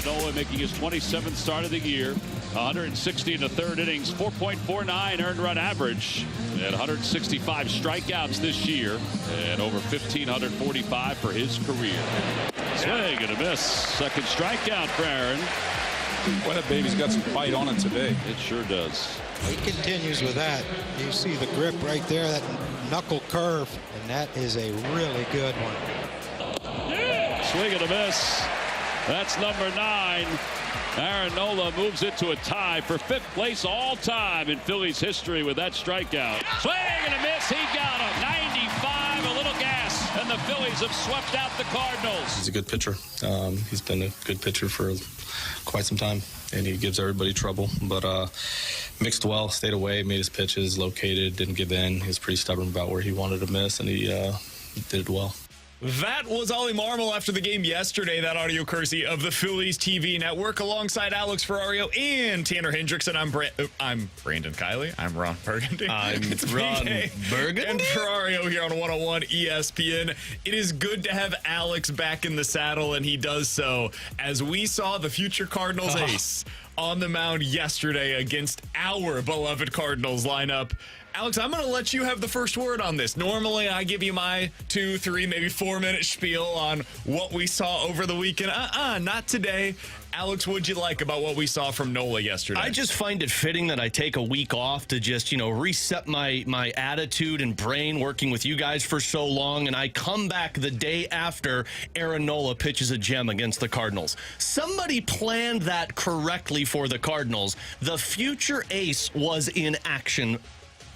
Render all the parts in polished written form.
Nola making his 27th start of the year. 160 in the third innings, 4.49 earned run average, and 165 strikeouts this year, and over 1,545 for his career. Swing and a miss. Second strikeout for Aaron. Well, that baby's got some bite on it today. It sure does. He continues with that. You see the grip right there, that knuckle curve, and that is a really good one. Swing and a miss. That's number 9. Aaron Nola moves it to a tie for 5th place all time in Phillies history with that strikeout. Swing and a miss. He got him. 95, a little gas, and the Phillies have swept out the Cardinals. He's a good pitcher. He's been a good pitcher for quite some time, and he gives everybody trouble. But mixed well, stayed away, made his pitches, located, didn't give in. He was pretty stubborn about where he wanted to miss, and he did well. That was Ollie Marmol after the game yesterday. That audio courtesy of the Phillies TV network, alongside Alex Ferrario and Tanner Hendrickson. I'm Brandon Kiley. I'm Ron Burgundy. I'm Ron Burgundy. And Ferrario here on 101 ESPN. It is good to have Alex back in the saddle, and he does so as we saw the future Cardinals ace on the mound yesterday against our beloved Cardinals lineup. Alex, I'm going to let you have the first word on this. Normally, I give you my 2, 3, maybe 4-minute spiel on what we saw over the weekend. Not today. Alex, what'd you like about what we saw from Nola yesterday? I just find it fitting that I take a week off to just, reset my attitude and brain working with you guys for so long, and I come back the day after Aaron Nola pitches a gem against the Cardinals. Somebody planned that correctly for the Cardinals. The future ace was in action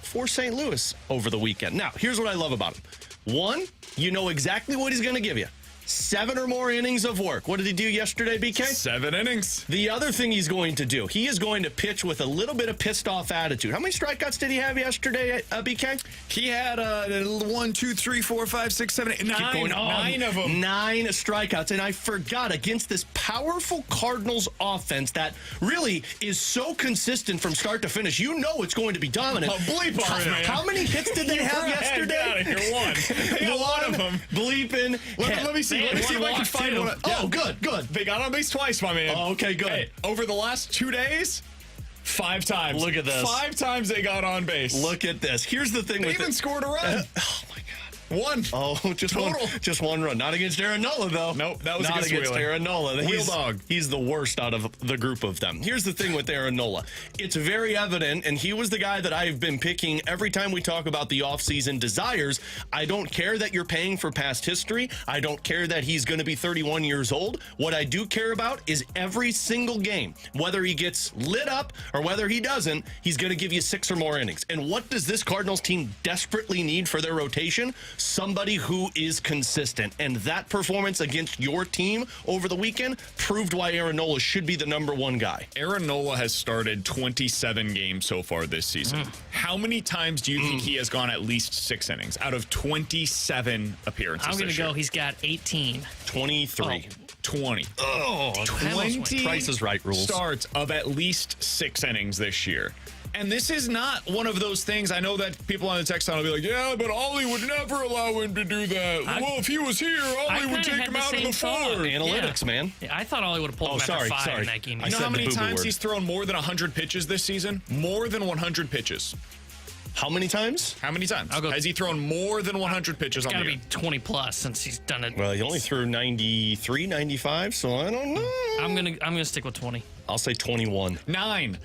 for St. Louis over the weekend. Now, here's what I love about him. One, you know exactly what he's going to give you. 7 or more innings of work. What did he do yesterday, BK? 7 innings. The other thing he's going to do, he is going to pitch with a little bit of pissed off attitude. How many strikeouts did he have yesterday, BK? He had 1, 2, 3, 4, 5, 6, 7, 8, 9. 9 of them. 9 strikeouts. And I forgot, against this powerful Cardinals offense that really is so consistent from start to finish, you know it's going to be dominant. Bleep on it, man. How many hits did they have yesterday? Get out of here. 1. They got one of them. Bleeping. Let me see. Let me see if I can find one. Oh, good. They got on base twice, my man. Oh, okay, good. Hey, over the last 2 days, 5 times. Look at this. 5 times they got on base. Look at this. Here's the thing. They with even scored a run. Oh, my God. 1. Oh, just total. Just one run. Not against Aaron Nola, though. Nope, that was not against Wheeler. Aaron Nola. Wheel dog. He's the worst out of the group of them. Here's the thing with Aaron Nola. It's very evident, and he was the guy that I've been picking every time we talk about the offseason desires. I don't care that you're paying for past history. I don't care that he's going to be 31 years old. What I do care about is every single game, whether he gets lit up or whether he doesn't, he's going to give you 6 or more innings. And what does this Cardinals team desperately need for their rotation? Somebody who is consistent. And that performance against your team over the weekend proved why Aaron Nola should be the #1 guy. Aaron Nola has started 27 games so far this season. How many times do you think he has gone at least 6 innings out of 27 appearances? I'm going to go, he's got 18. 23. 20. Oh, 20 Price is Right rules. Starts of at least 6 innings this year. And this is not one of those things. I know that people on the text line will be like, yeah, but Ollie would never allow him to do that. Well, if he was here, Ollie would take him out of the 4. Analytics, man. Yeah, I thought Ollie would have pulled him after 5 in that game. You know how many times he's thrown more than 100 pitches this season? More than 100 pitches. How many times? How many times? Has he thrown more than 100 pitches on the year? It's got to be 20 plus since he's done it. Well, he only threw 93, 95, so I don't know. I'm gonna stick with 20. I'll say 21. 9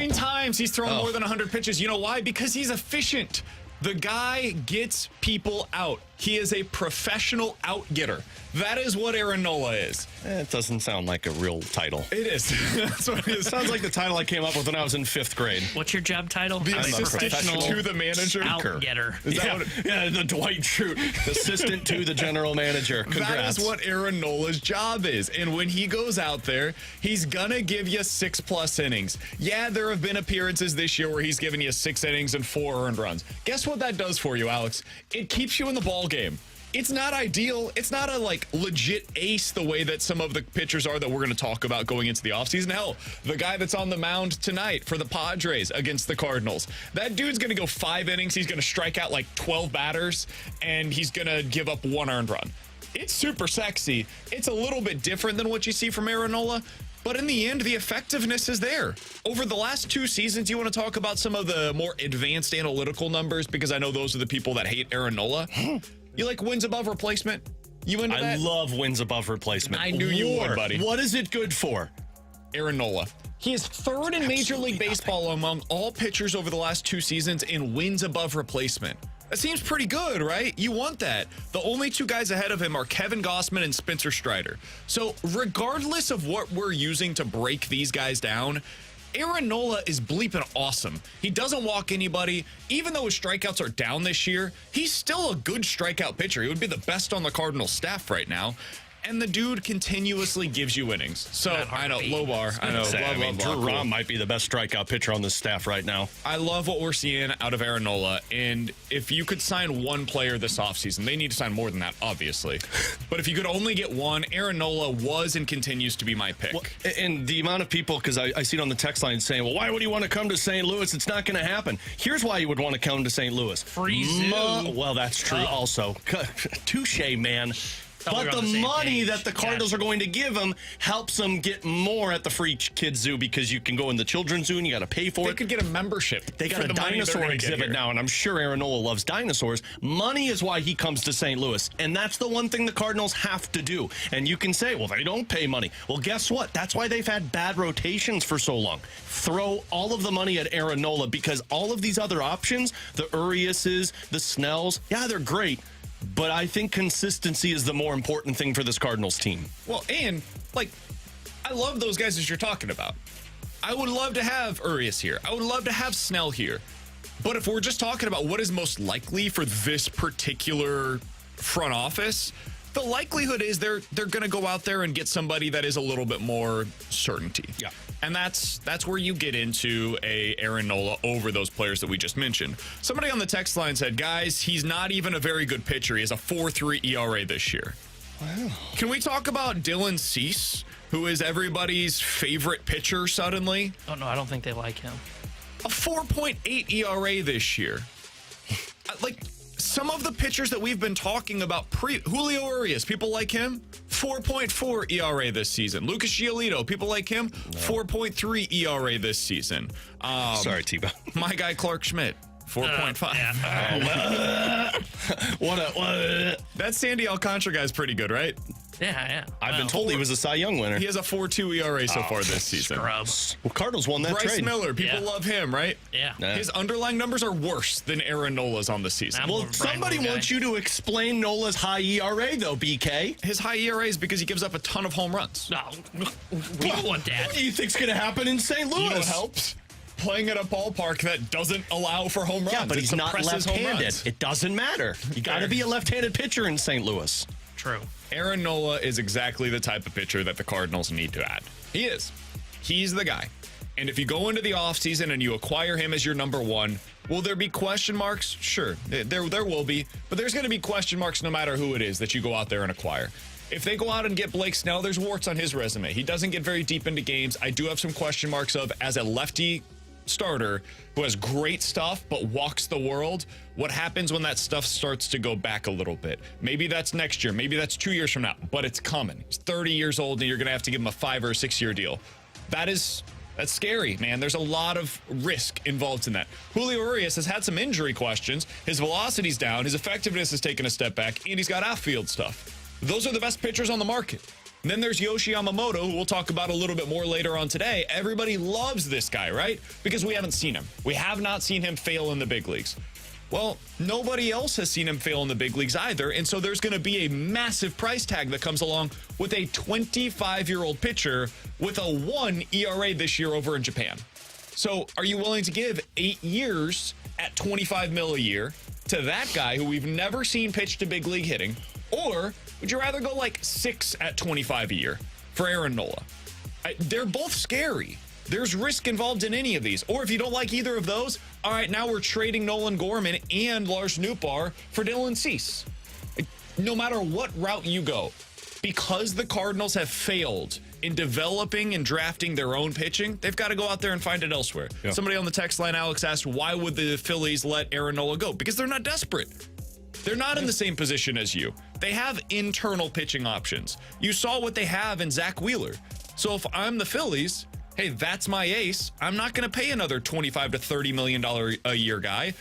times he's thrown more than 100 pitches. You know why? Because he's efficient. The guy gets people out. He is a professional out-getter. That is what Aaron Nola is. It doesn't sound like a real title. It is. That's what it is. Sounds like the title I came up with when I was in 5th grade. What's your job title? The assistant to the manager. Out-getter. Is that what it, yeah, the Dwight Schrute, assistant to the general manager. Congrats. That is what Aaron Nola's job is. And when he goes out there, he's going to give you 6+ innings. Yeah, there have been appearances this year where he's given you 6 innings and 4 earned runs. Guess what that does for you, Alex? It keeps you in the ball game. It's not ideal. It's not a legit ace the way that some of the pitchers are that we're going to talk about going into the offseason. Hell, the guy that's on the mound tonight for the Padres against the Cardinals, that dude's going to go 5 innings. He's going to strike out 12 batters, and he's going to give up 1 earned run. It's super sexy. It's a little bit different than what you see from Aaron Nola, but in the end, the effectiveness is there. Over the last 2 seasons, you want to talk about some of the more advanced analytical numbers, because I know those are the people that hate Aaron Nola. You like wins above replacement? You into that? I love wins above replacement. I knew you would, buddy. What is it good for? Aaron Nola. He is 3rd in Major League Baseball among all pitchers over the last 2 seasons in wins above replacement. That seems pretty good, right? You want that. The only 2 guys ahead of him are Kevin Gausman and Spencer Strider. So regardless of what we're using to break these guys down, Aaron Nola is bleeping awesome. He doesn't walk anybody. Even though his strikeouts are down this year, he's still a good strikeout pitcher. He would be the best on the Cardinals staff right now. And the dude continuously gives you innings. So, I know, Lauber. I know, Drew Rom might be the best strikeout pitcher on this staff right now. I love what we're seeing out of Aaron Nola. And if you could sign 1 player this offseason, they need to sign more than that, obviously. But if you could only get 1, Aaron Nola was and continues to be my pick. Well, and the amount of people, because I see it on the text line saying, well, why would you want to come to St. Louis? It's not going to happen. Here's why you would want to come to St. Louis. Free zoo. Well, that's true also. Touche, man. But the money that the Cardinals are going to give him helps them get more at the free kids zoo, because you can go in the children's zoo and you got to pay for it. They could get a membership. They got a dinosaur exhibit now, and I'm sure Aaron Nola loves dinosaurs. Money is why he comes to St. Louis, and that's the one thing the Cardinals have to do. And you can say, well, they don't pay money. Well, guess what? That's why they've had bad rotations for so long. Throw all of the money at Aaron Nola, because all of these other options, the Uriases, the Snells, yeah, they're great. But I think consistency is the more important thing for this Cardinals team. Well, and, I love those guys that you're talking about. I would love to have Urias here. I would love to have Snell here. But if we're just talking about what is most likely for this particular front office, the likelihood is they're going to go out there and get somebody that is a little bit more certainty. Yeah. And that's where you get into a Aaron Nola over those players that we just mentioned. Somebody on the text line said, guys, he's not even a very good pitcher. He has a 4.3 ERA this year. Wow. Can we talk about Dylan Cease, who is everybody's favorite pitcher suddenly? Oh, no, I don't think they like him. A 4.8 ERA this year. Some of the pitchers that we've been talking about Julio Urias, people like him, 4.4 ERA this season. Lucas Giolito, people like him, 4.3 ERA this season. Sorry, T-Bone. My guy Clark Schmidt, 4.5. Yeah. That Sandy Alcantara guy's pretty good, right? Yeah. I've been told he was a Cy Young winner. He has a 4.2 ERA so far this season. Scrubs. Well, Cardinals won that Bryce trade. Miller, people love him, right? Yeah. His underlying numbers are worse than Aaron Nola's on the season. Well, somebody wants you to explain Nola's high ERA, though, BK. His high ERA is because he gives up a ton of home runs. No, we don't want that. What do you think's going to happen in St. Louis? You know what helps? Playing at a ballpark that doesn't allow for home runs. Yeah, but he's not left-handed. It doesn't matter. You got to be a left-handed pitcher in St. Louis. True. Aaron Nola is exactly the type of pitcher that the Cardinals need to add. He is. He's the guy. And if you go into the offseason and you acquire him as your number 1, will there be question marks? Sure, there will be. But there's going to be question marks no matter who it is that you go out there and acquire. If they go out and get Blake Snell, there's warts on his resume. He doesn't get very deep into games. I do have some question marks of, as a lefty starter who has great stuff but walks the world, what happens when that stuff starts to go back a little bit? Maybe that's next year, maybe that's 2 years from now, but it's coming. He's 30 years old and you're going to have to give him a 5 or a 6 year deal. That's scary, man. There's a lot of risk involved in that. Julio Urias has had some injury questions. His velocity's down, his effectiveness has taken a step back, and he's got outfield stuff. Those are the best pitchers on the market. And then there's Yoshi Yamamoto, who we'll talk about a little bit more later on today. Everybody loves this guy, right? Because we haven't seen him. We have not seen him fail in the big leagues. Well, nobody else has seen him fail in the big leagues either, and so there's going to be a massive price tag that comes along with a 25-year-old pitcher with a 1 ERA this year over in Japan. So are you willing to give 8 years at $25 million a year to that guy who we've never seen pitch to big league hitting, or would you rather go 6 at $25 a year for Aaron Nola? They're both scary. There's risk involved in any of these. Or if you don't like either of those, all right, now we're trading Nolan Gorman and Lars Nootbaar for Dylan Cease. no matter what route you go, because the Cardinals have failed in developing and drafting their own pitching, they've got to go out there and find it elsewhere. Yeah. Somebody on the text line, Alex, asked, why would the Phillies let Aaron Nola go? Because they're not desperate. They're not in the same position as you. They have internal pitching options. You saw what they have in Zach Wheeler. So if I'm the Phillies, hey, that's my ace. I'm not going to pay another $25 to $30 million a year guy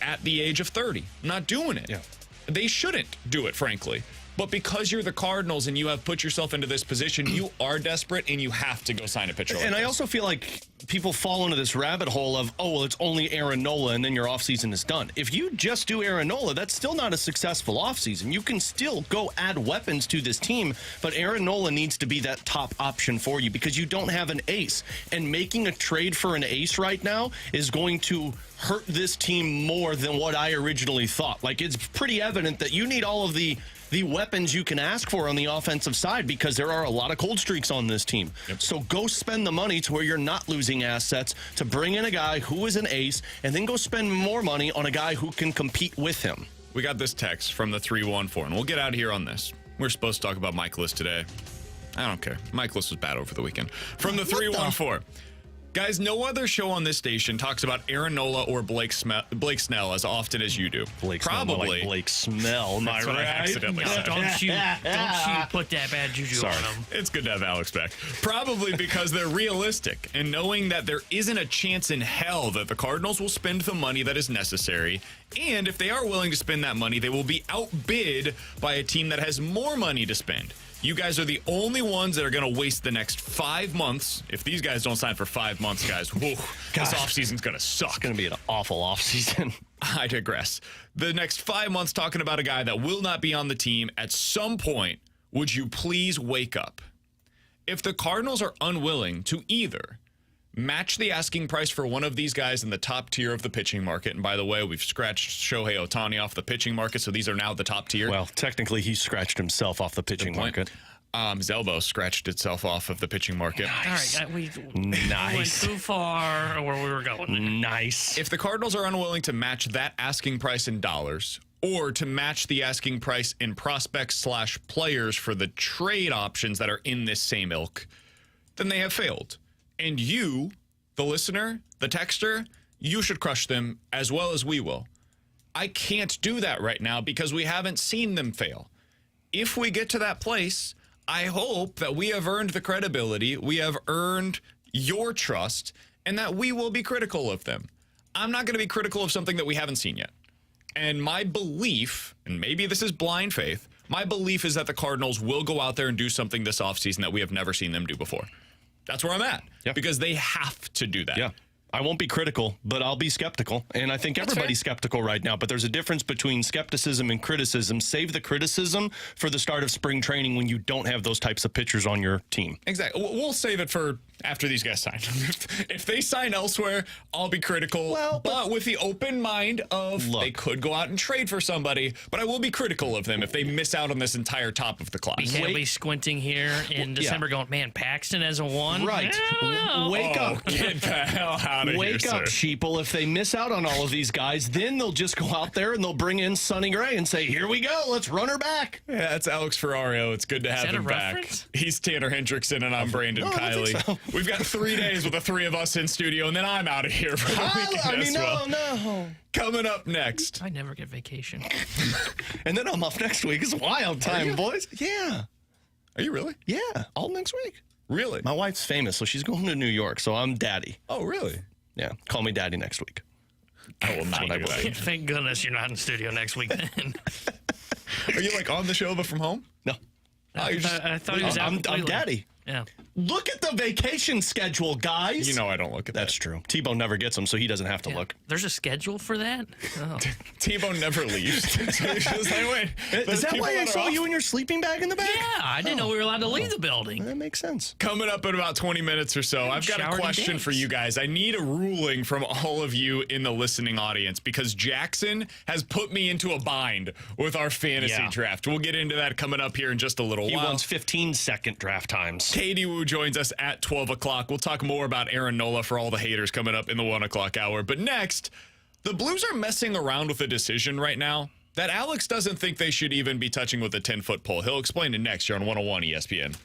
at the age of 30. I'm not doing it. Yeah. They shouldn't do it, frankly. But because you're the Cardinals and you have put yourself into this position, you are desperate and you have to go sign a pitcher. And I also feel like people fall into this rabbit hole of, oh, well, it's only Aaron Nola and then your offseason is done. If you just do Aaron Nola, that's still not a successful offseason. You can still go add weapons to this team, but Aaron Nola needs to be that top option for you because you don't have an ace. And making a trade for an ace right now is going to hurt this team more than what I originally thought. Like, it's pretty evident that you need all of the weapons you can ask for on the offensive side because there are a lot of cold streaks on this team. Yep. So go spend the money to where you're not losing assets to bring in a guy who is an ace and then go spend more money on a guy who can compete with him. We got this text from the 314, and we'll get out of here on this. We're supposed to talk about Michaelis today. I don't care. Michaelis was bad over the weekend. From the 314. Guys, no other show on this station talks about Aaron Nola or Blake Snell as often as you do. Probably Blake Smell. Am I That's what I right? accidentally No, said. don't you put that bad juju on them. It's good to have Alex back. Probably because they're realistic and knowing that there isn't a chance in hell that the Cardinals will spend the money that is necessary. And if they are willing to spend that money, they will be outbid by a team that has more money to spend. You guys are the only ones that are going to waste the next 5 months. If these guys don't sign for 5 months, guys, whoa, this offseason's going to suck. It's going to be an awful offseason. I digress. The next 5 months talking about a guy that will not be on the team at some point. Would you please wake up? If the Cardinals are unwilling to either match the asking price for one of these guys in the top tier of the pitching market. And by the way, we've scratched Shohei Ohtani off the pitching market, so these are now the top tier. Well, technically, he scratched himself off the pitching market. Zelbo scratched itself off of the pitching market. Nice. All right, we went too far where we were going. Nice. If the Cardinals are unwilling to match that asking price in dollars or to match the asking price in prospects / players for the trade options that are in this same ilk, then they have failed. And you, the listener, the texter, you should crush them as well as we will. I can't do that right now because we haven't seen them fail. If we get to that place, I hope that we have earned the credibility, we have earned your trust, and that we will be critical of them. I'm not going to be critical of something that we haven't seen yet. And my belief, and maybe this is blind faith, my belief is that the Cardinals will go out there and do something this offseason that we have never seen them do before. That's where I'm at. Yeah. Because they have to do that. Yeah. I won't be critical, but I'll be skeptical. And I think everybody's skeptical right now. But there's a difference between skepticism and criticism. Save the criticism for the start of spring training when you don't have those types of pitchers on your team. Exactly. We'll save it for after these guys sign. If they sign elsewhere, I'll be critical. Well, but with the open mind of they could go out and trade for somebody. But I will be critical of them if they miss out on this entire top of the class. We can't be squinting here in December going, man, Paxton has a 1. Right. Wake up. Get the hell out of here, Wake up, sheeple. If they miss out on all of these guys, then they'll just go out there and they'll bring in Sonny Gray and say, here we go. Let's run her back. Yeah, that's Alex Ferrario. It's good to have him back. Reference? He's Tanner Hendrickson, and I'm Brandon Kiley. So. We've got 3 days with the 3 of us in studio, and then I'm out of here for the weekend No. Coming up next. I never get vacation. And then I'm off next week. It's wild time, boys. Yeah. Are you really? Yeah. All next week. Really? My wife's famous, so she's going to New York, so I'm daddy. Oh, really? Yeah. Call me daddy next week. I will not do that. Thank goodness you're not in studio next week then. Are you like on the show but from home? No. I thought he was out. I'm daddy. Yeah. Look at the vacation schedule, guys. You know I don't look at that. That's true. T-Bone never gets them, so he doesn't have to look. There's a schedule for that? Oh. T-Bone never leaves. So he's just like, wait, is that why I saw you in your sleeping bag in the back? Yeah, I didn't know we were allowed to leave the building. That makes sense. Coming up in about 20 minutes or so, I've got a question for you guys. I need a ruling from all of you in the listening audience because Jackson has put me into a bind with our fantasy draft. We'll get into that coming up here in just a little while. He wants 15-second draft times. Katie Wu joins us at 12 o'clock. We'll talk more about Aaron Nola for all the haters coming up in the 1 o'clock hour. But next, the Blues are messing around with a decision right now that Alex doesn't think they should even be touching with a 10-foot pole. He'll explain it next year on 101 ESPN.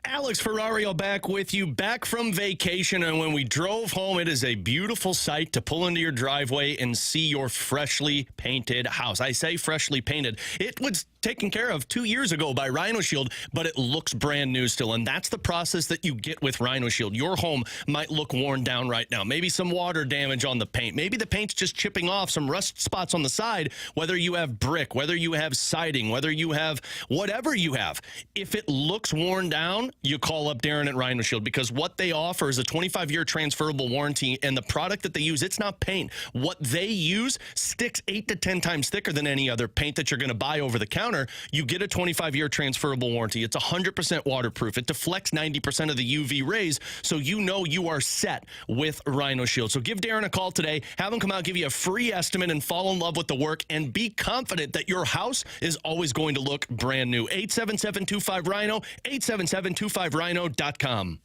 Alex Ferrario back with you, back from vacation, and when we drove home, it is a beautiful sight to pull into your driveway and see your freshly painted house. I say freshly painted. It was taken care of 2 years ago by Rhino Shield, but it looks brand new still, and that's the process that you get with Rhino Shield. Your home might look worn down right now. Maybe some water damage on the paint. Maybe the paint's just chipping off, some rust spots on the side, whether you have brick, whether you have siding, whether you have whatever you have. If it looks worn down, you call up Darren at Rhino Shield, because what they offer is a 25-year transferable warranty, and the product that they use, it's not paint. What they use sticks 8 to 10 times thicker than any other paint that you're going to buy over the counter. You get a 25-year transferable warranty. It's 100% waterproof. It deflects 90% of the UV rays, so you know you are set with Rhino Shield. So give Darren a call today. Have him come out, give you a free estimate, and fall in love with the work, and be confident that your house is always going to look brand new. 877-25-RHINO, 877-25RHINO.com.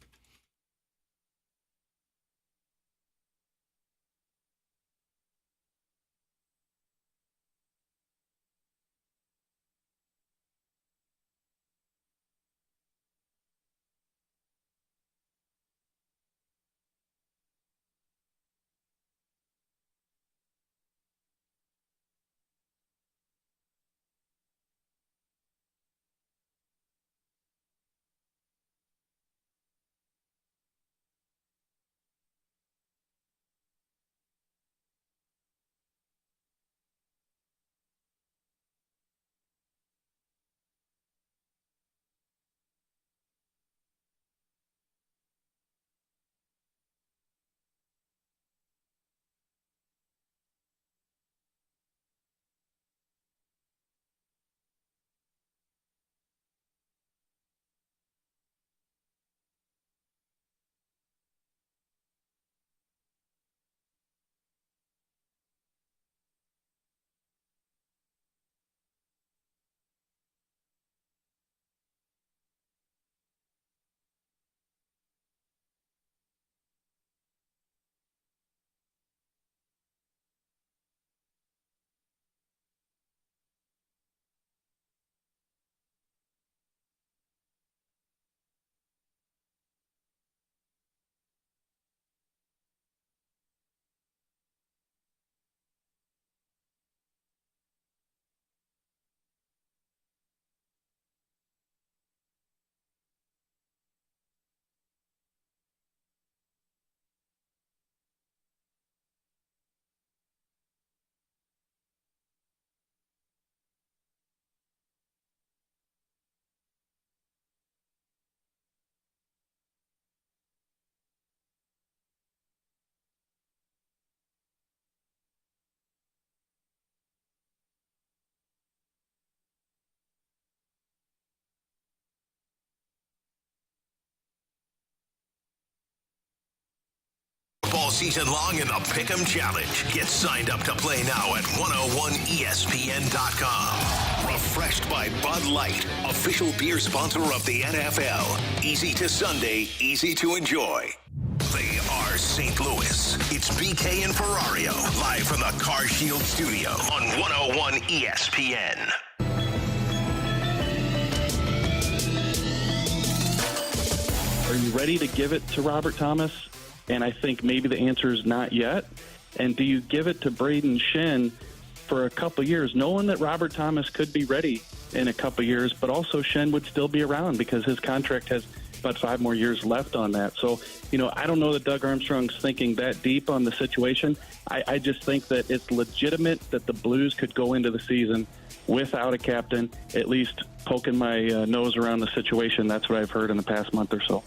All season long in the Pick'em Challenge. Get signed up to play now at 101ESPN.com. Refreshed by Bud Light, official beer sponsor of the NFL. Easy to Sunday, easy to enjoy. They are St. Louis. It's BK and Ferrario, live from the Car Shield studio on 101 ESPN. Are you ready to give it to Robert Thomas? And I think maybe the answer is not yet. And do you give it to Braden Shen for a couple years, knowing that Robert Thomas could be ready in a couple years, but also Shen would still be around because his contract has about 5 more years left on that. So, I don't know that Doug Armstrong's thinking that deep on the situation. I just think that it's legitimate that the Blues could go into the season without a captain, at least poking my nose around the situation. That's what I've heard in the past month or so.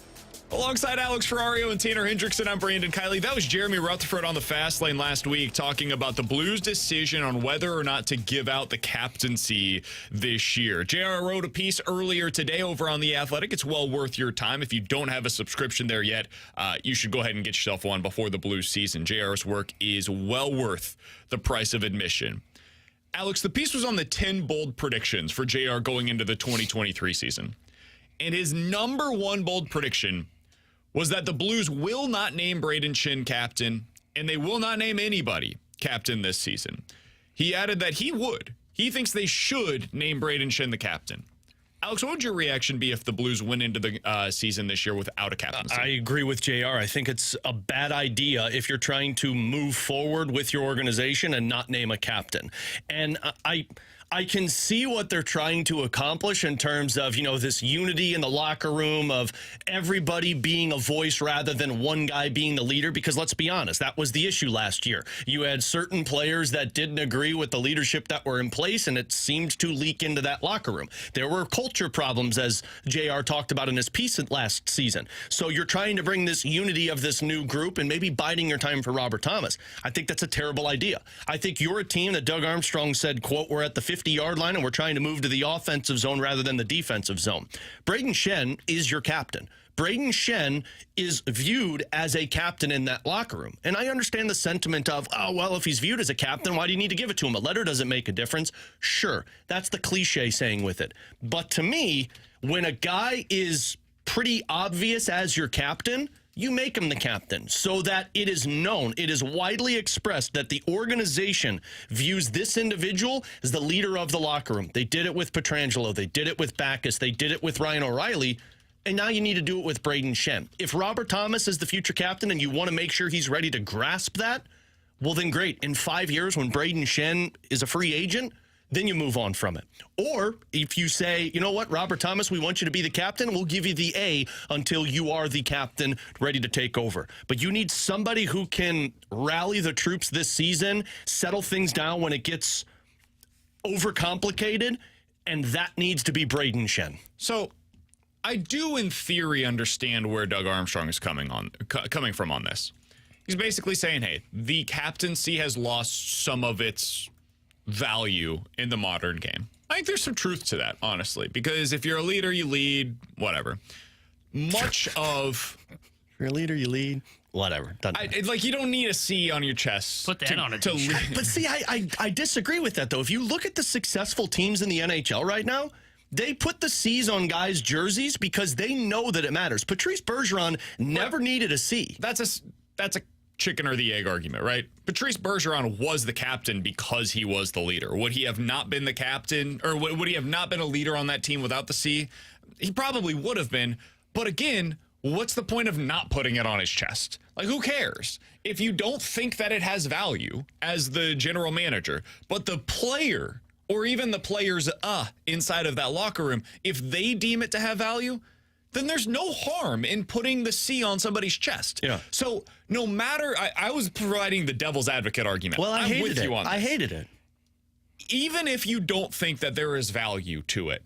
Alongside Alex Ferrario and Tanner Hendrickson, I'm Brandon Kiley. That was Jeremy Rutherford on the Fast Lane last week talking about the Blues' decision on whether or not to give out the captaincy this year. JR wrote a piece earlier today over on The Athletic. It's well worth your time. If you don't have a subscription there yet, you should go ahead and get yourself one before the Blues season. JR's work is well worth the price of admission. Alex, the piece was on the 10 bold predictions for JR going into the 2023 season. And his number one bold prediction was that the Blues will not name Braden Shin captain, and they will not name anybody captain this season. He added that he thinks they should name Braden Shin the captain. Alex, what would your reaction be if the Blues went into the season this year without a captaincy? I agree with JR. I think it's a bad idea if you're trying to move forward with your organization and not name a captain. And I can see what they're trying to accomplish in terms of, this unity in the locker room of everybody being a voice rather than one guy being the leader, because let's be honest, that was the issue last year. You had certain players that didn't agree with the leadership that were in place, and it seemed to leak into that locker room. There were culture problems, as JR talked about in his piece last season. So you're trying to bring this unity of this new group and maybe biding your time for Robert Thomas. I think that's a terrible idea. I think you're a team that Doug Armstrong said, quote, we're at the 50-yard line and we're trying to move to the offensive zone rather than the defensive zone. Braden Shen is your captain. Braden Shen is viewed as a captain in that locker room. And I understand the sentiment of, if he's viewed as a captain, why do you need to give it to him? A letter doesn't make a difference. Sure, that's the cliche saying with it. But to me, when a guy is pretty obvious as your captain, you make him the captain so that it is known, it is widely expressed that the organization views this individual as the leader of the locker room. They did it with Pietrangelo. They did it with Backus. They did it with Ryan O'Reilly. And now you need to do it with Braden Shen. If Robert Thomas is the future captain and you want to make sure he's ready to grasp that, well, then great. In 5 years, when Braden Shen is a free agent, then you move on from it. Or if you say, you know what, Robert Thomas, we want you to be the captain, we'll give you the A until you are the captain ready to take over. But you need somebody who can rally the troops this season, settle things down when it gets overcomplicated, and that needs to be Braden Shen. So I do, in theory, understand where Doug Armstrong is coming from on this. He's basically saying, hey, the captaincy has lost some of its value in the modern game. I think there's some truth to that, honestly, because if you're a leader, you lead, whatever. Much of... If you're a leader, you lead, whatever. You don't need a C on your chest. Put that on a t-shirt. But see, I disagree with that, though. If you look at the successful teams in the NHL right now, they put the C's on guys' jerseys because they know that it matters. Patrice Bergeron never needed a C. That's a chicken or the egg argument, right? Patrice Bergeron was the captain because he was the leader. Would he have not been the captain, or would he have not been a leader on that team without the C? He probably would have been. But again, what's the point of not putting it on his chest? Like, who cares? If you don't think that it has value as the general manager, but the player, or even the players inside of that locker room, if they deem it to have value, then there's no harm in putting the C on somebody's chest. Yeah. So no matter, I was providing the devil's advocate argument. Well, I'm with you on this. I hated it. Even if you don't think that there is value to it,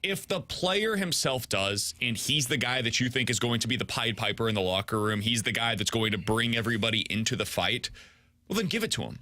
if the player himself does, and he's the guy that you think is going to be the Pied Piper in the locker room, he's the guy that's going to bring everybody into the fight, well, then give it to him.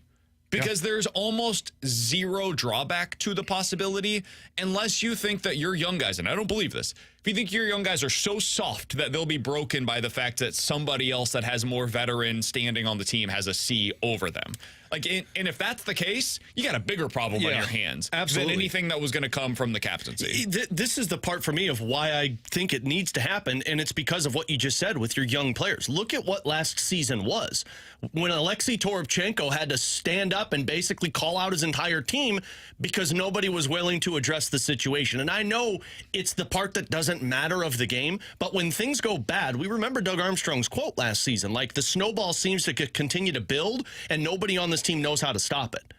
Because there's almost zero drawback to the possibility, unless you think that your young guys, and I don't believe this, if you think your young guys are so soft that they'll be broken by the fact that somebody else that has more veteran standing on the team has a C over them. And if that's the case, you got a bigger problem on your hands than anything that was going to come from the captaincy. This is the part for me of why I think it needs to happen, and it's because of what you just said with your young players. Look at what last season was. When Alexei Toropchenko had to stand up and basically call out his entire team because nobody was willing to address the situation. And I know it's the part that doesn't matter of the game, but when things go bad, we remember Doug Armstrong's quote last season, like the snowball seems to continue to build and nobody on this team knows how to stop it.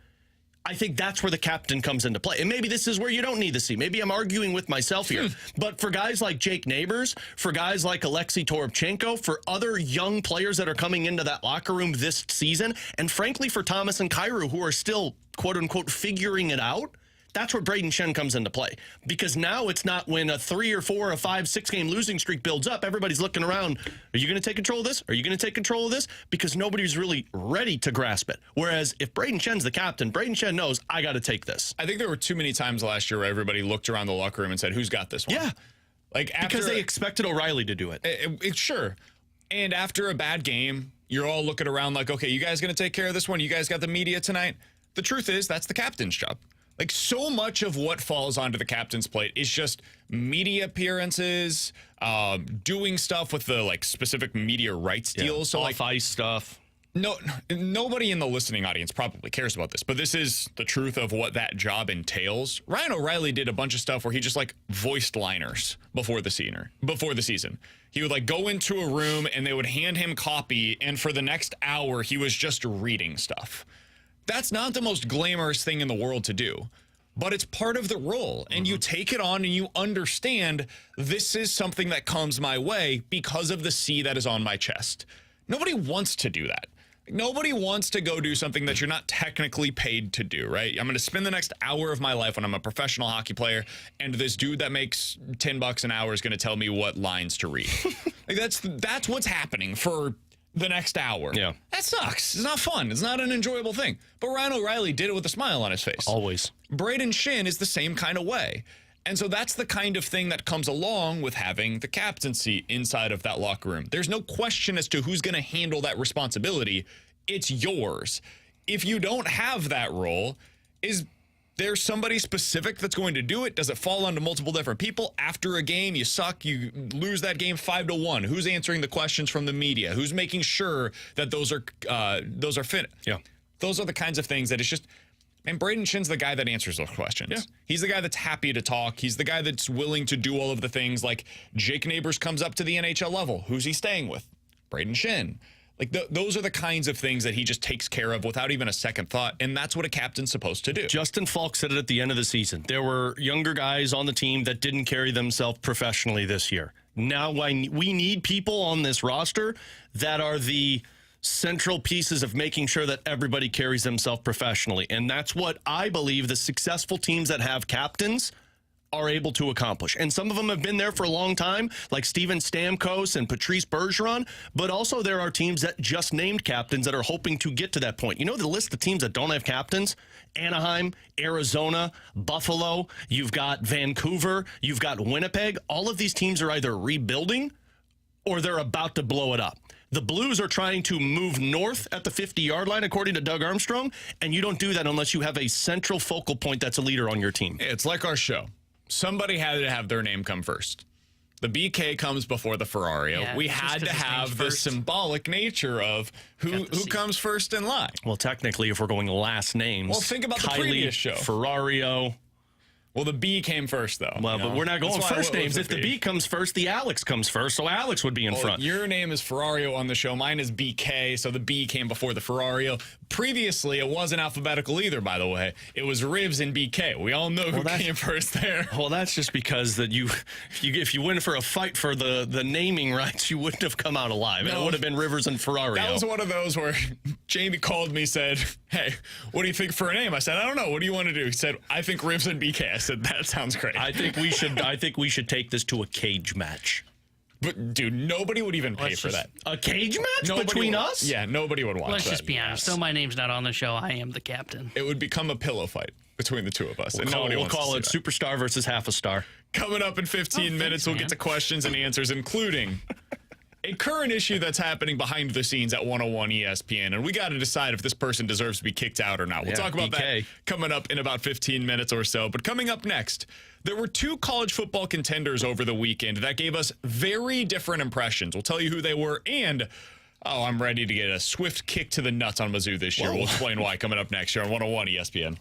I think that's where the captain comes into play. And maybe this is where you don't need the C. Maybe I'm arguing with myself here. But for guys like Jake Neighbors, for guys like Alexei Toropchenko, for other young players that are coming into that locker room this season, and frankly for Thomas and Kyrou, who are still, quote-unquote, figuring it out, That's where Braden Shen comes into play. Because now it's not when a 3 or 4 or 5, 6 game losing streak builds up, everybody's looking around. Are you going to take control of this? Are you going to take control of this? Because nobody's really ready to grasp it. Whereas if Braden Shen's the captain, Braden Shen knows, I got to take this. I think there were too many times last year where everybody looked around the locker room and said, who's got this one? Yeah. Like because they expected O'Reilly to do it. Sure. And after a bad game, you're all looking around like, okay, you guys going to take care of this one? You guys got the media tonight? The truth is, that's the captain's job. Like, so much of what falls onto the captain's plate is just media appearances, doing stuff with the, like, specific media rights deals. So, like, ice stuff. No, nobody in the listening audience probably cares about this, but this is the truth of what that job entails. Ryan O'Reilly did a bunch of stuff where he just, like, voiced liners before the season. He would, like, go into a room and they would hand him copy, and for the next hour, he was just reading stuff. That's not the most glamorous thing in the world to do, but it's part of the role, and you take it on and you understand this is something that comes my way because of the C that is on my chest. Nobody wants to do that. Nobody wants to go do something that you're not technically paid to do, right? I'm going to spend the next hour of my life when I'm a professional hockey player, and this dude that makes $10 an hour is going to tell me what lines to read. Like that's what's happening for the next hour. Yeah. That sucks. It's not fun. It's not an enjoyable thing. But Ryan O'Reilly did it with a smile on his face. Always. Braden Shen is the same kind of way. And so that's the kind of thing that comes along with having the captaincy inside of that locker room. There's no question as to who's going to handle that responsibility. It's yours. If you don't have that role, is there somebody specific that's going to do it? Does it fall onto multiple different people? After a game, you suck, you lose that game 5-1. Who's answering the questions from the media? Who's making sure that those are fit? Yeah. Those are the kinds of things that it's just. And Braden Shen's the guy that answers those questions. Yeah. He's the guy that's happy to talk. He's the guy that's willing to do all of the things, like Jake Neighbors comes up to the NHL level. Who's he staying with? Braden Shen. Like, those are the kinds of things that he just takes care of without even a second thought, and that's what a captain's supposed to do. Justin Falk said it at the end of the season. There were younger guys on the team that didn't carry themselves professionally this year. Now we need people on this roster that are the central pieces of making sure that everybody carries themselves professionally, and that's what I believe the successful teams that have captains are able to accomplish. And some of them have been there for a long time, like Steven Stamkos and Patrice Bergeron, but also there are teams that just named captains that are hoping to get to that point. You know the list of teams that don't have captains? Anaheim, Arizona, Buffalo, you've got Vancouver, you've got Winnipeg. All of these teams are either rebuilding or they're about to blow it up. The Blues are trying to move north at the 50-yard line, according to Doug Armstrong, and you don't do that unless you have a central focal point that's a leader on your team. It's like our show. Somebody had to have their name come first. The BK comes before the Ferrario. Yeah, we had to have the symbolic nature of who comes first in line. Well, technically, if we're going last names. Well, think about Kylie, the previous show. Ferrario. Well, the B came first, though. Well, but we're not going first names. If the B comes first, the Alex comes first, so Alex would be in front. Your name is Ferrario on the show. Mine is BK, so the B came before the Ferrario. Previously, it wasn't alphabetical either, by the way. It was Ribs and BK. We all know who came first there. Well, that's just because that if you win for a fight for the naming rights, you wouldn't have come out alive. No, it would have been Rivers and Ferrario. That was one of those where Jamie called me, said, hey, what do you think for a name? I said, I don't know. What do you want to do? He said, I think Ribs and BK. I said, that sounds great. I think we should take this to a cage match. But dude, nobody would even pay for that. A cage match between us? Yeah, nobody would watch that. Let's just be honest. Though my name's not on the show, I am the captain. It would become a pillow fight between the two of us. We'll call it Superstar versus Half a Star. Coming up in 15 minutes, we'll get to questions and answers, including a current issue that's happening behind the scenes at 101 ESPN, and we got to decide if this person deserves to be kicked out or not. We'll talk about that coming up in about 15 minutes or so. But coming up next, there were two college football contenders over the weekend that gave us very different impressions. We'll tell you who they were, and I'm ready to get a swift kick to the nuts on Mizzou this year. We'll explain why coming up next here on 101 ESPN.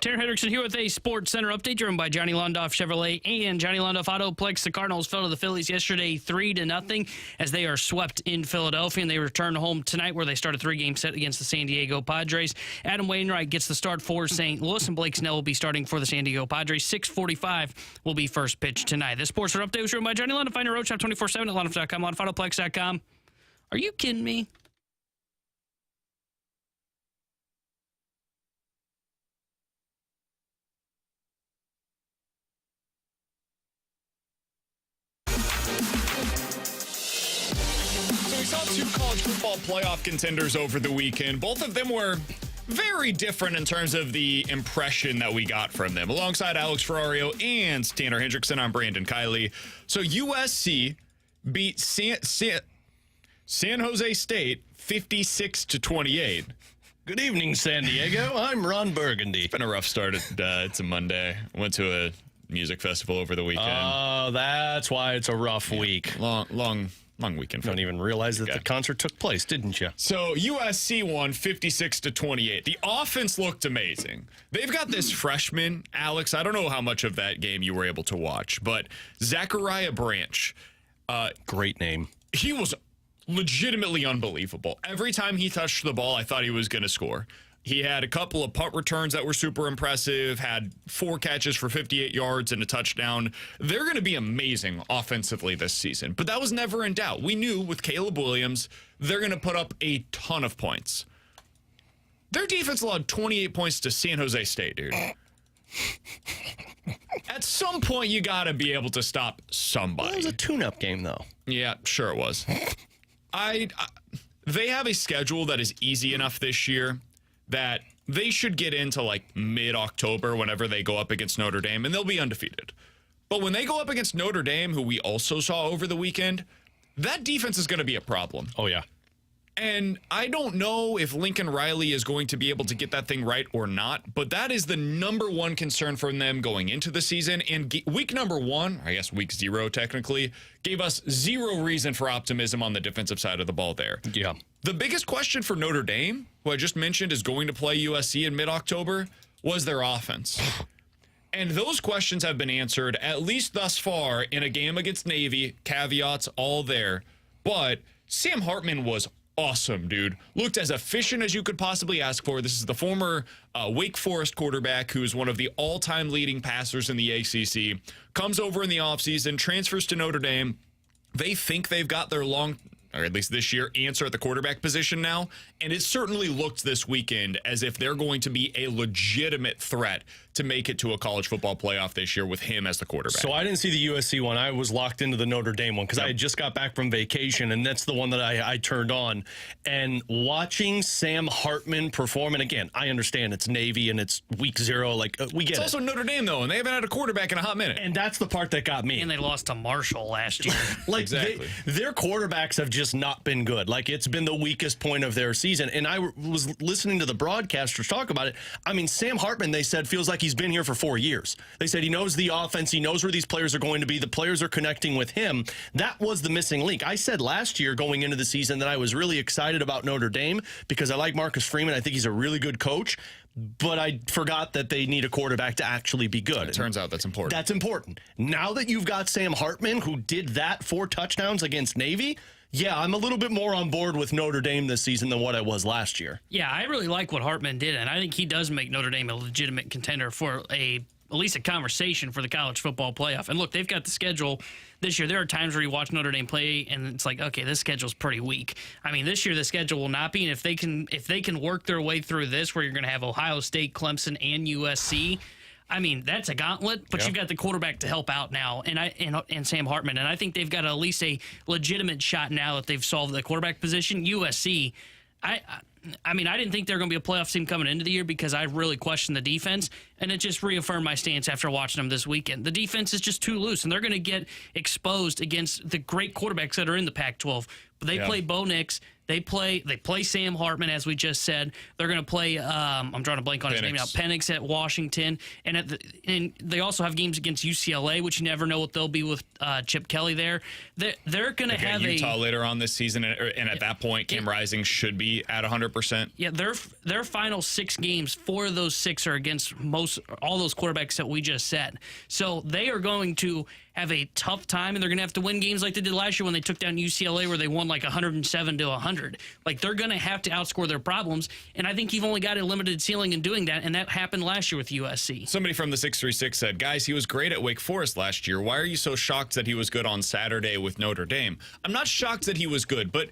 Tanner Hendrickson here with a Sports Center update driven by Johnny Londoff Chevrolet and Johnny Londoff Autoplex. The Cardinals fell to the Phillies yesterday 3-0 as they are swept in Philadelphia, and they return home tonight where they start a 3-game set against the San Diego Padres. Adam Wainwright gets the start for St. Louis, and Blake Snell will be starting for the San Diego Padres. 6:45 will be first pitch tonight. This Sports Center update was driven by Johnny Londoff. Find your road shop 24/7 at londoff.com, londoffAutoplex.com. Are you kidding me? We saw two college football playoff contenders over the weekend. Both of them were very different in terms of the impression that we got from them. Alongside Alex Ferrario and Tanner Hendrickson, I'm Brandon Kiley. So USC beat San Jose State 56-28. Good evening, San Diego. I'm Ron Burgundy. It's been a rough start. It's a Monday. Went to a music festival over the weekend. Oh, that's why it's a rough week. Long weekend. Don't even realize that the concert took place, didn't you? So USC won 56-28. The offense looked amazing. They've got this freshman, Alex. I don't know how much of that game you were able to watch, but Zachariah Branch. Great name. He was legitimately unbelievable. Every time he touched the ball, I thought he was going to score. He had a couple of punt returns that were super impressive, had 4 catches for 58 yards and a touchdown. They're going to be amazing offensively this season, but that was never in doubt. We knew with Caleb Williams, they're going to put up a ton of points. Their defense allowed 28 points to San Jose State, dude. At some point, you got to be able to stop somebody. Well, it was a tune-up game, though. Yeah, sure it was. They have a schedule that is easy enough this year that they should get into like mid-October whenever they go up against Notre Dame, and they'll be undefeated. But when they go up against Notre Dame, who we also saw over the weekend, that defense is going to be a problem. Oh, yeah. And I don't know if Lincoln Riley is going to be able to get that thing right or not, but that is the number one concern from them going into the season. And week number 1, I guess week 0 technically, gave us 0 reason for optimism on the defensive side of the ball there. Yeah. The biggest question for Notre Dame, who I just mentioned is going to play USC in mid-October, was their offense. And those questions have been answered, at least thus far, in a game against Navy. Caveats all there. But Sam Hartman was awesome, dude. Looked as efficient as you could possibly ask for. This is the former Wake Forest quarterback who is one of the all-time leading passers in the ACC. Comes over in the offseason, transfers to Notre Dame. They think they've got their or at least this year, answer at the quarterback position now. And it certainly looked this weekend as if they're going to be a legitimate threat to make it to a college football playoff this year with him as the quarterback. So I didn't see the USC one. I was locked into the Notre Dame one because I had just got back from vacation, and that's the one that I turned on. And watching Sam Hartman perform, and again, I understand it's Navy and it's week 0. Like, we get it. It's also Notre Dame, though, and they haven't had a quarterback in a hot minute. And that's the part that got me. And they lost to Marshall last year. Like, exactly. Their quarterbacks have just not been good. Like, it's been the weakest point of their season. And I was listening to the broadcasters talk about it. I mean, Sam Hartman, they said, feels like he's been here for 4 years. They said he knows the offense. He knows where these players are going to be. The players are connecting with him. That was the missing link. I said last year going into the season that I was really excited about Notre Dame because I like Marcus Freeman. I think he's a really good coach. But I forgot that they need a quarterback to actually be good. It turns out that's important. That's important. Now that you've got Sam Hartman, who did that 4 touchdowns against Navy, yeah, I'm a little bit more on board with Notre Dame this season than what I was last year. Yeah, I really like what Hartman did, and I think he does make Notre Dame a legitimate contender for at least a conversation for the college football playoff. And look, they've got the schedule this year. There are times where you watch Notre Dame play, and it's like, okay, this schedule's pretty weak. I mean, this year the schedule will not be, and if they can work their way through this, where you're going to have Ohio State, Clemson, and USC. I mean, that's a gauntlet, but you've got the quarterback to help out now, and Sam Hartman, and I think they've got at least a legitimate shot now that they've solved the quarterback position. USC, I mean, I didn't think they were going to be a playoff team coming into the year because I really questioned the defense, and it just reaffirmed my stance after watching them this weekend. The defense is just too loose, and they're going to get exposed against the great quarterbacks that are in the Pac-12. But they play Bo Nix. They play Sam Hartman, as we just said. They're going to play, I'm drawing a blank on his name now, Penix at Washington. And they also have games against UCLA, which you never know what they'll be with Chip Kelly there. They're going to have Utah later on this season, and at that point, Cam Rising should be at 100%. Yeah, their final 6 games, 4 of those 6 are against all those quarterbacks that we just said. So they are going to have a tough time, and they're going to have to win games like they did last year when they took down UCLA, where they won like 107-100. Like, they're going to have to outscore their problems, and I think you've only got a limited ceiling in doing that, and that happened last year with USC. Somebody from the 636 said, guys, he was great at Wake Forest last year. Why are you so shocked that he was good on Saturday with Notre Dame? I'm not shocked that he was good, but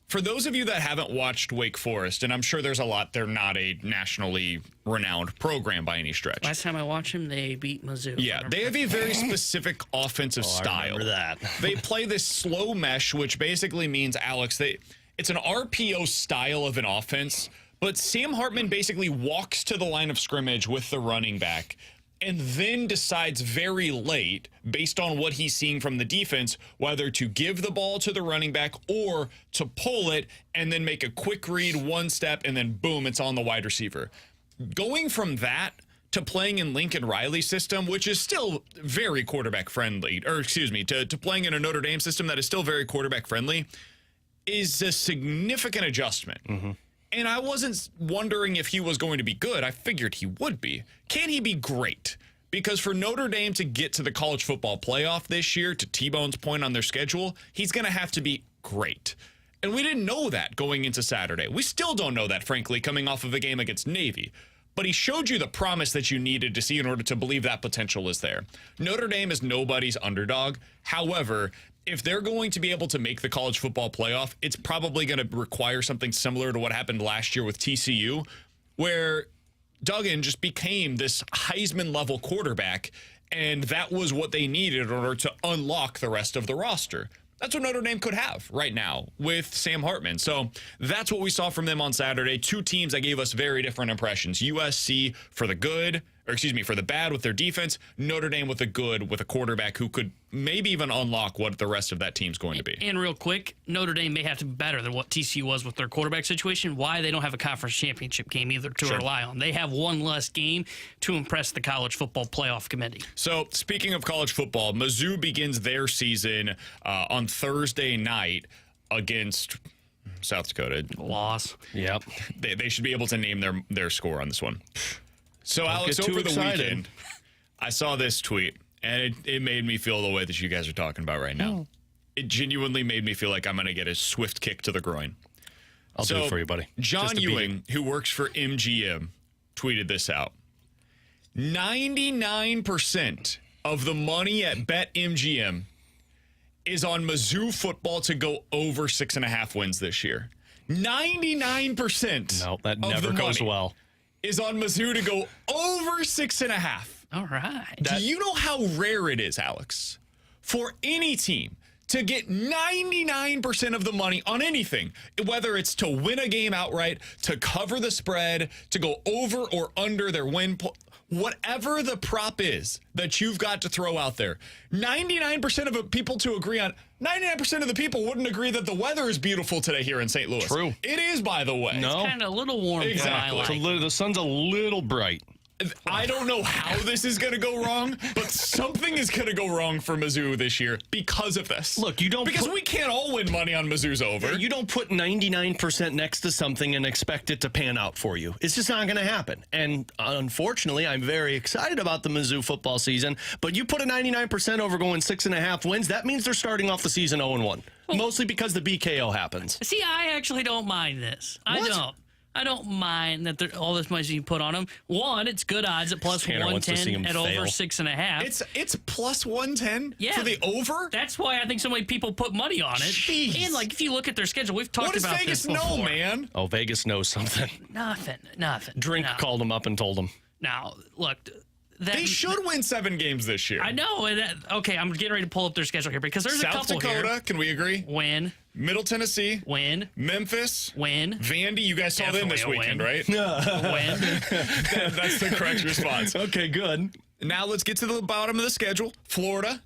for those of you that haven't watched Wake Forest, and I'm sure there's a lot, they're not a nationally renowned program by any stretch. Last time I watched them, they beat Mizzou. Yeah, they have a very specific offensive style. I remember that. They play this slow mesh, which basically means, Alex, it's an RPO style of an offense, but Sam Hartman basically walks to the line of scrimmage with the running back and then decides very late, based on what he's seeing from the defense, whether to give the ball to the running back or to pull it and then make a quick read, one step, and then boom, it's on the wide receiver. Going from that to playing in Lincoln Riley's system, which is still very quarterback friendly, to playing in a Notre Dame system that is still very quarterback friendly, is a significant adjustment. Mm-hmm. And I wasn't wondering if he was going to be good. I figured he would be. Can he be great? Because for Notre Dame to get to the college football playoff this year, to T-Bone's point on their schedule, he's going to have to be great. And we didn't know that going into Saturday. We still don't know that, frankly, coming off of a game against Navy. But he showed you the promise that you needed to see in order to believe that potential is there. Notre Dame is nobody's underdog. However, if they're going to be able to make the college football playoff, it's probably going to require something similar to what happened last year with TCU, where Duggan just became this Heisman-level quarterback, and that was what they needed in order to unlock the rest of the roster. That's what Notre Dame could have right now with Sam Hartman. So that's what we saw from them on Saturday. 2 teams that gave us very different impressions. USC for the bad with their defense. Notre Dame with the good with a quarterback who could maybe even unlock what the rest of that team's going to be. And real quick, Notre Dame may have to be better than what TCU was with their quarterback situation. Why? They don't have a conference championship game either to rely on. They have one less game to impress the college football playoff committee. So speaking of college football, Mizzou begins their season on Thursday night against South Dakota. Loss. Yep. They should be able to name their score on this one. So, Alex, over the weekend, I saw this tweet, and it made me feel the way that you guys are talking about right now. It genuinely made me feel like I'm going to get a swift kick to the groin. I'll do it for you, buddy. John Ewing, who works for MGM, tweeted this out. 99% of the money at BetMGM is on Mizzou football to go over 6.5 wins this year. 99%. No, that never goes well. Is on Mizzou to go over 6.5. All right. Do you know how rare it is, Alex, for any team to get 99% of the money on anything, whether it's to win a game outright, to cover the spread, to go over or under their win, whatever the prop is that you've got to throw out there, 99% of people to agree on, 99% of the people wouldn't agree that the weather is beautiful today here in St. Louis. True. It is, by the way. No. It's kind of a little warm Exactly. for my liking. The sun's a little bright. I don't know how this is going to go wrong, but something is going to go wrong for Mizzou this year because of this. Look, because we can't all win money on Mizzou's over. You don't put 99% next to something and expect it to pan out for you. It's just not going to happen. And unfortunately, I'm very excited about the Mizzou football season, but you put a 99% over going 6.5 wins, that means they're starting off the season 0-1. Mostly because the BKO happens. See, I actually don't mind this. I don't mind that all this money you put on them. One, it's good odds at plus Tanner wants to see 110 him at fail. over 6.5. It's plus 110 for the over? That's why I think so many people put money on it. Jeez. And if you look at their schedule, we've talked about Vegas this before. know, man? Oh, Vegas knows something. Nothing. Drink called him up and told him. Now, look. They should win 7 games this year. I know. Okay, I'm getting ready to pull up their schedule here because there's South a couple Dakota, here. can we agree? Win. Middle Tennessee. Win. Memphis. Win. Vandy, you guys saw them this weekend, right? Win. That's the correct response. Okay, good. Now let's get to the bottom of the schedule. Florida.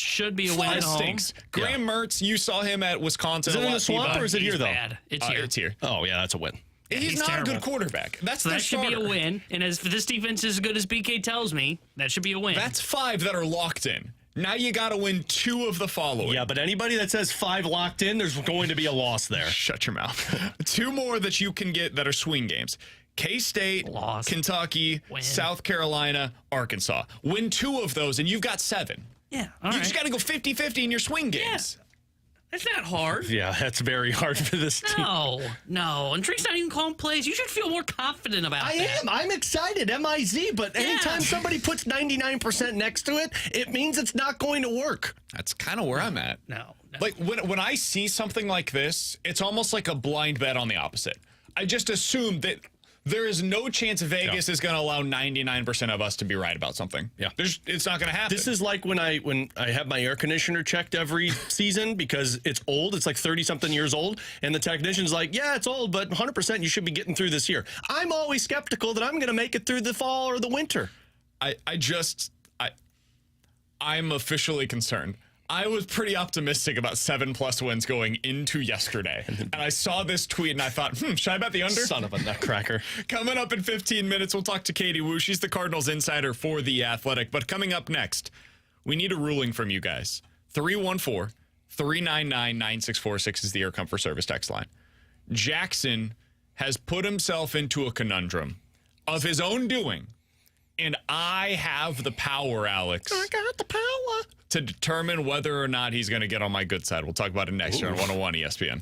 should be a win That at home. stinks. Graham Mertz, you saw him at Wisconsin. Is it in the swamp or is it He's here, though? bad. It's here. It's here. Oh, yeah, that's a win. He's not terrible. a good quarterback. That's So their that should starter. be a win. And as this defense is as good as BK tells me, that should be a win. That's 5 that are locked in. Now you got to win 2 of the following. Yeah, but anybody that says 5 locked in, there's going to be a loss there. Shut your mouth. 2 more that you can get that are swing games. K-State, Loss. Kentucky, Win. South Carolina, Arkansas. Win 2 of those, and you've got 7. yeah, all You right. just got to go 50-50 in your swing games. That's not hard. Yeah, that's very hard for this team. No. And Tree's not even calling plays. You should feel more confident about I that. am. I'm excited. MIZ. But anytime somebody puts 99% next to it, it means it's not going to work. That's kind of where I'm at. No. Like when I see something like this, it's almost like a blind bet on the opposite. I just assume that there is no chance Vegas is going to allow 99% of us to be right about something. Yeah. It's not going to happen. This is like when I have my air conditioner checked every season because it's old. It's like 30-something years old. And the technician's like, yeah, it's old, but 100% you should be getting through this year. I'm always skeptical that I'm going to make it through the fall or the winter. I'm officially concerned. I was pretty optimistic about 7+ wins going into yesterday. And I saw this tweet and I thought, should I bet the under? Son of a nutcracker. Coming up in 15 minutes, we'll talk to Katie Wu. She's the Cardinals insider for The Athletic. But coming up next, we need a ruling from you guys. 314-399-9646 is the Air Comfort Service text line. Jackson has put himself into a conundrum of his own doing. And I have the power, Alex. I got the power. To determine whether or not he's going to get on my good side. We'll talk about it next year on 101 ESPN.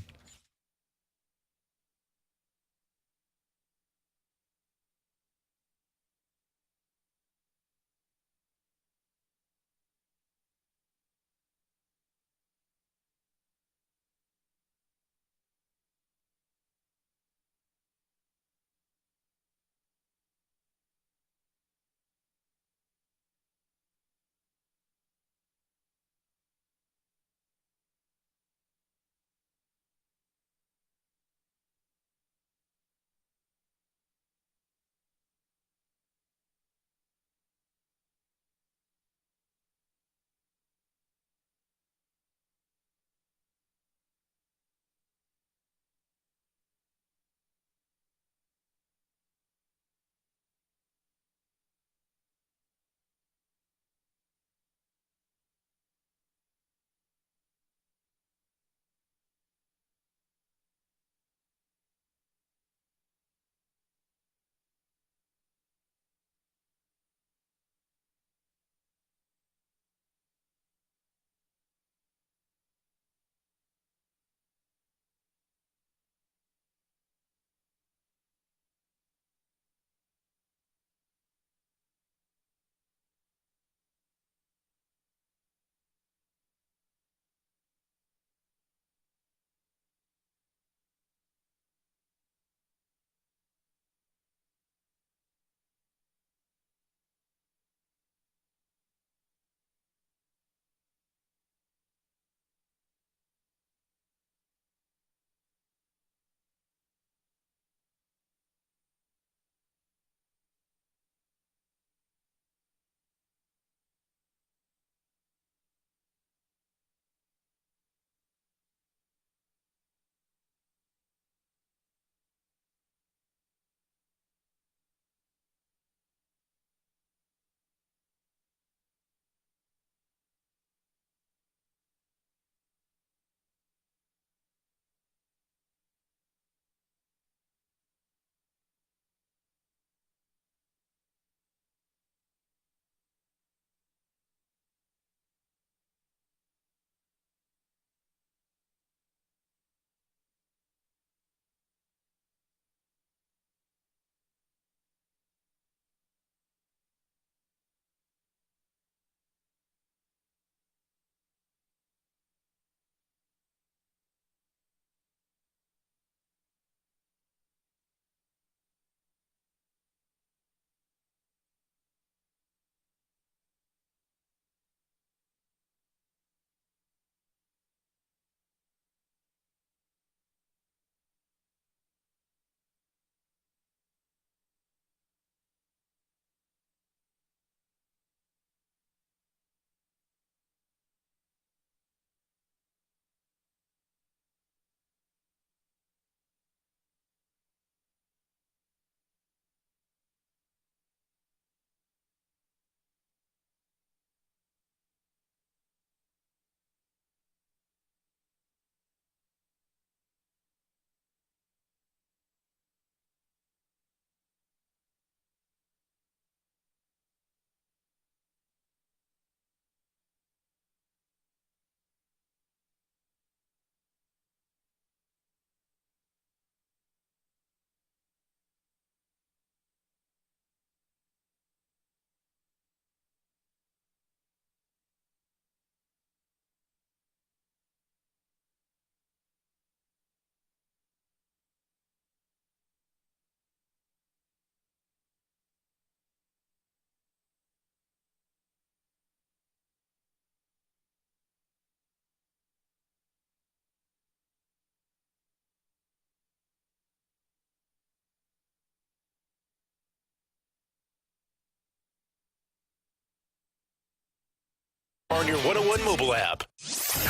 On your 101 mobile app.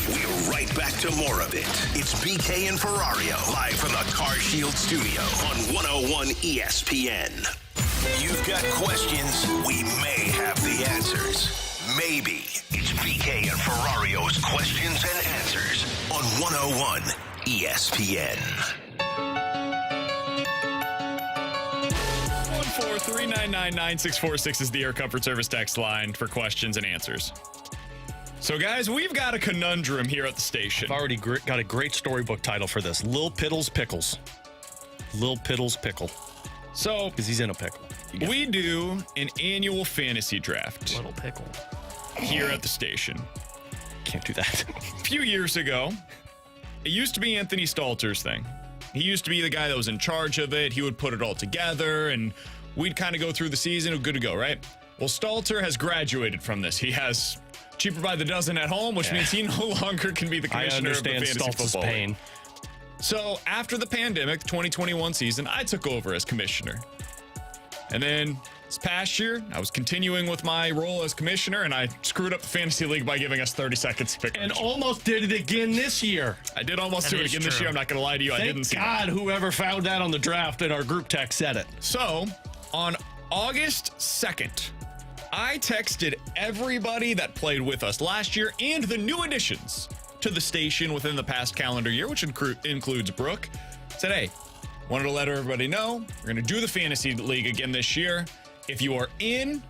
We're right back to more of it. It's BK and Ferrario, live from the Car Shield studio on 101 ESPN. You've got questions, we may have the answers. Maybe. It's BK and Ferrario's questions and answers on 101 ESPN. 143999646 is the Air Comfort Service text line for questions and answers. So, guys, we've got a conundrum here at the station. I've already got a great storybook title for this. Lil Piddles Pickles. Lil Piddles Pickle. So, because he's in a pickle. We do an annual fantasy draft. Little pickle. Here at the station. Can't do that. A few years ago, it used to be Anthony Stalter's thing. He used to be the guy that was in charge of it. He would put it all together, and we'd kind of go through the season. Good to go, right? Well, Stalter has graduated from this. He has cheaper by the dozen at home, which means he no longer can be the commissioner of the Fantasy Football League. So after the pandemic, 2021 season, I took over as commissioner. And then this past year, I was continuing with my role as commissioner, and I screwed up the Fantasy League by giving us 30 seconds to pick. And almost did it again this year. I did almost do it again this year. I'm not going to lie to you. I didn't see it. Thank God whoever found that on the draft in our group text said it. So on August 2nd, I texted everybody that played with us last year and the new additions to the station within the past calendar year, which includes Brooke. Said, hey, wanted to let everybody know we're going to do the Fantasy League again this year. If you are in,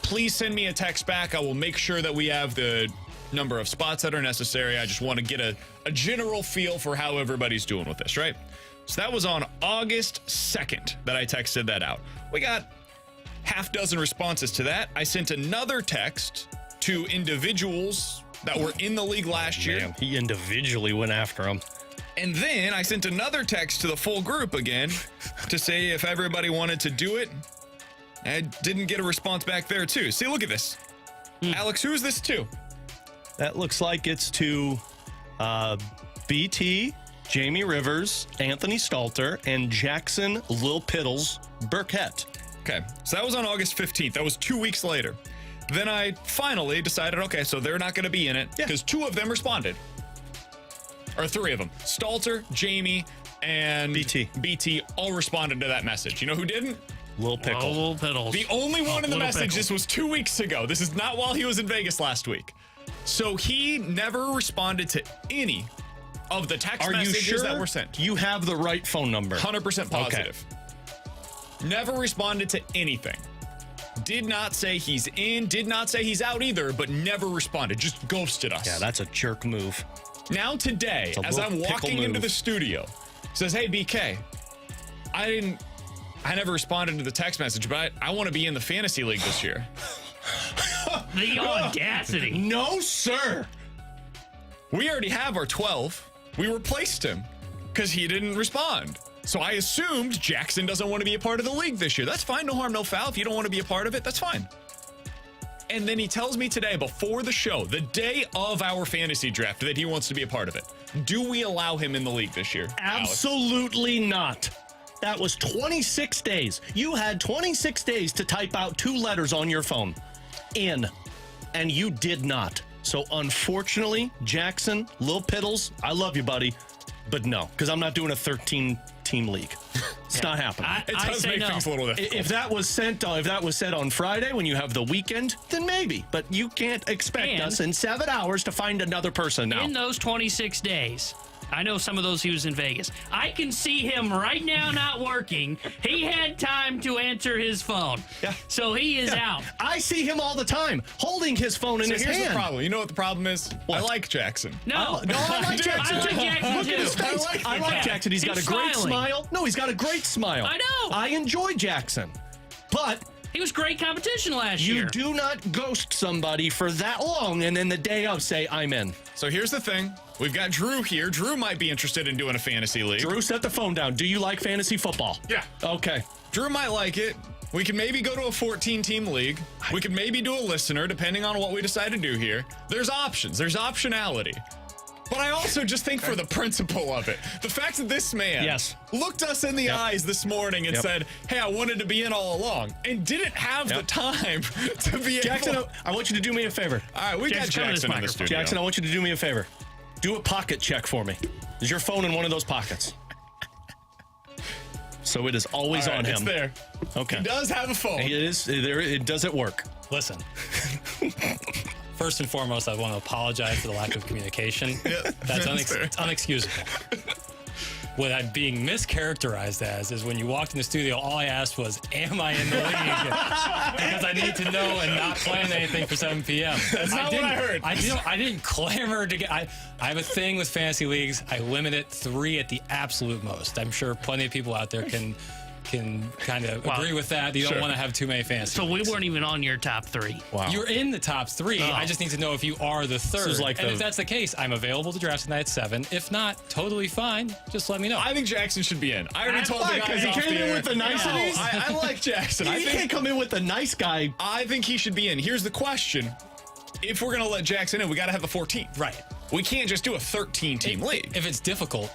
please send me a text back. I will make sure that we have the number of spots that are necessary. I just want to get a general feel for how everybody's doing with this, right? So that was on August 2nd that I texted that out. We got half dozen responses to that. I sent another text to individuals that were in the league last year. Man, he individually went after him. And then I sent another text to the full group again to say if everybody wanted to do it. I didn't get a response back there too. See, look at this. Alex, who is this to? That looks like it's to BT, Jamie Rivers, Anthony Stalter, and Jackson Lil Piddles Burkett. Okay, so that was on August 15th. That was 2 weeks later. Then I finally decided, okay, so they're not going to be in it because two of them responded. Or three of them. Stalter, Jamie, and BT all responded to that message. You know who didn't? Lil Pickle. Lil Piddles. The only one in the message, Pickle. this was 2 weeks ago. This is not while he was in Vegas last week. So he never responded to any of the text messages that were sent. You have the right phone number. 100% positive. Okay. Never responded to anything. Did not say he's in, did not say he's out either, but never responded. Just ghosted us. Yeah, that's a jerk move. Now today, as I'm walking into the studio, says, hey, BK, I never responded to the text message, but I want to be in the Fantasy League this year. The audacity. No, sir. We already have our 12. We replaced him because he didn't respond. So I assumed Jackson doesn't want to be a part of the league this year. That's fine. No harm, no foul. If you don't want to be a part of it, that's fine. And then he tells me today before the show, the day of our fantasy draft, that he wants to be a part of it. Do we allow him in the league this year? Absolutely not. That was 26 days. You had 26 days to type out 2 letters on your phone. In. And you did not. So unfortunately, Jackson, Lil Piddles, I love you, buddy. But no, because I'm not doing a 13-team league. It's not happening. It does make things a little difficult. If that was said on Friday when you have the weekend, then maybe. But you can't expect us in 7 hours to find another person now. In those 26 days, I know some of those he was in Vegas. I can see him right now not working. He had time to answer his phone. Yeah. So he is out. I see him all the time holding his phone in his hand. Here's the problem. You know what the problem is? What? I like Jackson. No, I like Jackson. I like Jackson Look too. at his face. I like Jackson. He's got a great smile. No, he's got a great smile. I know. I enjoy Jackson. But he was great competition last year. You do not ghost somebody for that long and then the day of say, I'm in. So here's the thing. We've got Drew here. Drew might be interested in doing a fantasy league. Drew, set the phone down. Do you like fantasy football? Yeah. Okay. Drew might like it. We can maybe go to a 14-team league. We could maybe do a listener, depending on what we decide to do here. There's options. There's optionality. But I also just think for the principle of it, the fact that this man looked us in the eyes this morning and said, hey, I wanted to be in all along, and didn't have the time to be Jackson, able. I want you to do me a favor. All right, we got Jackson in the studio. Jackson, I want you to do me a favor. Do a pocket check for me. Is your phone in one of those pockets? So it is always on him. It's there. Okay. He does have a phone. It is there. It doesn't work. Listen. First and foremost, I want to apologize for the lack of communication. That's it's unexcusable. What I'm being mischaracterized as is when you walked in the studio, all I asked was, am I in the league? Because I need to know and not plan anything for 7 p.m. That's not what I heard. I didn't clamor to get... I have a thing with fantasy leagues. I limit it 3 at the absolute most. I'm sure plenty of people out there can kind of agree with that. You don't want to have too many fantasy So we leagues. weren't even on your top 3. Wow. You're in the top 3. I just need to know if you are the third. And if that's the case, I'm available to draft tonight at 7. If not, totally fine. Just let me know. I think Jackson should be in. I already told the guys he off came the in air. with the niceties. I like Jackson. He can't come in with the nice guy. I think he should be in. Here's the question. If we're going to let Jackson in, we got to have the 14th. Right. We can't just do a 13-team league. If it's difficult,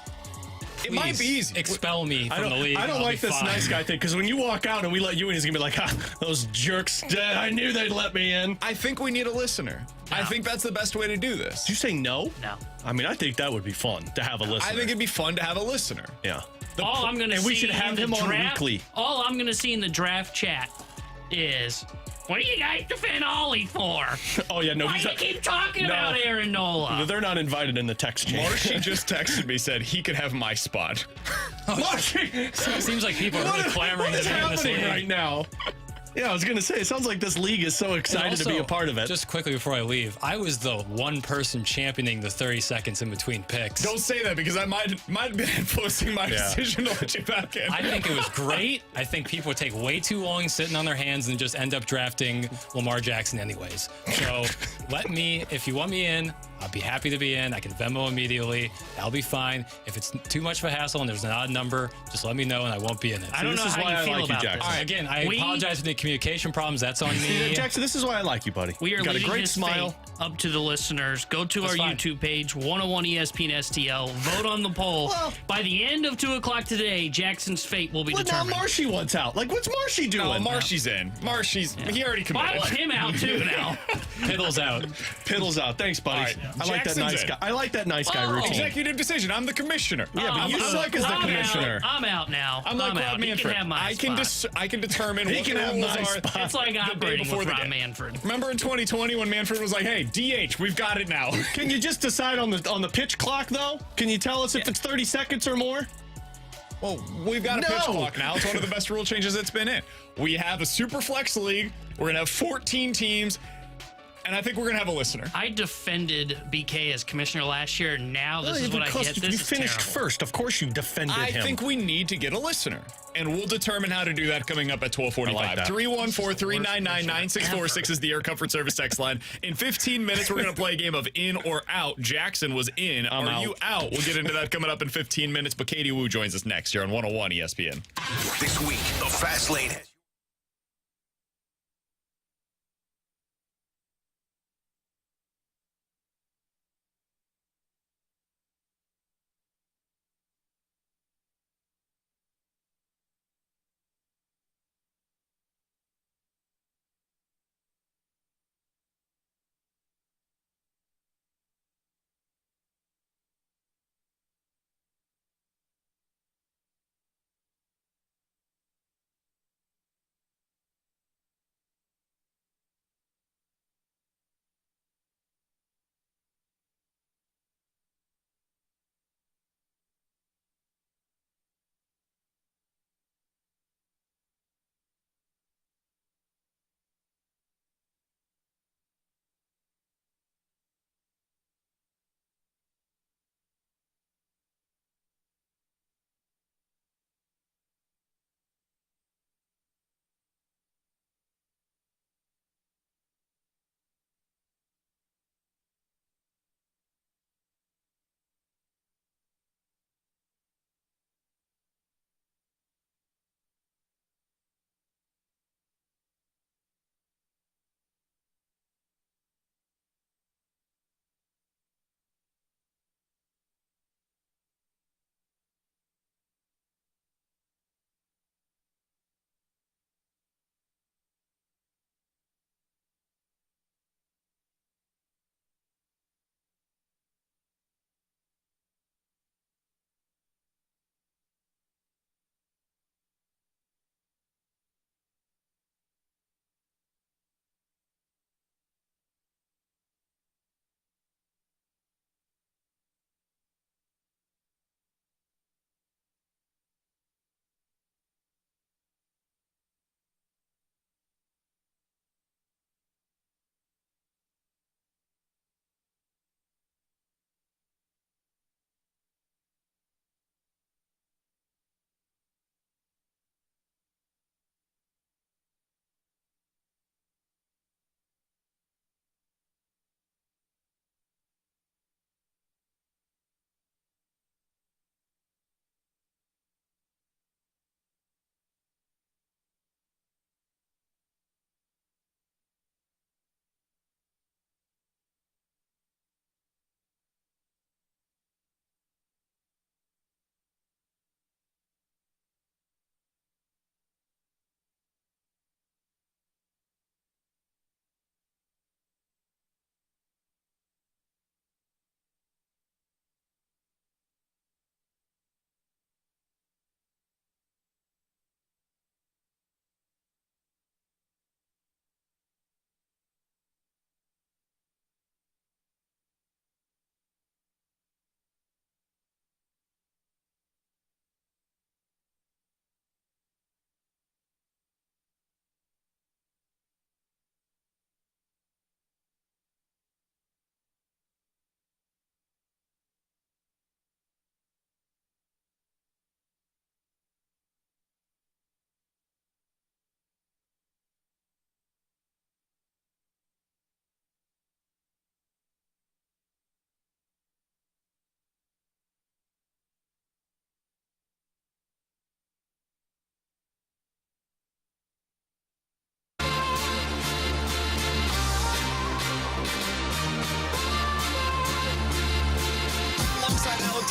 it might be easy. Expel me from the league. I don't like this nice guy thing, because when you walk out and we let you in, he's going to be like, those jerks. I knew they'd let me in. I think we need a listener. No. I think that's the best way to do this. Did you say no? No. I mean, I think that would be fun to have a listener. I think it'd be fun to have a listener. Yeah. All I'm going to see we should have him on weekly. All I'm going to see in the draft chat is, what do you guys defend Ollie for? Oh, yeah, no. Why do you keep talking about Aaron Nola? They're not invited in the text chain. Marshy just texted me, said he could have my spot. Marshy! So it seems like people are really clamoring what to is be in this happening league right now? Yeah, I was going to say, it sounds like this league is so excited to be a part of it. Just quickly before I leave, I was the one person championing the 30 seconds in between picks. Don't say that, because I might have been influencing my decision to let you back in. I think it was great. I think people would take way too long sitting on their hands and just end up drafting Lamar Jackson anyways. So if you want me in, I'll be happy to be in. I can Venmo immediately. That'll be fine. If it's too much of a hassle and there's an odd number, just let me know and I won't be in it. I don't know how you feel about this. All right, again, I apologize for the communication problems. That's on me. Jackson, this is why I like you, buddy. We are you got a leaving great his smile. fate up to the listeners. Go to our fine. YouTube page, 101 ESPN STL. Vote on the poll. By the end of 2 o'clock today, Jackson's fate will be Now determined. Marshy wants out. Like, what's Marshy doing? Oh, Marshy's in. He already committed. I want him out too now. Piddle's out. Piddle's out. Thanks, buddy. All right, I like that Jackson's nice in. guy. I like that nice guy routine. Executive decision. I'm the commissioner. Yeah, but you suck as the commissioner. I'm out now. I'm like Rob out. He Manfred. can have my spot. I can determine He what can the have rules my are. spot. It's like operating before with the Rob game. Manfred. Remember in 2020 when Manfred was like, "Hey, DH, we've got it now." Can you just decide on the pitch clock, though? Can you tell us if it's 30 seconds or more? Well, we've got a pitch clock now. It's one of the best rule changes that's been in. We have a super flex league. We're gonna have 14 teams. And I think we're going to have a listener. I defended BK as commissioner last year. Now this is what I get. This You is finished terrible. first. Of course you defended him. I think we need to get a listener. And we'll determine how to do that coming up at 12:45. 314-399-9646 is the Air Comfort Service text line. In 15 minutes, we're going to play a game of in or out. Jackson was in. Are you out? We'll get into that coming up in 15 minutes. But Katie Wu joins us next here on 101 ESPN. This week, the Fast Lane.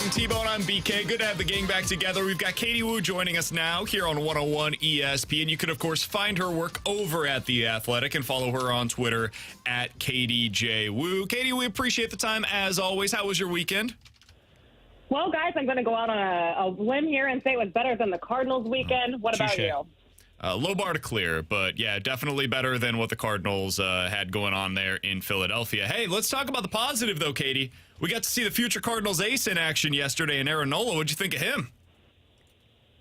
From T-Bone, I'm BK. Good to have the gang back together. We've got Katie Woo joining us now here on 101 ESPN. You can, of course, find her work over at The Athletic and follow her on Twitter at KDJWoo. Katie, we appreciate the time as always. How was your weekend? Well, guys, I'm going to go out on a limb here and say it was better than the Cardinals weekend. What about you? Low bar to clear, but yeah, definitely better than what the Cardinals had going on there in Philadelphia. Hey, let's talk about the positive, though, Katie. We got to see the future Cardinals ace in action yesterday in Aaron Nola. What'd you think of him?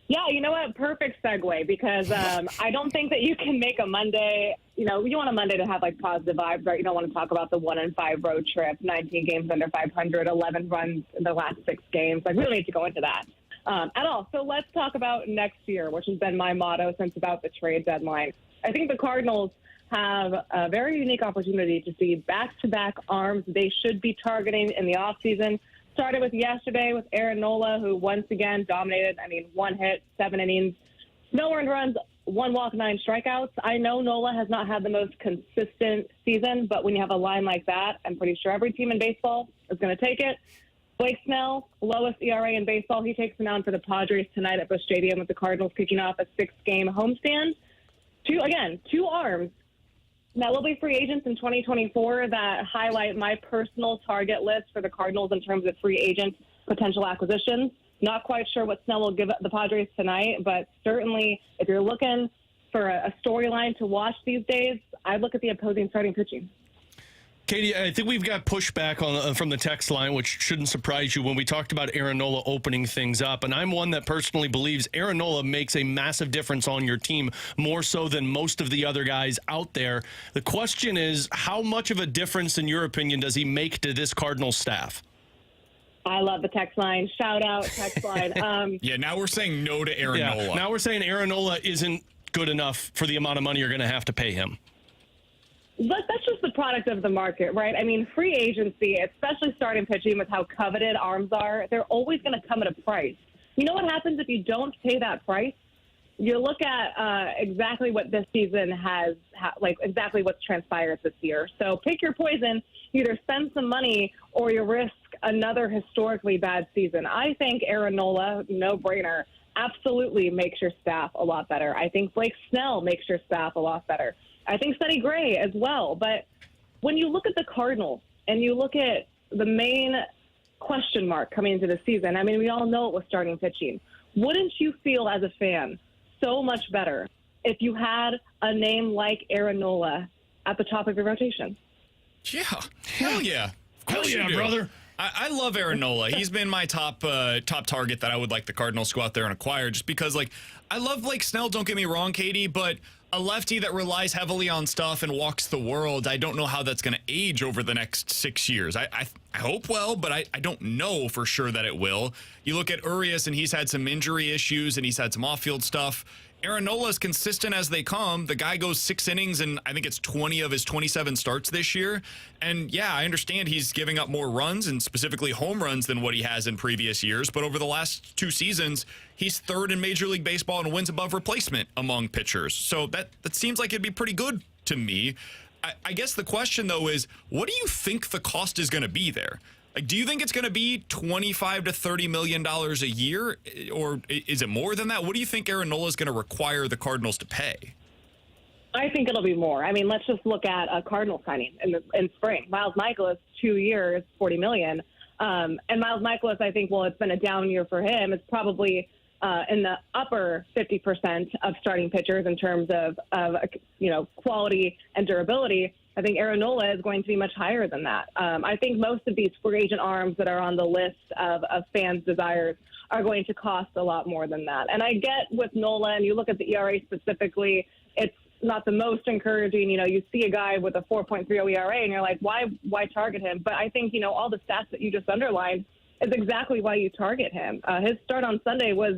Yeah, you know what? Perfect segue, because I don't think that you can make a Monday, you want a Monday to have, like, positive vibes, right? You don't want to talk about the 1-5 road trip, 19 games under 500, 11 runs in the last 6 games. Like, we don't need to go into that at all. So let's talk about next year, which has been my motto since about the trade deadline. I think the Cardinals have a very unique opportunity to see back-to-back arms they should be targeting in the offseason. Started with yesterday with Aaron Nola, who once again dominated. 1 hit, 7 innings, no earned runs, 1 walk, 9 strikeouts. I know Nola has not had the most consistent season, but when you have a line like that, I'm pretty sure every team in baseball is going to take it. Blake Snell, lowest ERA in baseball. He takes the mound for the Padres tonight at Busch Stadium with the Cardinals kicking off a 6-game homestand. 2 arms that will be free agents in 2024 that highlight my personal target list for the Cardinals in terms of free agent potential acquisitions. Not quite sure what Snell will give the Padres tonight, but certainly if you're looking for a storyline to watch these days, I'd look at the opposing starting pitching. Katie, I think we've got pushback from the text line, which shouldn't surprise you when we talked about Aaron Nola opening things up. And I'm one that personally believes Aaron Nola makes a massive difference on your team, more so than most of the other guys out there. The question is, how much of a difference, in your opinion, does he make to this Cardinals staff? I love the text line. Shout out, text line. Yeah, now we're saying no to Aaron Nola. Now we're saying Aaron Nola isn't good enough for the amount of money you're going to have to pay him. But that's just the product of the market, right? Free agency, especially starting pitching with how coveted arms are, they're always going to come at a price. You know what happens if you don't pay that price? You look at exactly what this season has, exactly what's transpired this year. So pick your poison. Either spend some money or you risk another historically bad season. I think Aaron Nola, no-brainer, absolutely makes your staff a lot better. I think Blake Snell makes your staff a lot better. I think Sonny Gray as well. But when you look at the Cardinals and you look at the main question mark coming into the season, we all know it was starting pitching. Wouldn't you feel as a fan so much better if you had a name like Aaron Nola at the top of your rotation? Yeah. Hell yeah. Of course you do. Brother. I love Aaron Nola. He's been my top target that I would like the Cardinals to go out there and acquire, just because, I love Blake Snell, don't get me wrong, Katie, but a lefty that relies heavily on stuff and walks the world, I don't know how that's going to age over the next 6 years. I hope well, but I don't know for sure that it will. You look at Urias, and he's had some injury issues, and he's had some off-field stuff. Aaron Nola is consistent as they come. The guy goes 6 innings, and I think it's 20 of his 27 starts this year. And, yeah, I understand he's giving up more runs, and specifically home runs, than what he has in previous years. But over the last 2 seasons, he's 3rd in Major League Baseball in wins above replacement among pitchers. So that seems like it'd be pretty good to me. I guess the question, though, is what do you think the cost is going to be there? Do you think it's going to be $25 to $30 million a year, or is it more than that? What do you think Aaron Nola is going to require the Cardinals to pay? I think it'll be more. Let's just look at a Cardinal signing in spring. Miles Mikolas, 2 years, $40 million. And Miles Mikolas, I think, it's been a down year for him. It's probably in the upper 50% of starting pitchers in terms of quality and durability. I think Aaron Nola is going to be much higher than that. I think most of these free agent arms that are on the list of fans' desires are going to cost a lot more than that. And I get with Nola, and you look at the ERA specifically, it's not the most encouraging. You see a guy with a 4.30 ERA, and you're like, why target him? But I think, all the stats that you just underlined is exactly why you target him. His start on Sunday was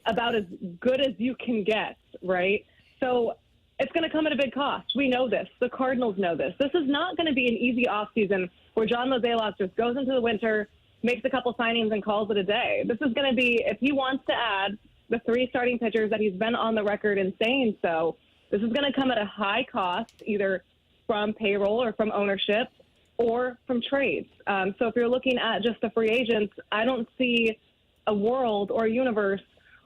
about as good as you can get, right? So it's going to come at a big cost. We know this. The Cardinals know this. This is not going to be an easy offseason where John Mozeliak just goes into the winter, makes a couple signings, and calls it a day. This is going to be, if he wants to add the 3 starting pitchers that he's been on the record in saying so, this is going to come at a high cost, either from payroll or from ownership. or from trades. So if you're looking at just the free agents, I don't see a world or a universe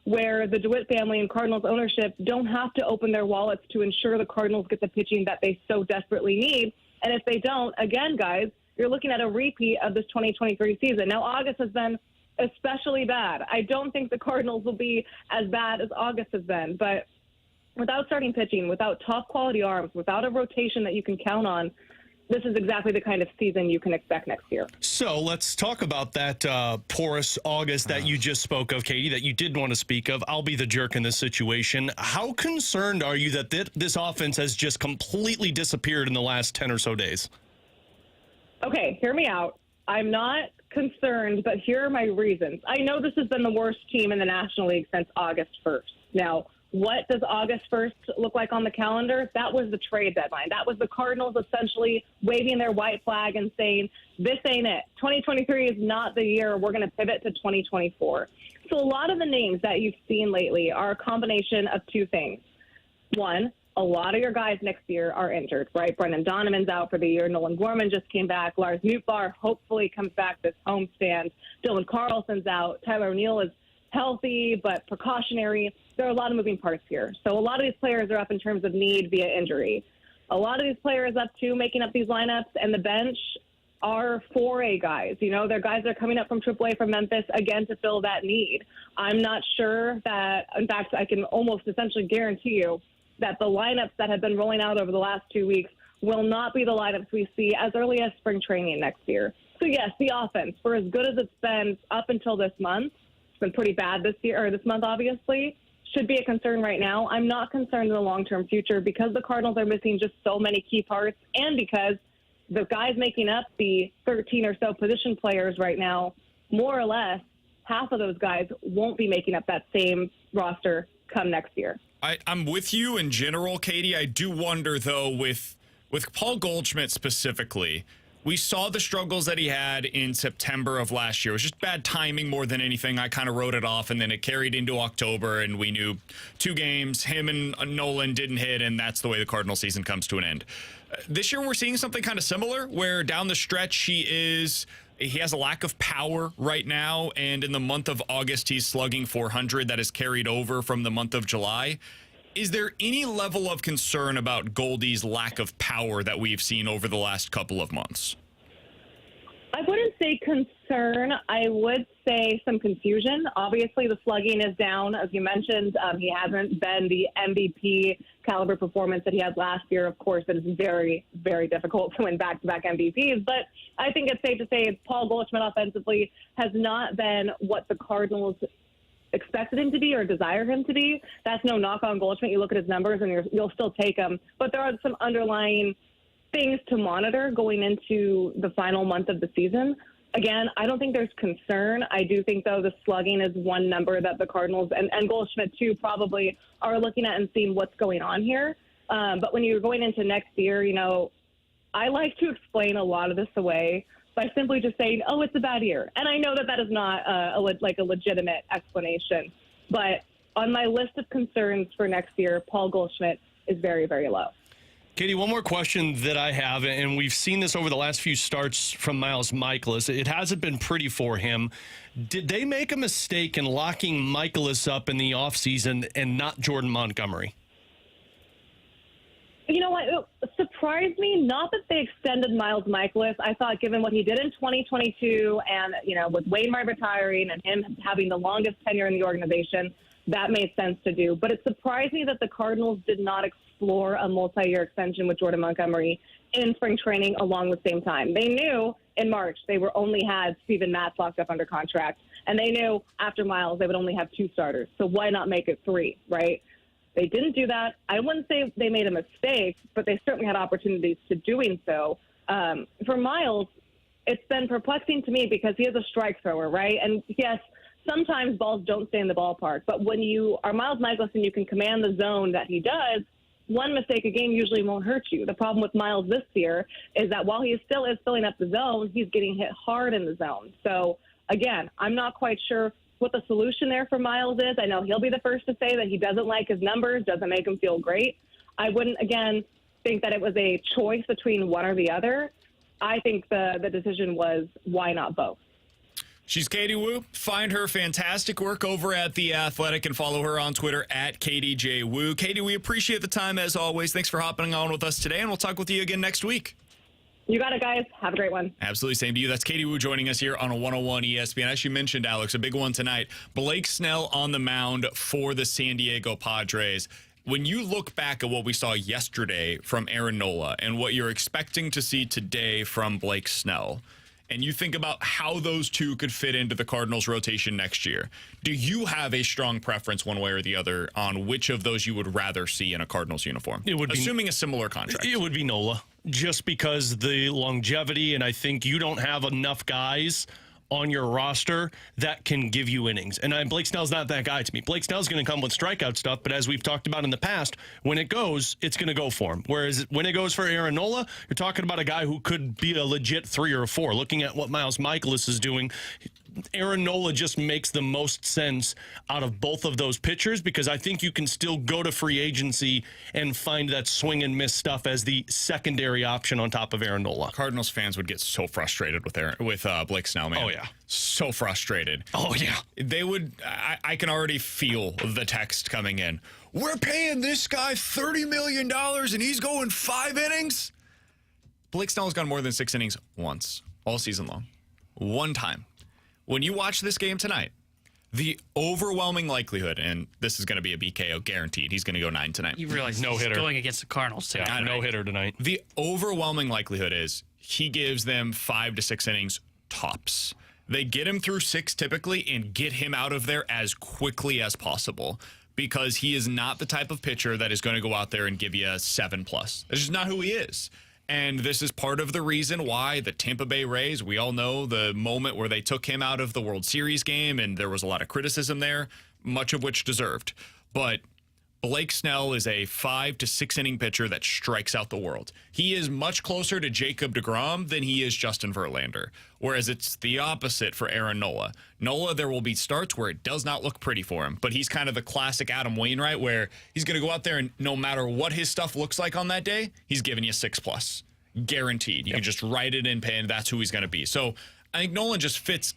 where the DeWitt family and Cardinals ownership don't have to open their wallets to ensure the Cardinals get the pitching that they so desperately need. And if they don't, again, guys, you're looking at a repeat of this 2023 season. Now, August has been especially bad. I don't think the Cardinals will be as bad as August has been, but without starting pitching, without top quality arms, without a rotation that you can count on, this is exactly the kind of season you can expect next year. So let's talk about that porous August that you just spoke of, Katie, that you did want to speak of. I'll be the jerk in this situation. How concerned are you that this offense has just completely disappeared in the last 10 or so days? Okay, hear me out. I'm not concerned, but here are my reasons. I know this has been the worst team in the National League since August 1st. Now, what does August 1st look like on the calendar? That was the trade deadline. That was the Cardinals essentially waving their white flag and saying, this ain't it. 2023 is not the year. We're going to pivot to 2024. So a lot of the names that you've seen lately are a combination of two things. One, a lot of your guys next year are injured, right? Brendan Donovan's out for the year. Nolan Gorman just came back. Lars Nootbaar hopefully comes back this homestand. Dylan Carlson's out. Tyler O'Neill is healthy but precautionary. There are a lot of moving parts here. So a lot of these players are up in terms of need via injury. A lot of these players up too, making up these lineups, and the bench are 4A guys. You know, they're guys that are coming up from AAA from Memphis, again, to fill that need. I'm not sure that, in fact, I can almost essentially guarantee you that the lineups that have been rolling out over the last 2 weeks will not be the lineups we see as early as spring training next year. So, yes, the offense, for as good as it's been up until this month, it's been pretty bad this year, or this month, obviously, should be a concern right now. I'm not concerned in the long-term future because the Cardinals are missing just so many key parts and because the guys making up the 13 or so position players right now, more or less, half of those guys won't be making up that same roster come next year. I'm with you in general, Katie. I do wonder, though, with Paul Goldschmidt specifically, we saw the struggles that he had in September of last year. It was just bad timing more than anything. I kind of wrote it off, and then it carried into October, and we knew 2 games, him and Nolan didn't hit, and that's the way the Cardinal season comes to an end. This year we're seeing something kind of similar, where down the stretch he has a lack of power right now, and in the month of August he's slugging .400. That is carried over from the month of July. Is there any level of concern about Goldie's lack of power that we've seen over the last couple of months? I wouldn't say concern. I would say some confusion. Obviously, the slugging is down. As you mentioned, he hasn't been the MVP caliber performance that he had last year. Of course, it is very, very difficult to win back-to-back MVPs. But I think it's safe to say Paul Goldschmidt offensively has not been what the Cardinals expected him to be or desire him to be. That's no knock on Goldschmidt. You look at his numbers and you'll still take him. But there are some underlying things to monitor going into the final month of the season. Again, I don't think there's concern. I do think, though, the slugging is one number that the Cardinals and Goldschmidt, too, probably are looking at and seeing what's going on here. But when you're going into next year, you know, I like to explain a lot of this away by simply just saying, oh, it's a bad year. And I know that that is not a legitimate explanation. But on my list of concerns for next year, Paul Goldschmidt is very, very low. Katie, one more question that I have, and we've seen this over the last few starts from Miles Mikolas. It hasn't been pretty for him. Did they make a mistake in locking Mikolas up in the offseason and not Jordan Montgomery? You know what? It surprised me not that they extended Miles Mikolas. I thought given what he did in 2022 and, you know, with Wainwright retiring and him having the longest tenure in the organization, that made sense to do. But it surprised me that the Cardinals did not explore a multi-year extension with Jordan Montgomery in spring training along the same time. They knew in March they were only had Steven Matz locked up under contract, and they knew after Miles they would only have 2 starters. So why not make it 3, right? They didn't do that. I wouldn't say they made a mistake, but they certainly had opportunities to doing so. For Miles, it's been perplexing to me because he is a strike thrower, right? And yes, sometimes balls don't stay in the ballpark, but when you are Miles Mikolas and you can command the zone that he does, one mistake a game usually won't hurt you. The problem with Miles this year is that while he still is filling up the zone, he's getting hit hard in the zone. So, again, I'm not quite sure what the solution there for Miles is. I know he'll be the first to say that he doesn't like his numbers, doesn't make him feel great. I wouldn't, again, think that it was a choice between one or the other. I think the decision was, why not both? She's Katie Wu. Find her fantastic work over at The Athletic and follow her on Twitter at KatieJWu. Katie, we appreciate the time as always. Thanks for hopping on with us today, and we'll talk with you again next week. You got it, guys. Have a great one. Absolutely. Same to you. That's Katie Wu joining us here on a 101 ESPN. As you mentioned, Alex, a big one tonight. Blake Snell on the mound for the San Diego Padres. When you look back at what we saw yesterday from Aaron Nola and what you're expecting to see today from Blake Snell, and you think about how those two could fit into the Cardinals rotation next year, do you have a strong preference one way or the other on which of those you would rather see in a Cardinals uniform? It would assuming a similar contract. It would be Nola, just because the longevity, and I think you don't have enough guys on your roster that can give you innings. And Blake Snell's not that guy to me. Blake Snell's going to come with strikeout stuff, but as we've talked about in the past, when it goes, it's going to go for him. Whereas when it goes for Aaron Nola, you're talking about a guy who could be a legit 3 or 4. Looking at what Miles Michaelis is doing, Aaron Nola just makes the most sense out of both of those pitchers, because I think you can still go to free agency and find that swing and miss stuff as the secondary option on top of Aaron Nola. Cardinals fans would get so frustrated with Blake Snell, man. Oh, yeah. So frustrated. Oh, yeah. They would, I can already feel the text coming in. We're paying this guy $30 million and he's going 5 innings? Blake Snell has gone more than 6 innings once, all season long. One time. When you watch this game tonight, the overwhelming likelihood, and this is going to be a BKO guaranteed, he's going to go 9 tonight. You realize he's going against the Cardinals tonight. Yeah, no hitter tonight. The overwhelming likelihood is he gives them 5 to 6 innings tops. They get him through 6 typically and get him out of there as quickly as possible, because he is not the type of pitcher that is going to go out there and give you a 7+. That's just not who he is. And this is part of the reason why the Tampa Bay Rays, we all know the moment where they took him out of the World Series game, and there was a lot of criticism there, much of which deserved. But Blake Snell is a 5 to 6 inning pitcher that strikes out the world. He is much closer to Jacob deGrom than he is Justin Verlander, whereas it's the opposite for Aaron Nola. Nola, there will be starts where it does not look pretty for him, but he's kind of the classic Adam Wainwright, where he's going to go out there and no matter what his stuff looks like on that day, he's giving you 6+. Guaranteed. You can just write it in pen. That's who he's going to be. So I think Nolan just fits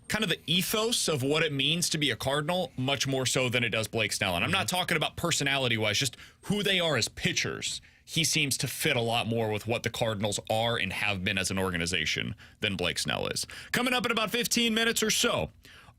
kind of the ethos of what it means to be a Cardinal much more so than it does Blake Snell. And I'm not talking about personality-wise, just who they are as pitchers. He seems to fit a lot more with what the Cardinals are and have been as an organization than Blake Snell is. Coming up in about 15 minutes or so,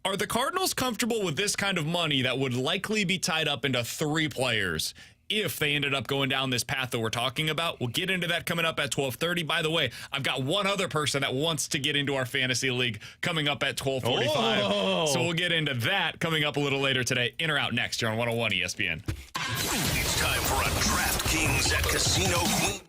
are the Cardinals comfortable with this kind of money that would likely be tied up into 3 players if they ended up going down this path that we're talking about? We'll get into that coming up at 12:30. By the way, I've got one other person that wants to get into our fantasy league coming up at 12:45. Oh. So we'll get into that coming up a little later today. In or out next here on 101 ESPN. It's time for a DraftKings at Casino Queen.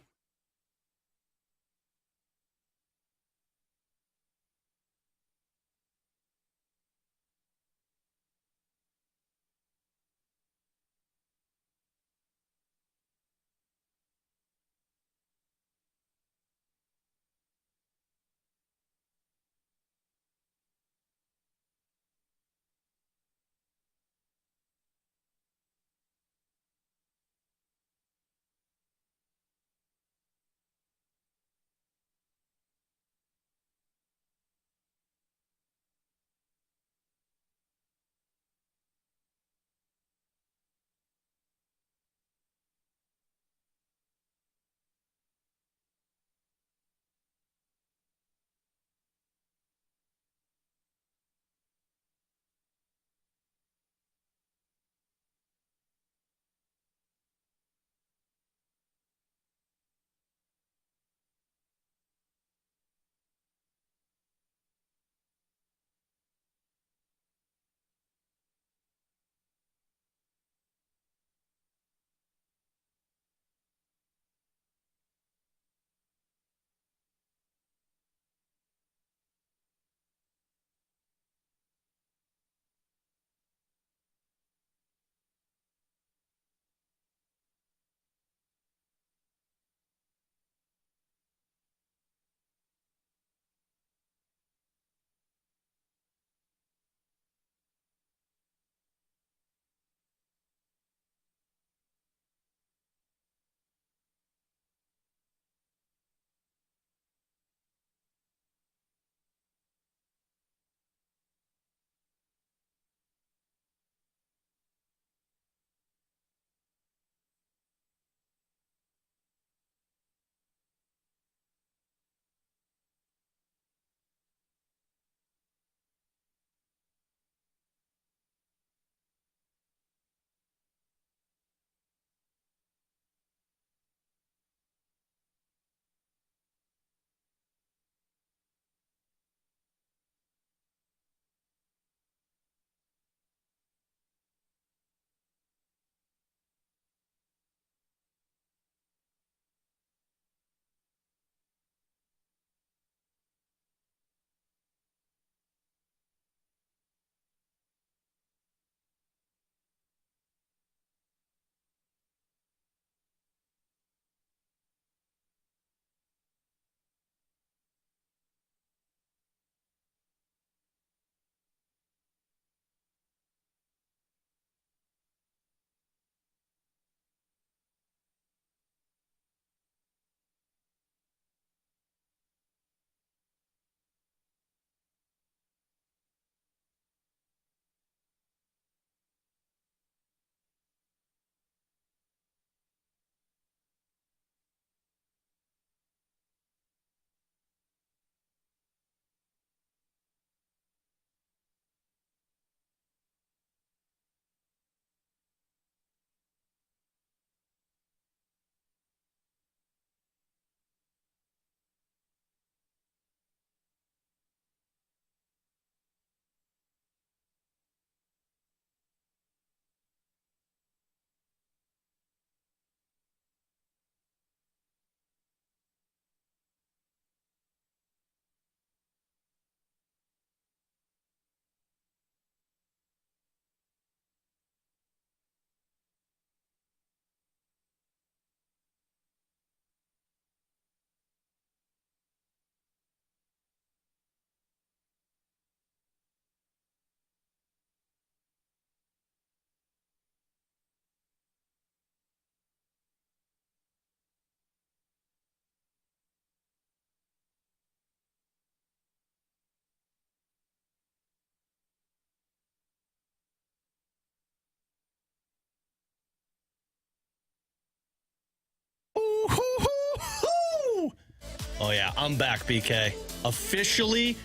Oh, yeah. I'm back, BK. Officially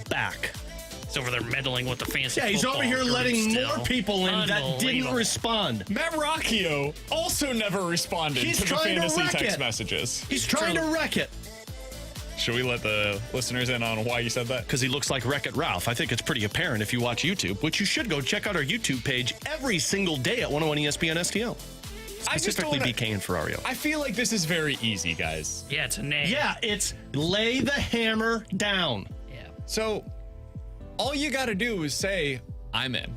back. He's over there meddling with the fantasy Yeah, he's football over here group letting still. more people in that didn't respond. Matt Rocchio also never responded He's to the trying to fantasy wreck text it. messages. He's trying to wreck it. Should we let the listeners in on why you said that? Because he looks like Wreck-It Ralph. I think it's pretty apparent if you watch YouTube, which you should go check out our YouTube page every single day at 101 ESPN STL. Specifically BK and Ferrario. I feel like this is very easy, guys. Yeah, it's a name. Yeah, it's lay the hammer down. Yeah. So all you got to do is say, I'm in.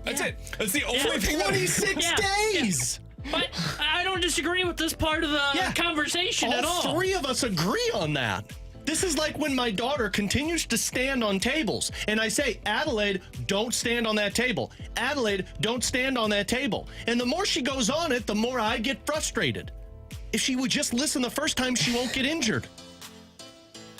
That's it. That's the only thing. 26 days. But I don't disagree with this part of the conversation at all. All three of us agree on that. This is like when my daughter continues to stand on tables, and I say, Adelaide, don't stand on that table. Adelaide, don't stand on that table. And the more she goes on it, the more I get frustrated. If she would just listen the first time, she won't get injured.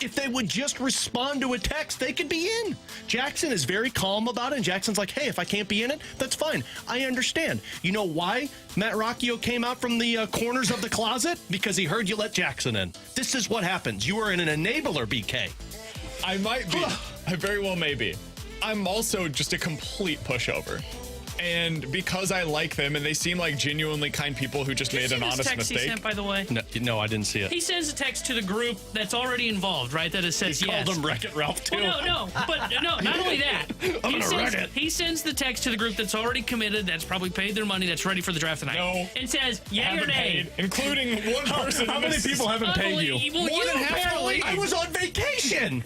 If they would just respond to a text, they could be in. Jackson is very calm about it, and Jackson's like, hey, if I can't be in it, that's fine. I understand. You know why Matt Rocchio came out from the corners of the closet? Because he heard you let Jackson in. This is what happens. You are an enabler, BK. I might be. I very well may be. I'm also just a complete pushover. And because I like them and they seem like genuinely kind people who just made an honest text mistake. He sent, by the way? No, I didn't see it. He sends a text to the group that's already involved, right? That it says He yes. called him Wreck-It Ralph, too. Well, not only that. I'm gonna wreck it. He sends the text to the group that's already committed, that's probably paid their money, that's ready for the draft tonight. No. And says, yay or Haven't nay. paid, including one person. How many people haven't paid you? Unbelievable. More than You half the apparently- league. I was on vacation.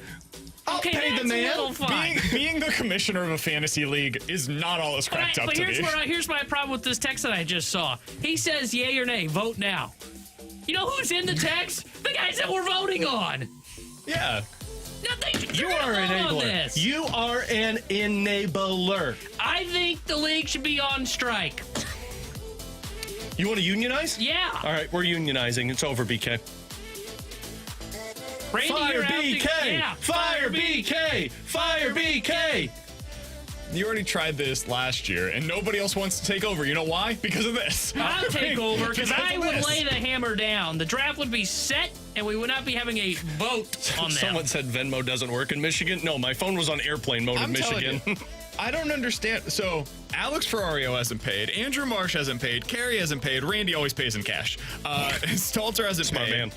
I'll Okay, pay that's the man. a little fine. Being the commissioner of a fantasy league is not all it's cracked up But to here's be. here's my problem with this text that I just saw. He says, yay or nay, vote now. You know who's in the text? The guys that we're voting on. Yeah. You are an enabler. This. You are an enabler. I think the league should be on strike. You want to unionize? Yeah. All right, we're unionizing. It's over, BK. Randy, Fire you're out to- BK! yeah. Fire BK! Fire BK! You already tried this last year, and nobody else wants to take over. You know why? Because of this. I'll take over because I of would this. lay the hammer down. The draft would be set, and we would not be having a vote on them. Someone said Venmo doesn't work in Michigan. No, my phone was on airplane mode in Michigan. You, I don't understand. So, Alex Ferrario hasn't paid. Andrew Marsh hasn't paid. Carey hasn't paid. Randy always pays in cash. Stalter hasn't Smart paid. man.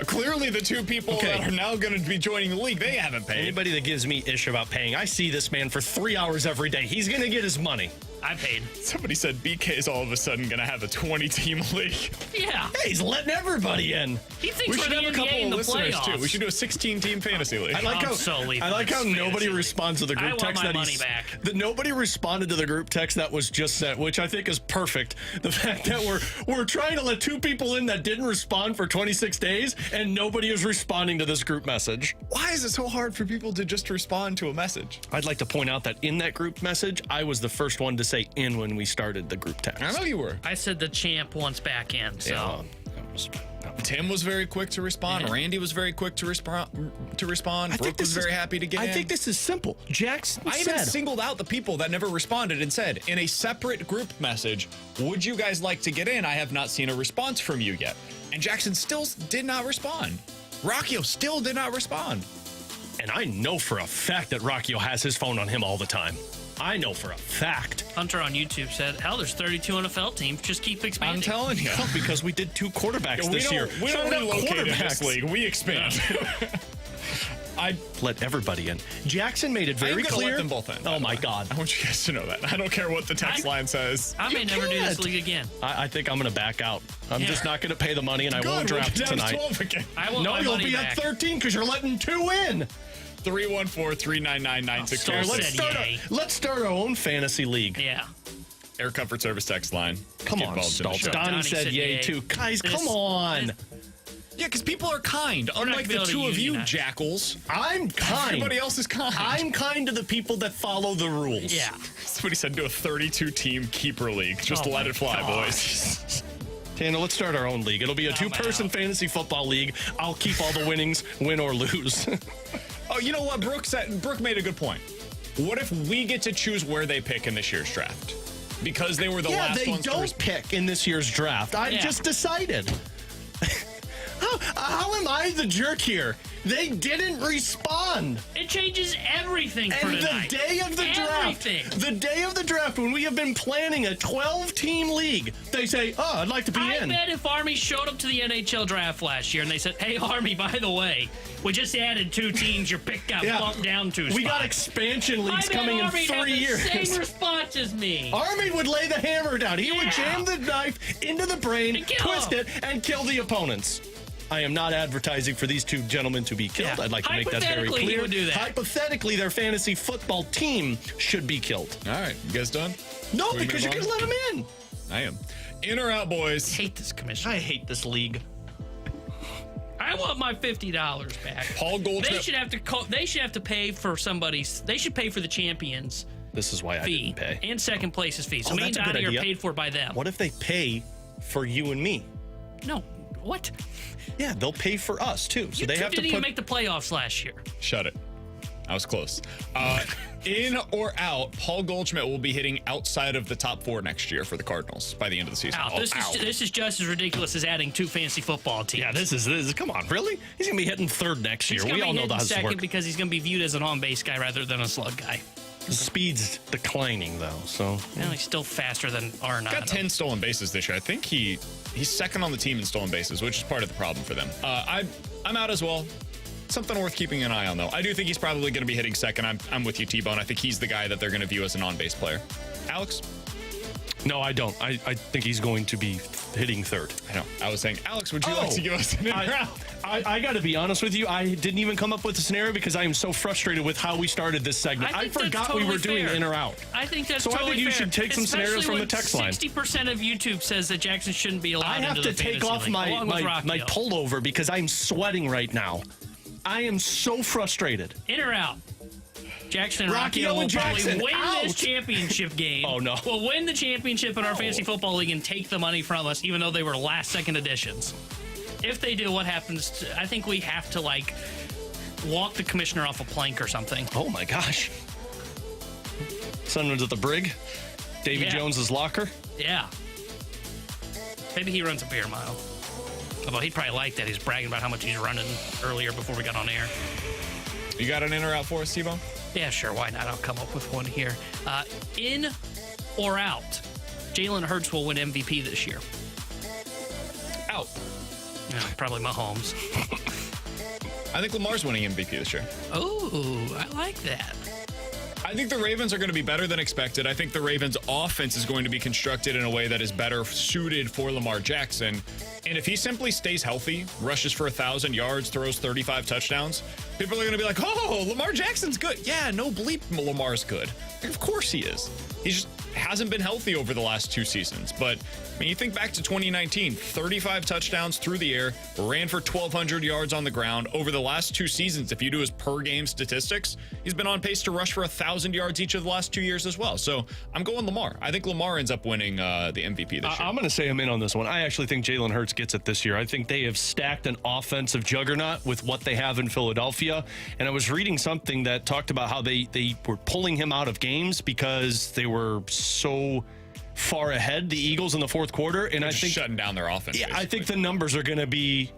Clearly, the two people that are now going to be joining the league, they haven't paid. Anybody that gives me ish about paying, I see this man for 3 hours every day. He's going to get his money. I paid. Somebody said BK is all of a sudden going to have a 20-team league. Yeah. Hey, he's letting everybody in. He thinks We we're should the have a NBA couple in of the listeners, playoffs. too. We should do a 16-team fantasy league. I like I'm so leaving how this nobody fantasy responds to the league. group I want text my that money back. that nobody responded to the group text that was just sent, which I think is perfect. The fact that we're trying to let two people in that didn't respond for 26 days, and nobody is responding to this group message. Why is it so hard for people to just respond to a message? I'd like to point out that in that group message, I was the first one to say in when we started the group text. I know you were. I said the champ wants back in, so. Tim was very quick to respond. Yeah. Randy was very quick to respond. Brooke was very happy to get in. I think this is simple. Jackson I even said, singled out the people that never responded and said, in a separate group message, would you guys like to get in? I have not seen a response from you yet. And Jackson still did not respond. Rocchio still did not respond. and I know for a fact that Rocchio has his phone on him all the time. I know for a fact. Hunter on YouTube said, hell, there's 32 NFL teams. Just keep expanding. I'm telling you. Well, because we did 2 quarterbacks this year. We don't relocate in this league. We expand. I let everybody in. Jackson made it very clear. Let them both in. Oh my God! I want you guys to know that. I don't care what the text line says. I may never do this league again. I think I'm going to back out. I'm just not going to pay the money, and I won't draft tonight. 12 again. I want no, my you'll money be back. at 13 because you're letting 2 in. 314-399-9600. Let's start our own fantasy league. Yeah. Air Comfort Service text line. Come on, Stoltz. Donnie said yay too. Guys, come on. Yeah, because people are kind. Unlike the two of you jackals. I'm kind. Everybody else is kind. I'm kind to the people that follow the rules. Yeah. Somebody said do a 32-team keeper league. Just let it fly, boys. Tana, let's start our own league. It'll be a 2-person fantasy football league. I'll keep all the winnings, win or lose. Oh, you know what? Brooke made a good point. What if we get to choose where they pick in this year's draft? Because they were the last ones. Yeah, they don't pick in this year's draft. I just decided. How How am I the jerk here? They didn't respond. It changes everything for tonight. The day of the draft, when we have been planning a 12-team league, they say, "Oh, I'd like to be in." I bet if Army showed up to the NHL draft last year and they said, "Hey, Army, by the way, we just added 2 teams. Your pick got bumped down 2 spots. We got expansion leagues coming in 3 years." Same response as me. Army would lay the hammer down. He would jam the knife into the brain, twist it, and kill the opponents. I am not advertising for these 2 gentlemen to be killed. I'd like to make that very clear. He would do that. Hypothetically, their fantasy football team should be killed. All right, you guys done? No, because you can let them in. I am. In or out, boys? I hate this commission. I hate this league. I want my $50 back. Paul Goldschmidt. They should have to pay for somebody's. They should pay for the champions. This is why I didn't pay. And second place's fee. So me and Donnie are paid for by them. What if they pay for you and me? No. What? Yeah, they'll pay for us too. So they have to didn't even make the playoffs last year. Shut it. I was close. In or out, Paul Goldschmidt will be hitting outside of the top 4 next year for the Cardinals by the end of the season. This is just as ridiculous as adding 2 fantasy football teams. Yeah, this is come on, really? He's gonna be hitting 3rd next year. We all know that's second because he's gonna be viewed as an on-base guy rather than a slug guy. His speed's declining though, so he's still faster than Arnott. Got 10 stolen bases this year. I think he's second on the team in stolen bases, which is part of the problem for them. I'm out as well. Something worth keeping an eye on, though. I do think he's probably going to be hitting second. I'm with you, T-Bone. I think he's the guy that they're going to view as an on-base player. Alex? No, I don't. I think he's going to be hitting 3rd. I know. I was saying, Alex, would you like to give us an in or out? I got to be honest with you. I didn't even come up with a scenario because I am so frustrated with how we started this segment. I forgot we were doing in or out. I think that's so totally I think you fair. should take some scenarios from the text line. 60% of YouTube says that Jackson shouldn't be allowed into the fantasy league. I have to take off my pullover because I'm sweating right now. I am so frustrated. In or out? Jackson and Rocky will probably win this championship game. Oh, no. We'll win the championship in our fantasy football league and take the money from us, even though they were last-second additions. If they do, what happens? I think we have to, walk the commissioner off a plank or something. Oh, my gosh. Someone's at the brig. Davy Jones's locker. Yeah. Maybe he runs a beer mile. Although he'd probably like that. He's bragging about how much he's running earlier before we got on air. You got an in or out for us, T-Bone? Yeah, sure. Why not? I'll come up with one here. In or out, Jalen Hurts will win MVP this year. Out. Yeah, probably Mahomes. I think Lamar's winning MVP this year. Oh, I like that. I think the Ravens are going to be better than expected. I think the Ravens' offense is going to be constructed in a way that is better suited for Lamar Jackson. And if he simply stays healthy, rushes for 1,000 yards, throws 35 touchdowns, people are going to be like, oh, Lamar Jackson's good. Yeah, no bleep, Lamar's good. Of course he is. He just hasn't been healthy over the last 2 seasons. But I mean, you think back to 2019, 35 touchdowns through the air, ran for 1,200 yards on the ground. Over the last 2 seasons, if you do his per-game statistics, he's been on pace to rush for 1,000 yards each of the last 2 years as well. So I'm going Lamar. I think Lamar ends up winning the MVP this year. I'm going to say I'm in on this one. I actually think Jalen Hurts gets it this year. I think they have stacked an offensive juggernaut with what they have in Philadelphia. And I was reading something that talked about how they were pulling him out of games because they were so far ahead, the Eagles, in the fourth quarter. And I think shutting down their offense. Yeah, basically. I think the numbers are going to be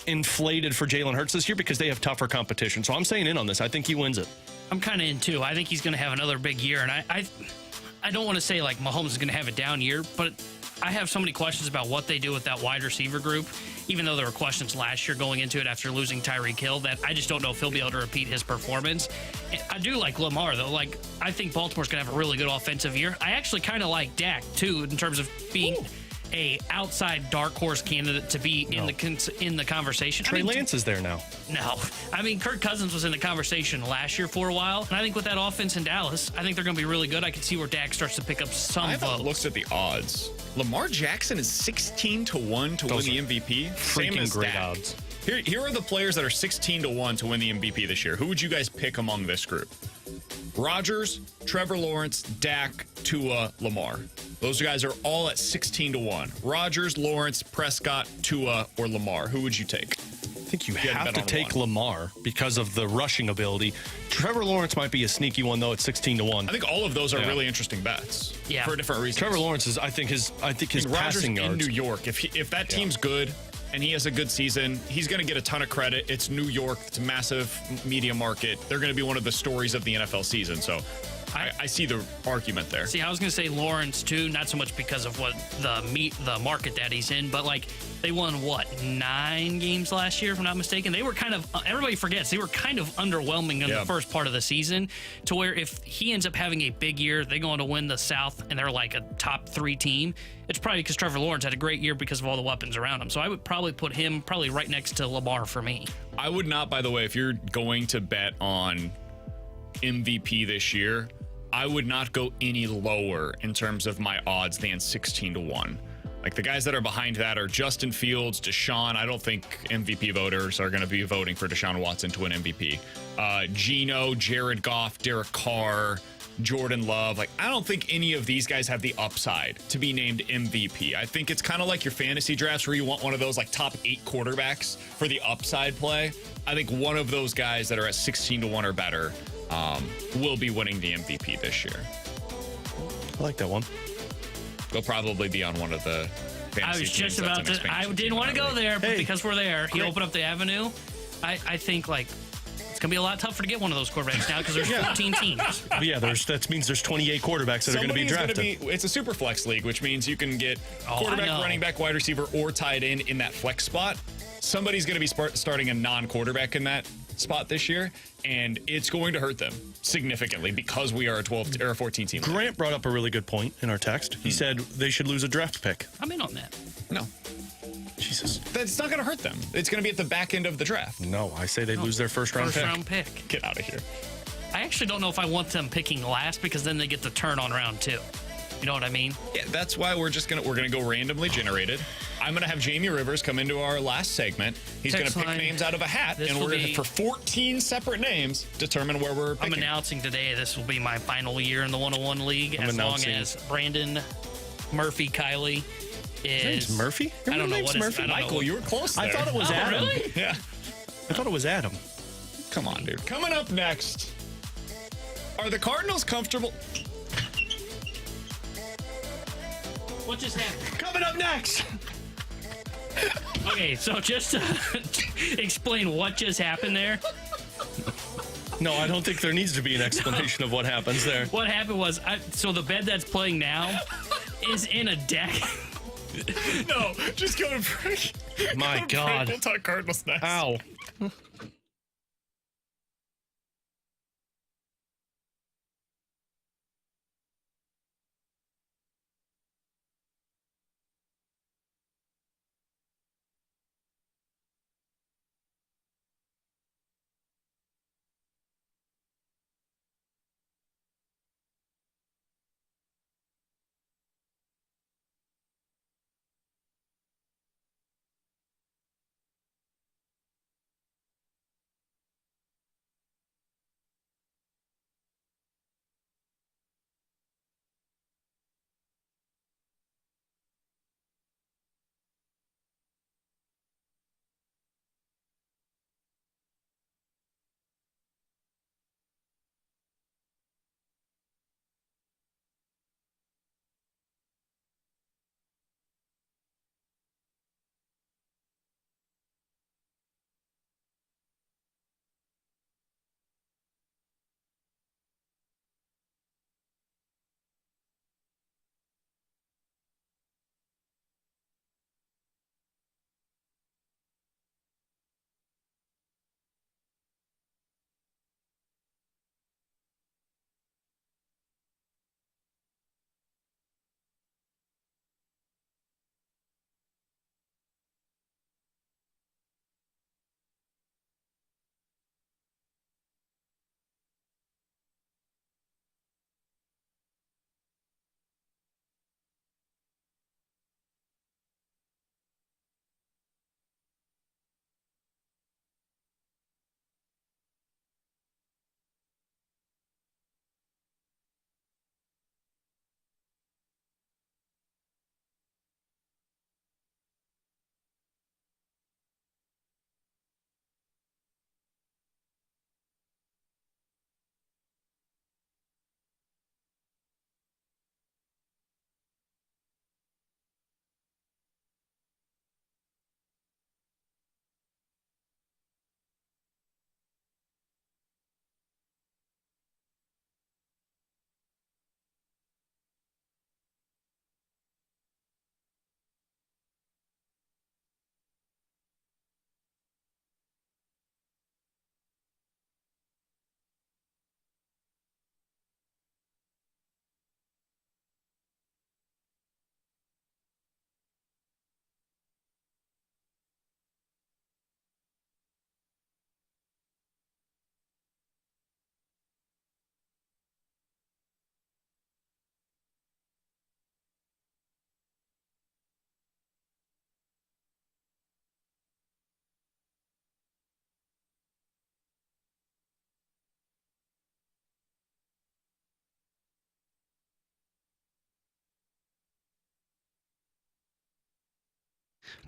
inflated for Jalen Hurts this year because they have tougher competition. So I'm saying in on this. I think he wins it. I'm kind of in too. I think he's going to have another big year. And I don't want to say like Mahomes is going to have a down year, but I have so many questions about what they do with that wide receiver group, even though there were questions last year going into it after losing Tyreek Hill, that I just don't know if he'll be able to repeat his performance. And I do like Lamar, though. Like, I think Baltimore's going to have a really good offensive year. I actually kind of like Dak, too, in terms of being a outside dark horse candidate to be in the conversation. Trey Lance is there now. No. I mean, Kirk Cousins was in the conversation last year for a while, and I think with that offense in Dallas, I think they're going to be really good. I can see where Dak starts to pick up some votes. I haven't looked at the odds. Lamar Jackson is 16-1 to win the MVP. Same as great Dak. odds. Here are the players that are 16-1 to win the MVP this year. Who would you guys pick among this group? Rodgers, Trevor Lawrence, Dak, Tua, Lamar. Those guys are all at 16-1. Rodgers, Lawrence, Prescott, Tua, or Lamar. Who would you take? I think you have to take Lamar because of the rushing ability. Trevor Lawrence might be a sneaky one, though, at 16-1. I think all of those are really interesting bets for different reasons. Trevor Lawrence is, I think his passing yards in New York. If that team's good, and he has a good season, he's going to get a ton of credit. It's New York. It's a massive media market. They're going to be one of the stories of the NFL season. So I see the argument there. See, I was going to say Lawrence, too, not so much because of what the market that he's in, but, like, they won, 9 games last year, if I'm not mistaken? They were kind of, everybody forgets, they were kind of underwhelming in the first part of the season, to where if he ends up having a big year, they're going to win the South, and they're like a top 3 team. It's probably because Trevor Lawrence had a great year because of all the weapons around him. So I would probably put him probably right next to Lamar for me. I would not, by the way, if you're going to bet on MVP this year, I would not go any lower in terms of my odds than 16-1. Like, the guys that are behind that are Justin Fields, Deshaun. I don't think MVP voters are going to be voting for Deshaun Watson to win MVP. Geno, Jared Goff, Derek Carr, Jordan Love. Like, I don't think any of these guys have the upside to be named MVP. I think it's kind of like your fantasy drafts where you want one of those like top 8 quarterbacks for the upside play. I think one of those guys that are at 16-1 or better will be winning the MVP this year. I like that one. They'll probably be on one of the fantasy I was just teams about that's an to. I expansion didn't team want to in that go league. there, but Hey. because we're there, he opened up the avenue. I think, like, it's going to be a lot tougher to get one of those quarterbacks now because there's 14 teams. Yeah, that means there's 28 quarterbacks that are going to be drafted. It's a super flex league, which means you can get quarterback, running back, wide receiver, or tight end in that flex spot. Somebody's going to be starting a non-quarterback in that spot this year, and it's going to hurt them significantly because we are a 12 or a 14 team. Grant brought up a really good point in our text. He said they should lose a draft pick. I'm in on that. No. Jesus. That's not going to hurt them. It's going to be at the back end of the draft. No, I say they lose their first round pick. Get out of here. I actually don't know if I want them picking last because then they get the turn on round 2. You know what I mean? Yeah, that's why we're gonna go randomly generated. I'm gonna have Jamie Rivers come into our last segment. He's Text gonna pick line. names out of a hat, This and will we're gonna, be- for 14 separate names, determine where we're I'm picking. announcing today this will be my final year in the 101 league I'm as long announcing- as Brandon Murphy Kiley His name's is Murphy? I don't know Your what name's his Murphy? I don't know Michael, what- you were close there. I thought it was Oh, Adam. really? Yeah. I thought it was Adam. Come on, dude. Coming up next, are the Cardinals comfortable? What just happened? Coming up next. Okay, so just to explain what just happened there. No, I don't think there needs to be an explanation of what happens there. What happened was, so the bed that's playing now is in a deck. No, just go to break. My Go to break. God. We'll talk Cardinals next. Ow.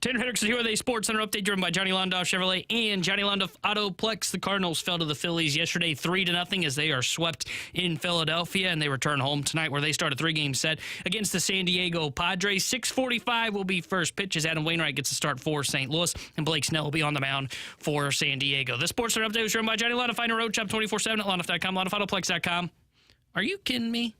Tanner Hendrickson here with a Sports Center update driven by Johnny Londoff Chevrolet and Johnny Londoff Autoplex. The Cardinals fell to the Phillies yesterday 3-0 as they are swept in Philadelphia, and they return home tonight where they start a 3-game set against the San Diego Padres. 6:45 will be first pitch as Adam Wainwright gets to start for St. Louis, and Blake Snell will be on the mound for San Diego. The Sports Center update was driven by Johnny Londoff. Find a road shop 24/7 at londoff.com, londoffAutoplex.com. Are you kidding me?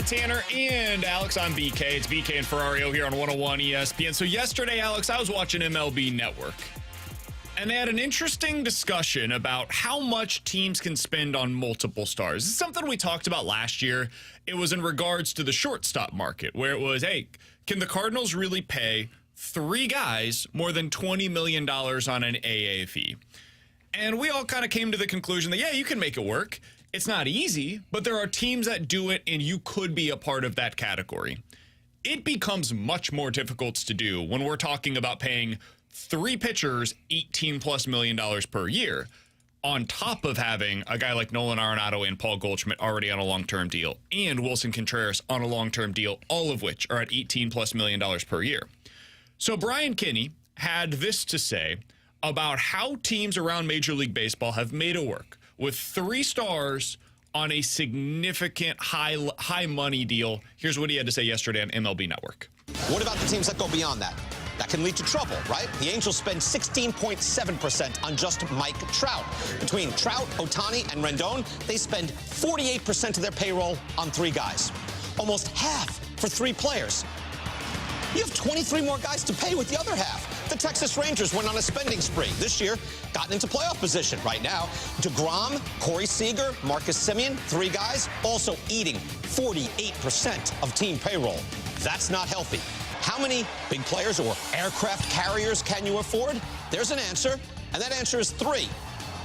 Tanner and Alex, I'm BK. It's BK and Ferrario here on 101 ESPN. So yesterday, Alex, I was watching MLB Network, and they had an interesting discussion about how much teams can spend on multiple stars. This is something we talked about last year. It was in regards to the shortstop market, where it was, hey, can the Cardinals really pay 3 guys more than $20 million on an AAV? And we all kind of came to the conclusion that, yeah, you can make it work. It's not easy, but there are teams that do it, and you could be a part of that category. It becomes much more difficult to do when we're talking about paying 3 pitchers $18+ million per year, on top of having a guy like Nolan Arenado and Paul Goldschmidt already on a long-term deal, and Wilson Contreras on a long-term deal, all of which are at $18+ million per year. So Brian Kinney had this to say about how teams around Major League Baseball have made it work with 3 stars on a significant high money deal. Here's what he had to say yesterday on MLB Network. What about the teams that go beyond that? That can lead to trouble, right? The Angels spend 16.7% on just Mike Trout. Between Trout, Ohtani, and Rendon, they spend 48% of their payroll on 3 guys. Almost half for 3 players. You have 23 more guys to pay with the other half. The Texas Rangers went on a spending spree. This year, gotten into playoff position right now. DeGrom, Corey Seager, Marcus Semien, 3 guys, also eating 48% of team payroll. That's not healthy. How many big players or aircraft carriers can you afford? There's an answer, and that answer is 3.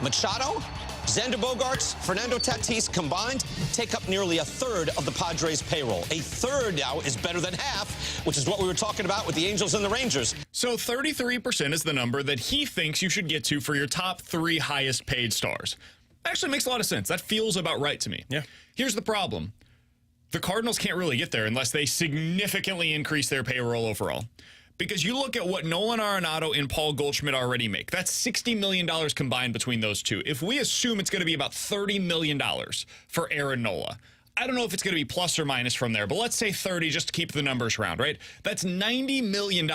Machado, Xander Bogaerts, Fernando Tatis combined take up nearly 1/3 of the Padres' payroll. 1/3 now is better than half, which is what we were talking about with the Angels and the Rangers. So 33% is the number that he thinks you should get to for your top 3 highest paid stars. Actually makes a lot of sense. That feels about right to me. Yeah. Here's the problem. The Cardinals can't really get there unless they significantly increase their payroll overall. Because you look at what Nolan Arenado and Paul Goldschmidt already make. That's $60 million combined between those two. If we assume it's going to be about $30 million for Aaron Nola, I don't know if it's going to be plus or minus from there, but let's say 30 just to keep the numbers round, right? That's $90 million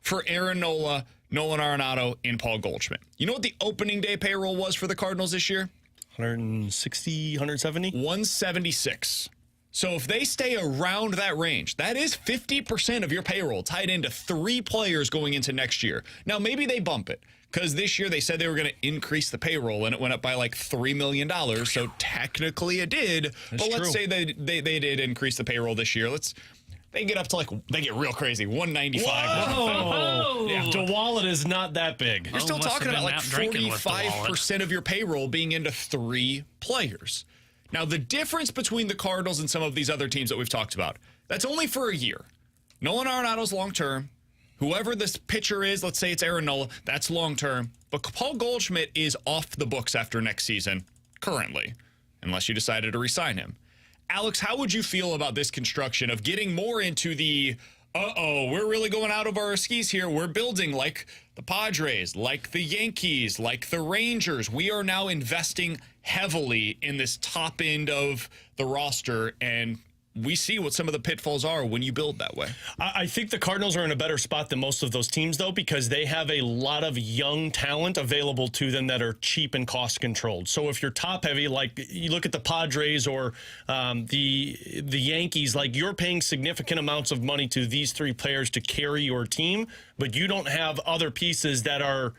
for Aaron Nola, Nolan Arenado, and Paul Goldschmidt. You know what the opening day payroll was for the Cardinals this year? 160, 170? 176. So if they stay around that range, that is 50% of your payroll tied into 3 players going into next year. Now, maybe they bump it because this year they said they were going to increase the payroll and it went up by like $3 million. So technically it did. But let's say they did increase the payroll this year. They get up to they get real crazy, 195. Whoa! Yeah, the wallet is not that big. You're still talking about like 45% of your payroll being into 3 players. Now, the difference between the Cardinals and some of these other teams that we've talked about, that's only for a year. Nolan Arenado's long-term. Whoever this pitcher is, let's say it's Aaron Nola, that's long-term. But Paul Goldschmidt is off the books after next season, currently, unless you decided to re-sign him. Alex, how would you feel about this construction of getting more into the, we're really going out of our skis here. We're building like the Padres, like the Yankees, like the Rangers. We are now investing heavily in this top end of the roster, and we see what some of the pitfalls are when you build that way. I think the Cardinals are in a better spot than most of those teams, though, because they have a lot of young talent available to them that are cheap and cost controlled. So if you're top heavy, like you look at the Padres or the Yankees, like you're paying significant amounts of money to these 3 players to carry your team, but you don't have other pieces that are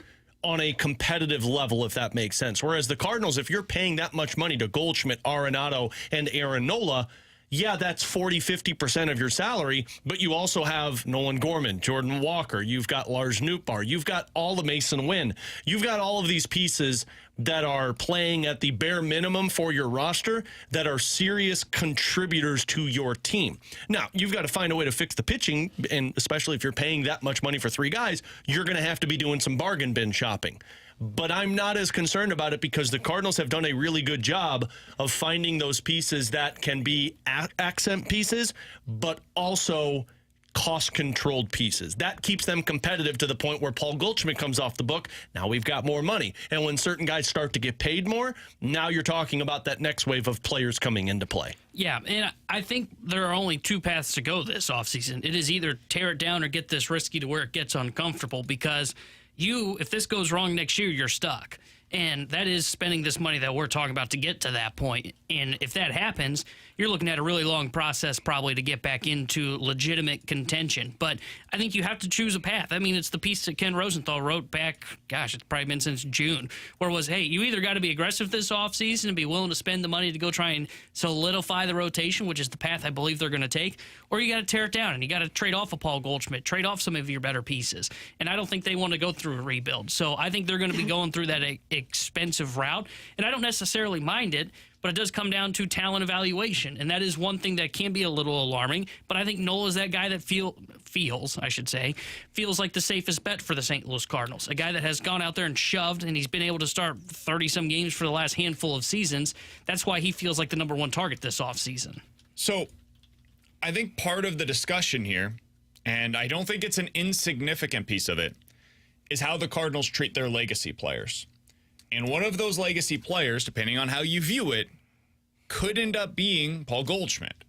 on a competitive level, if that makes sense. Whereas the Cardinals, if you're paying that much money to Goldschmidt, Arenado, and Aaron Nola, yeah, that's 40, 50% of your salary, but you also have Nolan Gorman, Jordan Walker, you've got Lars Nootbaar, you've got all the Mason Wynn, you've got all of these pieces that are playing at the bare minimum for your roster that are serious contributors to your team. Now, you've got to find a way to fix the pitching, and especially if you're paying that much money for 3 guys, you're going to have to be doing some bargain bin shopping. But I'm not as concerned about it because the Cardinals have done a really good job of finding those pieces that can be accent pieces, but also cost-controlled pieces. That keeps them competitive to the point where Paul Goldschmidt comes off the book. Now we've got more money. And when certain guys start to get paid more, now you're talking about that next wave of players coming into play. Yeah, and I think there are only 2 paths to go this offseason. It is either tear it down or get this risky to where it gets uncomfortable because if this goes wrong next year, you're stuck. And that is spending this money that we're talking about to get to that point. And if that happens, you're looking at a really long process probably to get back into legitimate contention. But I think you have to choose a path. I mean, it's the piece that Ken Rosenthal wrote back, it's probably been since June, where it was, hey, you either got to be aggressive this offseason and be willing to spend the money to go try and solidify the rotation, which is the path I believe they're going to take, or you got to tear it down and you got to trade off a Paul Goldschmidt, trade off some of your better pieces. And I don't think they want to go through a rebuild. So I think they're going to be going through that expensive route. And I don't necessarily mind it, but it does come down to talent evaluation. And that is one thing that can be a little alarming. But I think Nola is that guy that feels like the safest bet for the St. Louis Cardinals. A guy that has gone out there and shoved, and he's been able to start 30-some games for the last handful of seasons. That's why he feels like the number 1 target this offseason. So I think part of the discussion here, and I don't think it's an insignificant piece of it, is how the Cardinals treat their legacy players. And one of those legacy players, depending on how you view it, could end up being Paul Goldschmidt.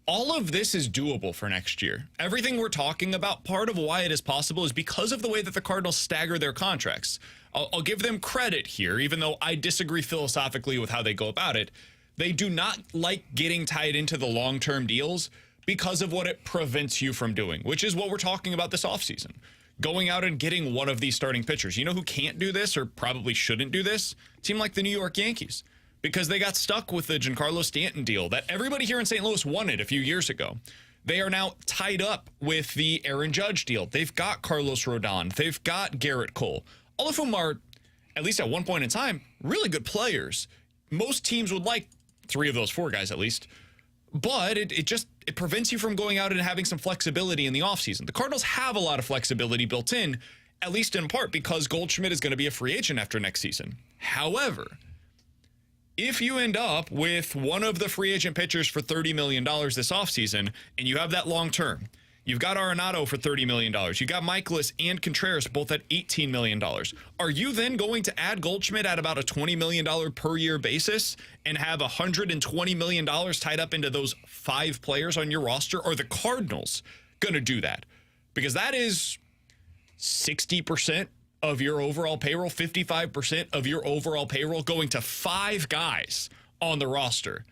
All of this is doable for next year. Everything we're talking about, part of why it is possible is because of the way that the Cardinals stagger their contracts. I'll give them credit here, even though I disagree philosophically with how they go about it. They do not like getting tied into the long-term deals because of what it prevents you from doing, which is what we're talking about this offseason. Going out and getting one of these starting pitchers. You know who can't do this or probably shouldn't do this? A team like the New York Yankees, because they got stuck with the Giancarlo Stanton deal that everybody here in St. Louis wanted a few years ago. They are now tied up with the Aaron Judge deal. They've got Carlos Rodon. They've got Garrett Cole, all of whom are, at least at one point in time, really good players. Most teams would like 3 of those 4 guys at least. But it prevents you from going out and having some flexibility in the offseason. The Cardinals have a lot of flexibility built in, at least in part because Goldschmidt is going to be a free agent after next season. However, if you end up with one of the free agent pitchers for $30 million this offseason, and you have that long term, you've got Arenado for $30 million. You got Michaelis and Contreras both at $18 million. Are you then going to add Goldschmidt at about a $20 million per year basis and have $120 million tied up into those 5 players on your roster? Are the Cardinals going to do that? Because that is 60% of your overall payroll, 55% of your overall payroll going to 5 guys on the roster.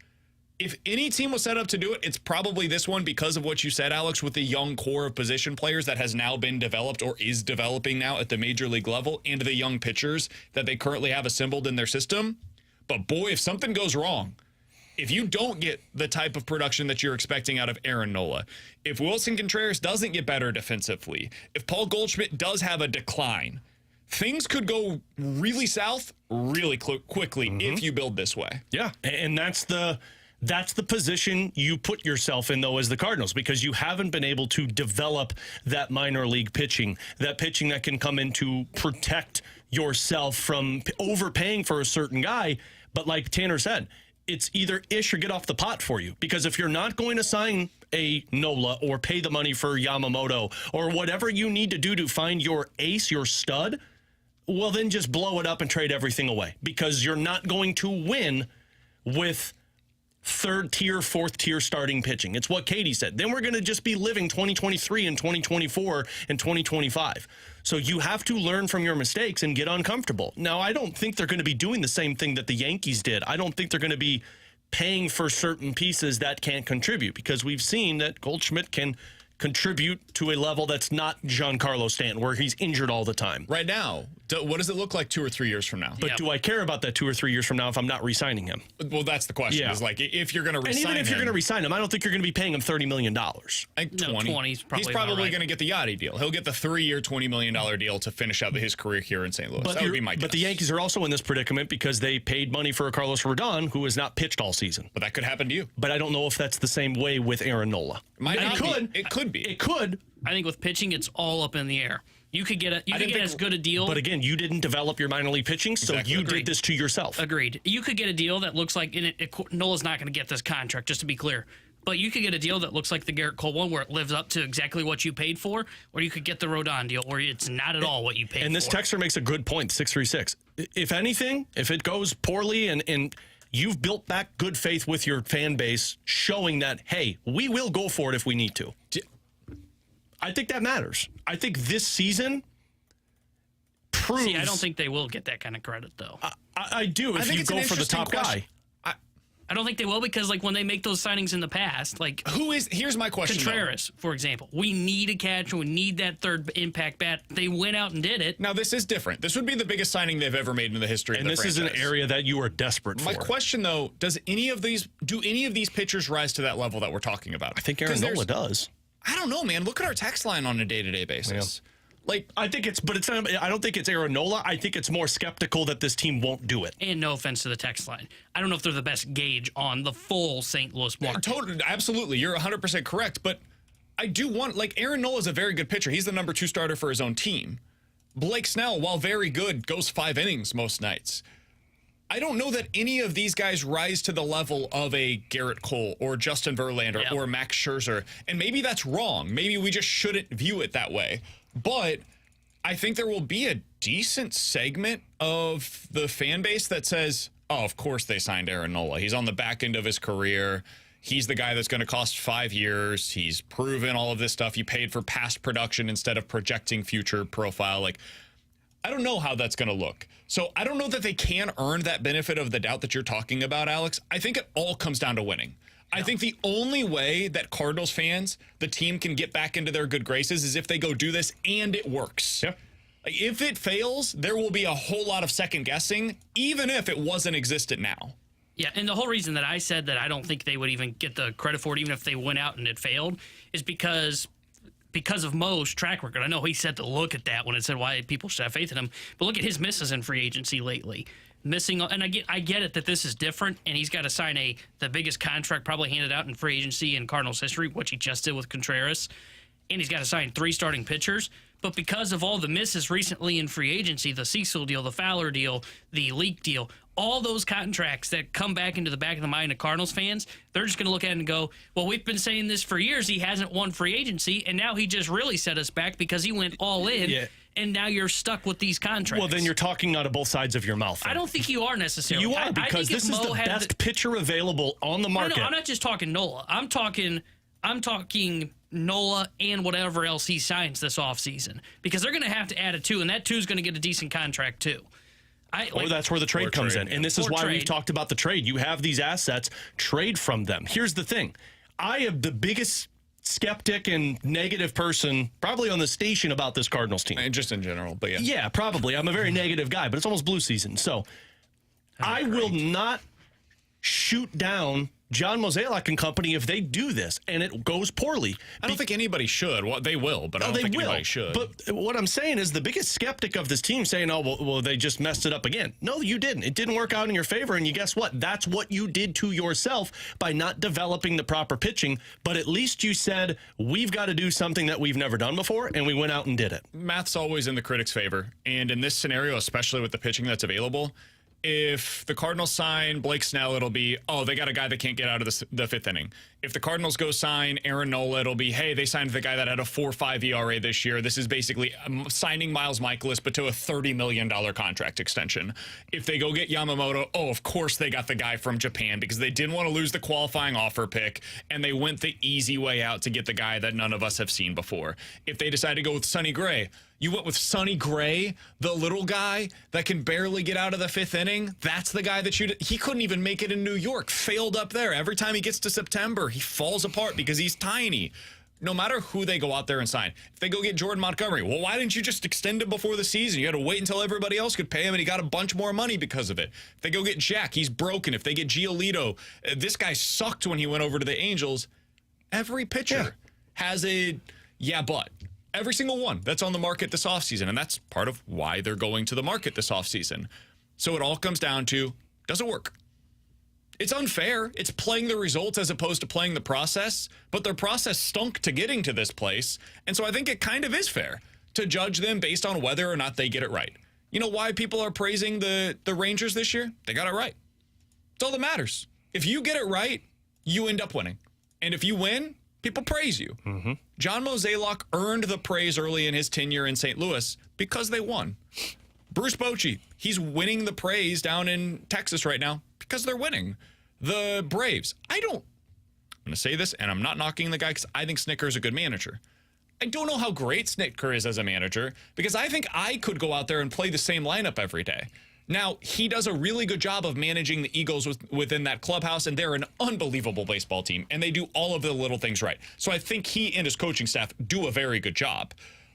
If any team was set up to do it, it's probably this one because of what you said, Alex, with the young core of position players that has now been developed or is developing now at the major league level and the young pitchers that they currently have assembled in their system. But boy, if something goes wrong, if you don't get the type of production that you're expecting out of Aaron Nola, if Wilson Contreras doesn't get better defensively, if Paul Goldschmidt does have a decline, things could go really south really quickly if you build this way. Yeah, and that's the position you put yourself in, though, as the Cardinals, because you haven't been able to develop that minor league pitching, that pitching that can come in to protect yourself from overpaying for a certain guy. But like Tanner said, it's either ish or get off the pot for you, because if you're not going to sign a Nola or pay the money for Yamamoto or whatever you need to do to find your ace, your stud, well, then just blow it up and trade everything away, because you're not going to win with 3rd tier, 4th tier starting pitching. It's what Katie said. Then we're going to just be living 2023 and 2024 and 2025. So you have to learn from your mistakes and get uncomfortable. Now, I don't think they're going to be doing the same thing that the Yankees did. I don't think they're going to be paying for certain pieces that can't contribute, because we've seen that Goldschmidt can contribute to a level that's not Giancarlo Stanton, where he's injured all the time. Right now, What does it look like 2 or 3 years from now? But do I care about that 2 or 3 years from now if I'm not re-signing him? Well, that's the question. Yeah. Is like, if you're going to re-sign him. And even if you're going to re-sign him, I don't think you're going to be paying him $30 million. I think 20. 20's probably He's probably right. going to get the Yachty deal. He'll get the 3-year, $20 million deal to finish out his career here in St. Louis. That would be my guess. But the Yankees are also in this predicament because they paid money for a Carlos Rodon who has not pitched all season. But that could happen to you. But I don't know if that's the same way with Aaron Nola. It could be. It could. I think with pitching, it's all up in the air. You could get as good a deal. But again, you didn't develop your minor league pitching, so you did this to yourself. Agreed. You could get a deal that looks like Nola's not going to get this contract, just to be clear. But you could get a deal that looks like the Garrett Cole one, where it lives up to exactly what you paid for, or you could get the Rodon deal, where it's not at all what you paid for. And this texter makes a good point, 636. If anything, if it goes poorly and you've built back good faith with your fan base, showing that, hey, we will go for it if we need to. I think that matters. I think this season proves... See, I don't think they will get that kind of credit, though. I do if you go for the top guy. I don't think they will because, like, when they make those signings in the past, like... Here's my question, Contreras, for example. We need a catcher. We need that third impact bat. They went out and did it. Now, this is different. This would be the biggest signing they've ever made in the history of the franchise. And this is an area that you are desperate for. My question, though, do any of these pitchers rise to that level that we're talking about? I think Aaron Nola does. I don't know, man. Look at our text line on a day-to-day basis. Yeah. Like, I think it's not, I don't think it's Aaron Nola. I think it's more skeptical that this team won't do it. And no offense to the text line, I don't know if they're the best gauge on the full St. Louis market. Totally, absolutely. You're 100% correct. But I do want, like, Aaron Nola is a very good pitcher. He's the number 2 starter for his own team. Blake Snell, while very good, goes 5 innings most nights. I don't know that any of these guys rise to the level of a Garrett Cole or Justin Verlander or Max Scherzer. And maybe that's wrong. Maybe we just shouldn't view it that way. But I think there will be a decent segment of the fan base that says, oh, of course they signed Aaron Nola. He's on the back end of his career. He's the guy that's going to cost 5 years. He's proven all of this stuff. You paid for past production instead of projecting future profile. Like, I don't know how that's going to look. So I don't know that they can earn that benefit of the doubt that you're talking about, Alex. I think it all comes down to winning. I think the only way that Cardinals fans, the team, can get back into their good graces is if they go do this and it works. Yeah. Like, if it fails, there will be a whole lot of second guessing, even if it wasn't existent now. Yeah, and the whole reason that I said that I don't think they would even get the credit for it, even if they went out and it failed, is because of Mo's track record. I know he said to look at that when it said why people should have faith in him, but look at his misses in free agency lately. Missing, and I get it that this is different, and he's got to sign the biggest contract probably handed out in free agency in Cardinals history, which he just did with Contreras, and he's got to sign 3 starting pitchers. But because of all the misses recently in free agency, the Cecil deal, the Fowler deal, the Leak deal, all those contracts that come back into the back of the mind of Cardinals fans, they're just going to look at it and go, well, we've been saying this for years. He hasn't won free agency, and now he just really set us back because he went all in. Yeah. And now you're stuck with these contracts. Well, then you're talking out of both sides of your mouth. I don't think you are necessarily. You are, because this is the best pitcher available on the market. No, I'm not just talking Nola. I'm talking Nola and whatever else he signs this offseason. Because they're going to have to add a 2, and that 2 is going to get a decent contract too. Or that's where the trade comes in. And this is why we've talked about the trade. You have these assets, trade from them. Here's the thing. I am the biggest skeptic and negative person probably on the station about this Cardinals team. And just in general, but yeah. Yeah, probably. I'm a very negative guy, but it's almost blue season. So I will not shoot down John Mozeliak and company if they do this and it goes poorly. I don't think anybody should. Well, they will, but I don't think anybody should. But what I'm saying is the biggest skeptic of this team saying, oh, well, they just messed it up again. No, you didn't. It didn't work out in your favor, and you guess what? That's what you did to yourself by not developing the proper pitching, but at least you said, we've got to do something that we've never done before, and we went out and did it. Math's always in the critics' favor, and in this scenario, especially with the pitching that's available, if the Cardinals sign Blake Snell, it'll be, oh, they got a guy that can't get out of the 5th inning. If the Cardinals go sign Aaron Nola, it'll be, hey, they signed the guy that had a 4.5 ERA this year. This is basically signing Miles Michaelis, but to a $30 million contract extension. If they go get Yamamoto, oh, of course they got the guy from Japan because they didn't want to lose the qualifying offer pick, and they went the easy way out to get the guy that none of us have seen before. If they decide to go with Sonny Gray, you went with Sonny Gray, the little guy that can barely get out of the 5th inning. That's the guy that he couldn't even make it in New York. Failed up there. Every time he gets to September, he falls apart because he's tiny. no matter who they go out there and sign. If they go get Jordan Montgomery, well, why didn't you just extend him before the season? You had to wait until everybody else could pay him, and he got a bunch more money because of it. If they go get Jack, he's broken. If they get Giolito, this guy sucked when he went over to the Angels. Every pitcher has a but. Every single one that's on the market this offseason, and that's part of why they're going to the market this offseason. So it all comes down to, does it work? It's unfair. It's playing the results as opposed to playing the process, but their process stunk to getting to this place. And so I think it kind of is fair to judge them based on whether or not they get it right. You know why people are praising the Rangers this year? They got it right. That's all that matters. If you get it right, you end up winning. And if you win, people praise you. Mm-hmm. John Mozeliak earned the praise early in his tenure in St. Louis because they won. Bruce Bochy, he's winning the praise down in Texas right now because they're winning. The Braves, I'm going to say this, and I'm not knocking the guy because I think Snitker is a good manager. I don't know how great Snitker is as a manager because I think I could go out there and play the same lineup every day. Now, he does a really good job of managing the Eagles within that clubhouse, and they're an unbelievable baseball team, and they do all of the little things right. So I think he and his coaching staff do a very good job.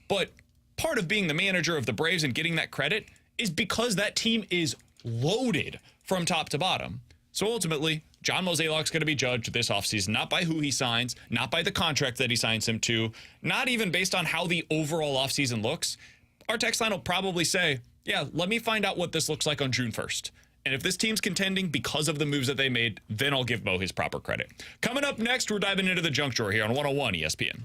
But part of being the manager of the Braves and getting that credit is because that team is loaded from top to bottom. So ultimately, John Mozeliak's going to be judged this offseason, not by who he signs, not by the contract that he signs him to, not even based on how the overall offseason looks. Our text line will probably say, yeah, let me find out what this looks like on June 1st. And if this team's contending because of the moves that they made, then I'll give Mo his proper credit. Coming up next, we're diving into the junk drawer here on 101 ESPN.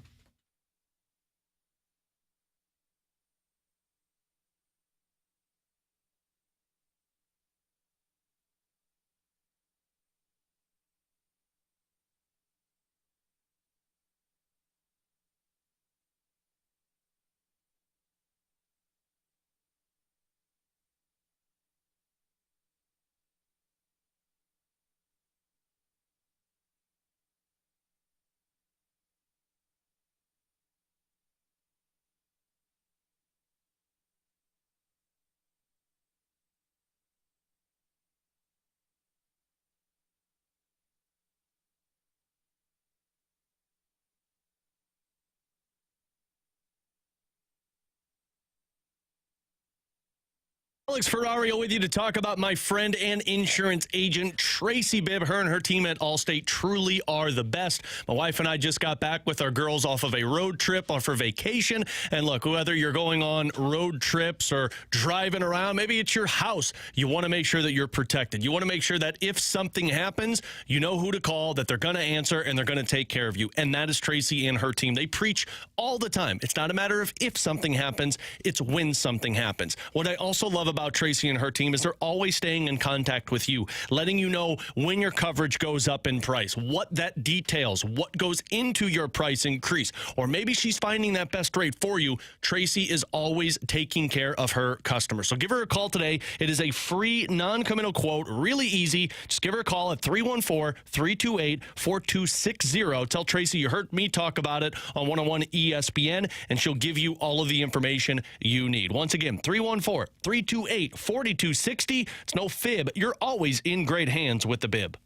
Alex Ferrario with you to talk about my friend and insurance agent, Tracy Bibb. Her and her team at Allstate truly are the best. My wife and I just got back with our girls off of a road trip for vacation. And look, whether you're going on road trips or driving around, maybe it's your house, you want to make sure that you're protected. You want to make sure that if something happens, you know who to call, that they're going to answer, and they're going to take care of you. And that is Tracy and her team. They preach all the time. It's not a matter of if something happens, it's when something happens. What I also love about Tracy and her team is they're always staying in contact with you, letting you know when your coverage goes up in price, what that details, what goes into your price increase, or maybe she's finding that best rate for you. Tracy is always taking care of her customers. So give her a call today. It is a free non-committal quote, really easy. Just give her a call at 314-328-4260. Tell Tracy you heard me talk about it on 101 ESPN, and she'll give you all of the information you need. Once again, 314-328-4260. It's no fib. You're always in great hands with the Bib.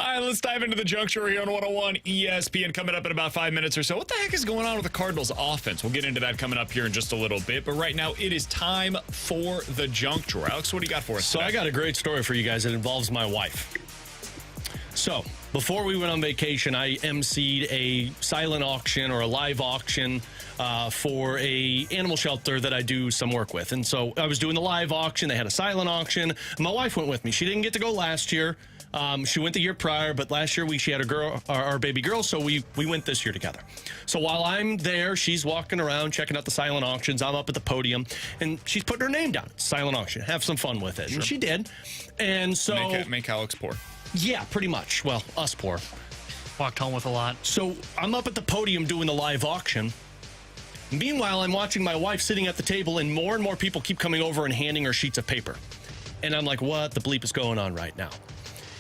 All right, let's dive into the juncture here on 101 ESPN coming up in about 5 minutes or so. What the heck is going on with the Cardinals offense? We'll get into that coming up here in just a little bit. But right now, it is time for the junk drawer. Alex, what do you got for us today? I got a great story for you guys. It involves my wife. So, before we went on vacation, I emceed a silent auction or a live auction for a animal shelter that I do some work with. And so I was doing the live auction. They had a silent auction. My wife went with me. She didn't get to go last year. She went the year prior, but last year she had our baby girl, so we went this year together. So while I'm there, she's walking around checking out the silent auctions. I'm up at the podium, and she's putting her name down. Silent auction. Have some fun with it. Sure. And she did. And so Make Alex poor. Yeah, pretty much. Well, us poor. Walked home with a lot. So I'm up at the podium doing the live auction. Meanwhile, I'm watching my wife sitting at the table, and more people keep coming over and handing her sheets of paper. And I'm like, what the bleep is going on right now?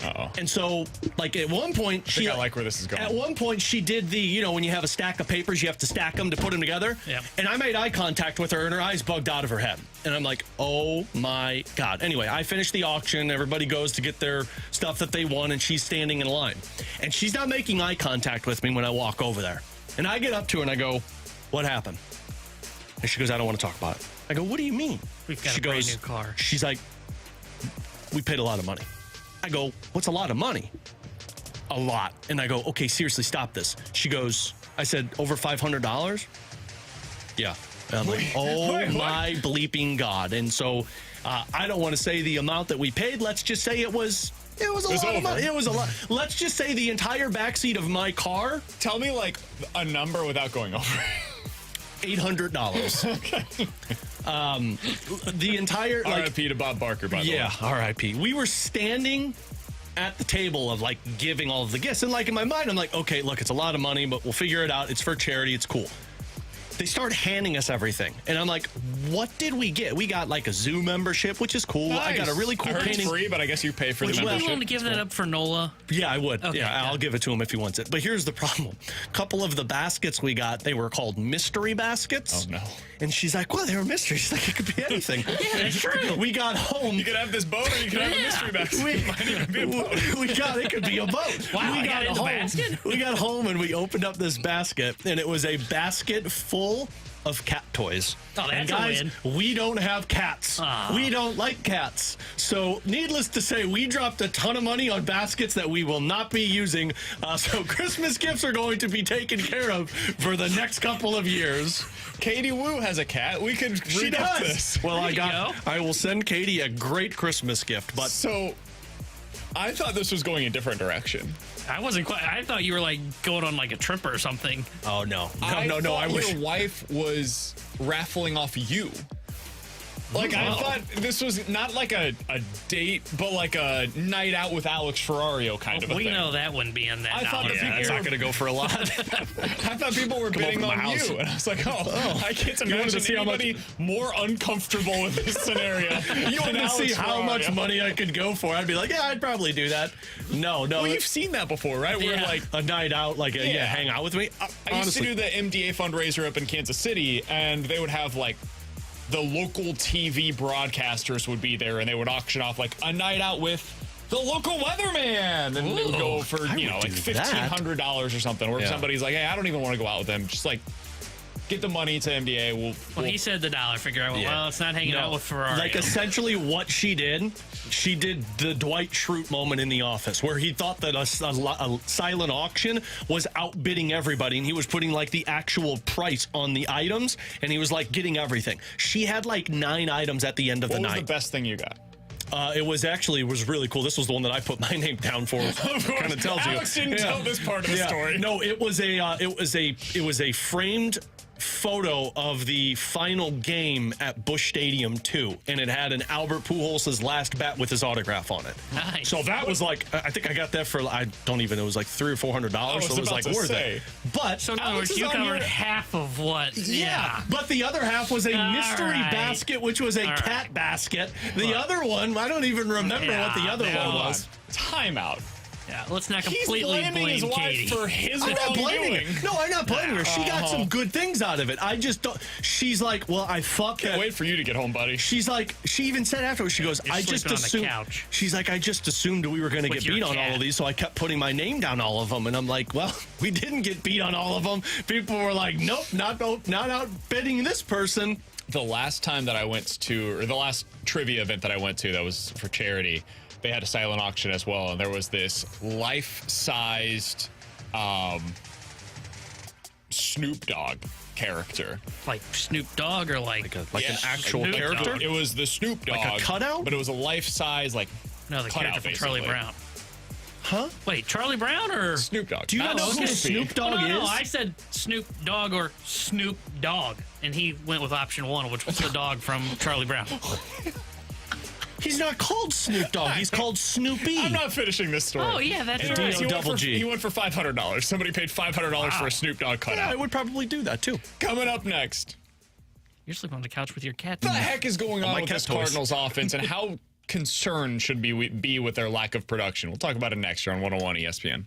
Uh-oh. And so, like, at one point, I like where this is going. At one point, she did the, when you have a stack of papers, you have to stack them to put them together. Yeah. And I made eye contact with her, and her eyes bugged out of her head. And I'm like, oh my God. Anyway, I finished the auction. Everybody goes to get their stuff that they won, and she's standing in line. And she's not making eye contact with me when I walk over there. And I get up to her, and I go, what happened? And she goes, I don't want to talk about it. I go, what do you mean? We've got a brand new car. She's like, we paid a lot of money. I go, what's a lot of money? A lot. And I go, okay, seriously, stop this. She goes, I said, over $500? Yeah. And I'm like, oh my bleeping God. And so I don't want to say the amount that we paid. Let's just say it was a lot of money. It was a lot. Let's just say the entire backseat of my car. Tell me like a number without going over. $800. Okay. The entire R.I.P. to Bob Barker, by the way. Yeah, R.I.P. We were standing at the table of like giving all of the gifts, and like in my mind, I'm like, okay, look, it's a lot of money, but we'll figure it out. It's for charity. It's cool. They start handing us everything, and I'm like, what did we get? We got like a zoo membership, which is cool. Nice. I got a really cool painting. It's free, but I guess you pay for the membership. Would you be willing to give that up for Nola? Yeah, I would. Okay, yeah, I'll give it to him if he wants it. But here's the problem. A couple of the baskets we got, they were called mystery baskets. Oh, no. And she's like, well, they were mysteries. She's like, it could be anything. Yeah, that's true. We got home. You could have this boat, or you could have a mystery basket. It might even be a boat. It could be a boat. Wow, we got in the basket? We got home and we opened up this basket, and it was a basket full of cat toys. Oh, that's and guys, a win. we don't have cats. Oh. We don't like cats. So needless to say, we dropped a ton of money on baskets that we will not be using. So Christmas gifts are going to be taken care of for the next couple of years. Katie Wu has a cat. We could read this. Well, I will send Katie a great Christmas gift. But so I thought this was going a different direction. I wasn't quite. I thought you were like going on like a trip or something. Oh no! I wish your wife was raffling off you. Like, I thought this was not like a date, but like a night out with Alex Ferrario kind of a thing. We know that wouldn't be in that. I thought it's not going to go for a lot. I thought people were bidding on you, and I was like, I can't imagine anybody more uncomfortable with this scenario. You wanted to see how much money I could go for. I'd be like, yeah, I'd probably do that. No. Well, you've seen that before, right? Where like a night out, like hang out with me. I used to do the MDA fundraiser up in Kansas City, and they would have like the local TV broadcasters would be there, and they would auction off like a night out with the local weatherman, and it would go for like $1,500 or something. Or if somebody's like, hey, I don't even want to go out with them, just like get the money to MDA. Well, he said the dollar figure. I went, well, it's not hanging out with Ferrari. Like essentially what she did the Dwight Schrute moment in The Office, where he thought that a silent auction was outbidding everybody, and he was putting like the actual price on the items, and he was like getting everything. She had like 9 items at the end of the night. What was the best thing you got? It was really cool. This was the one that I put my name down for. Kind of tells Alex didn't tell this part of the story. No, it was a framed photo of the final game at Busch Stadium 2, and it had an Albert Pujols' last bat with his autograph on it. Nice. So that was like, I think I got that for, I don't even, it was like $300 or $400, so it was like worth it. But so in other words, you covered half of what? Yeah, but the other half was a mystery basket, which was a cat basket. The other one, I don't even remember what the other one was. Timeout. Yeah, let's not He's completely blaming blame his wife Katie. for his I'm not blaming wrongdoing. her. No, I'm not blaming her. She got some good things out of it. I just don't. She's like, well, I fucked. Can't wait for you to get home, buddy. She's like, she even said afterwards, she goes, You're I just sleeping on the assumed. couch. She's like, I just assumed we were going to With get your beat on all cat. of these, so I kept putting my name down all of them. And I'm like, well, we didn't get beat on all of them. People were like, nope, not outbidding this person. The last time that I went to, or the last trivia event that I went to that was for charity, they had a silent auction as well, and there was this life-sized Snoop Dogg character. Like Snoop Dogg or like an actual Snoop character? Dogg. It was the Snoop Dogg. Like a cutout? But it was a life-size, like, No, the cutout, character from Charlie basically. Brown. Huh? Wait, Charlie Brown or Snoop Dogg. Do you not know who Snoop Dogg no, is? I said Snoop Dogg or Snoop Dogg, and he went with option one, which was the dog from Charlie Brown. He's not called Snoop Dogg. He's called Snoopy. I'm not finishing this story. Oh, yeah, that's And right. he went for $500. Somebody paid $500 for a Snoop Dogg cutout. Yeah, I would probably do that too. Coming up next. You're sleeping on the couch with your cat. What the heck is going on my with cat this toys. Cardinals offense, and how concerned should we be with their lack of production? We'll talk about it next year on 101 ESPN.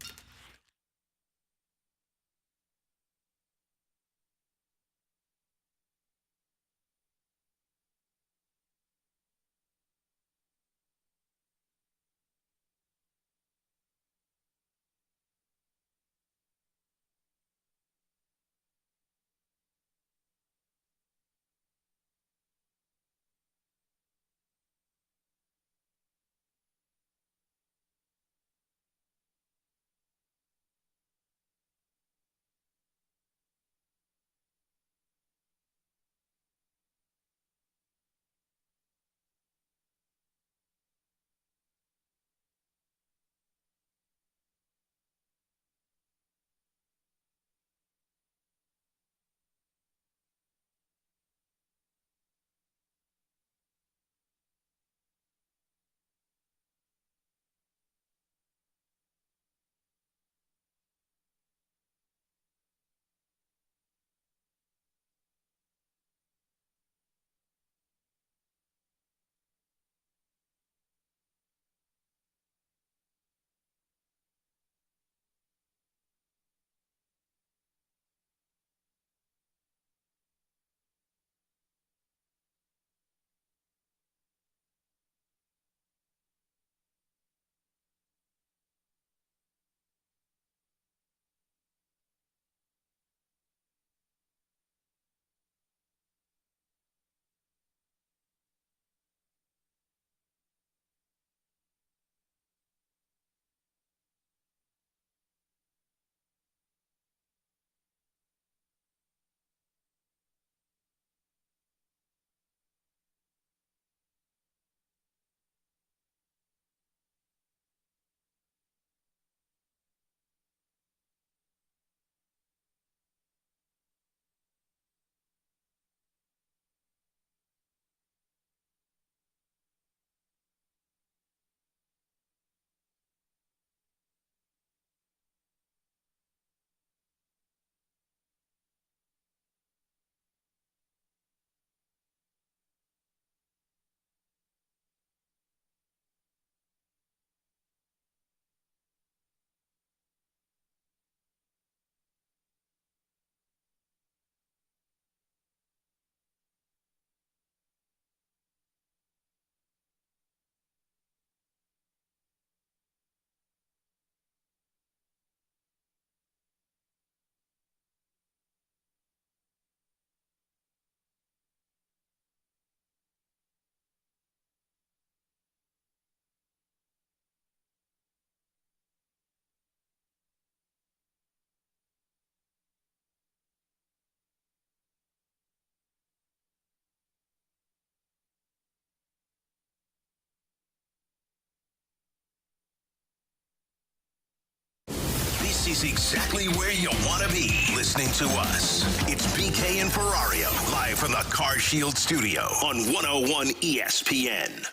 This is exactly where you want to be listening to us. It's BK and Ferrario, live from the Car Shield studio on 101 ESPN.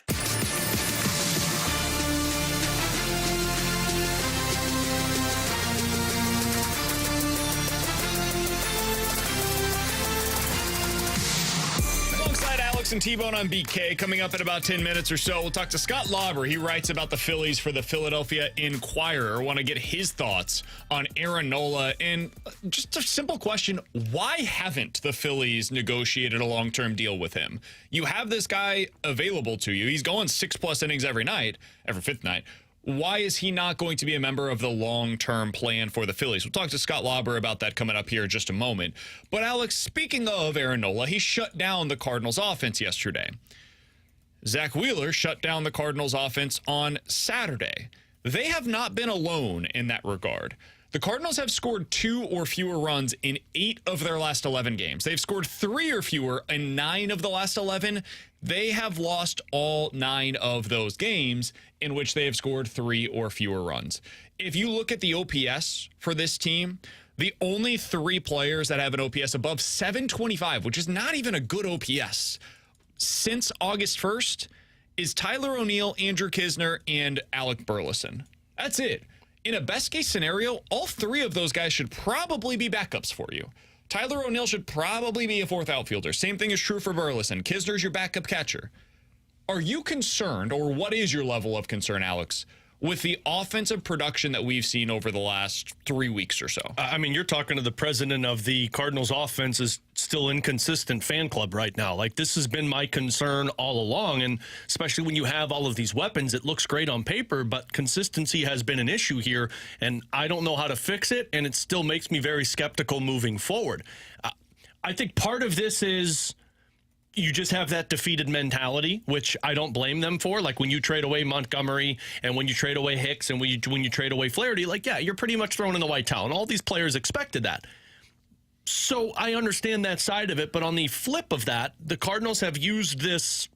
Alex and T-Bone on BK. Coming up in about 10 minutes or so, we'll talk to Scott Lauber. He writes about the Phillies for the Philadelphia Inquirer. Want to get his thoughts on Aaron Nola. And just a simple question, why haven't the Phillies negotiated a long-term deal with him? You have this guy available to you. He's going 6+ innings every fifth night. Why is he not going to be a member of the long-term plan for the Phillies? We'll talk to Scott Lauber about that coming up here in just a moment. But Alex, speaking of Aaron Nola, he shut down the Cardinals offense yesterday. Zach Wheeler shut down the Cardinals offense on Saturday. They have not been alone in that regard. The Cardinals have scored 2 or fewer runs in 8 of their last 11 games. They've scored 3 or fewer in 9 of the last 11. They have lost all 9 of those games in which they have scored 3 or fewer runs. If you look at the OPS for this team, the only 3 players that have an OPS above 725, which is not even a good OPS, since August 1st, is Tyler O'Neill, Andrew Kisner, and Alec Burleson. That's it. In a best-case scenario, all 3 of those guys should probably be backups for you. Tyler O'Neill should probably be a 4th outfielder. Same thing is true for Burleson. Kisner's your backup catcher. Are you concerned, or what is your level of concern, Alex, with the offensive production that we've seen over the last 3 weeks or so? I mean, you're talking to the president of the Cardinals offense's still inconsistent fan club right now. Like, this has been my concern all along, and especially when you have all of these weapons, it looks great on paper, but consistency has been an issue here, and I don't know how to fix it, and it still makes me very skeptical moving forward. I think part of this is you just have that defeated mentality, which I don't blame them for. Like when you trade away Montgomery and when you trade away Hicks and when you trade away Flaherty, like, yeah, you're pretty much thrown in the white towel. And all these players expected that. So I understand that side of it. But on the flip of that, the Cardinals have used this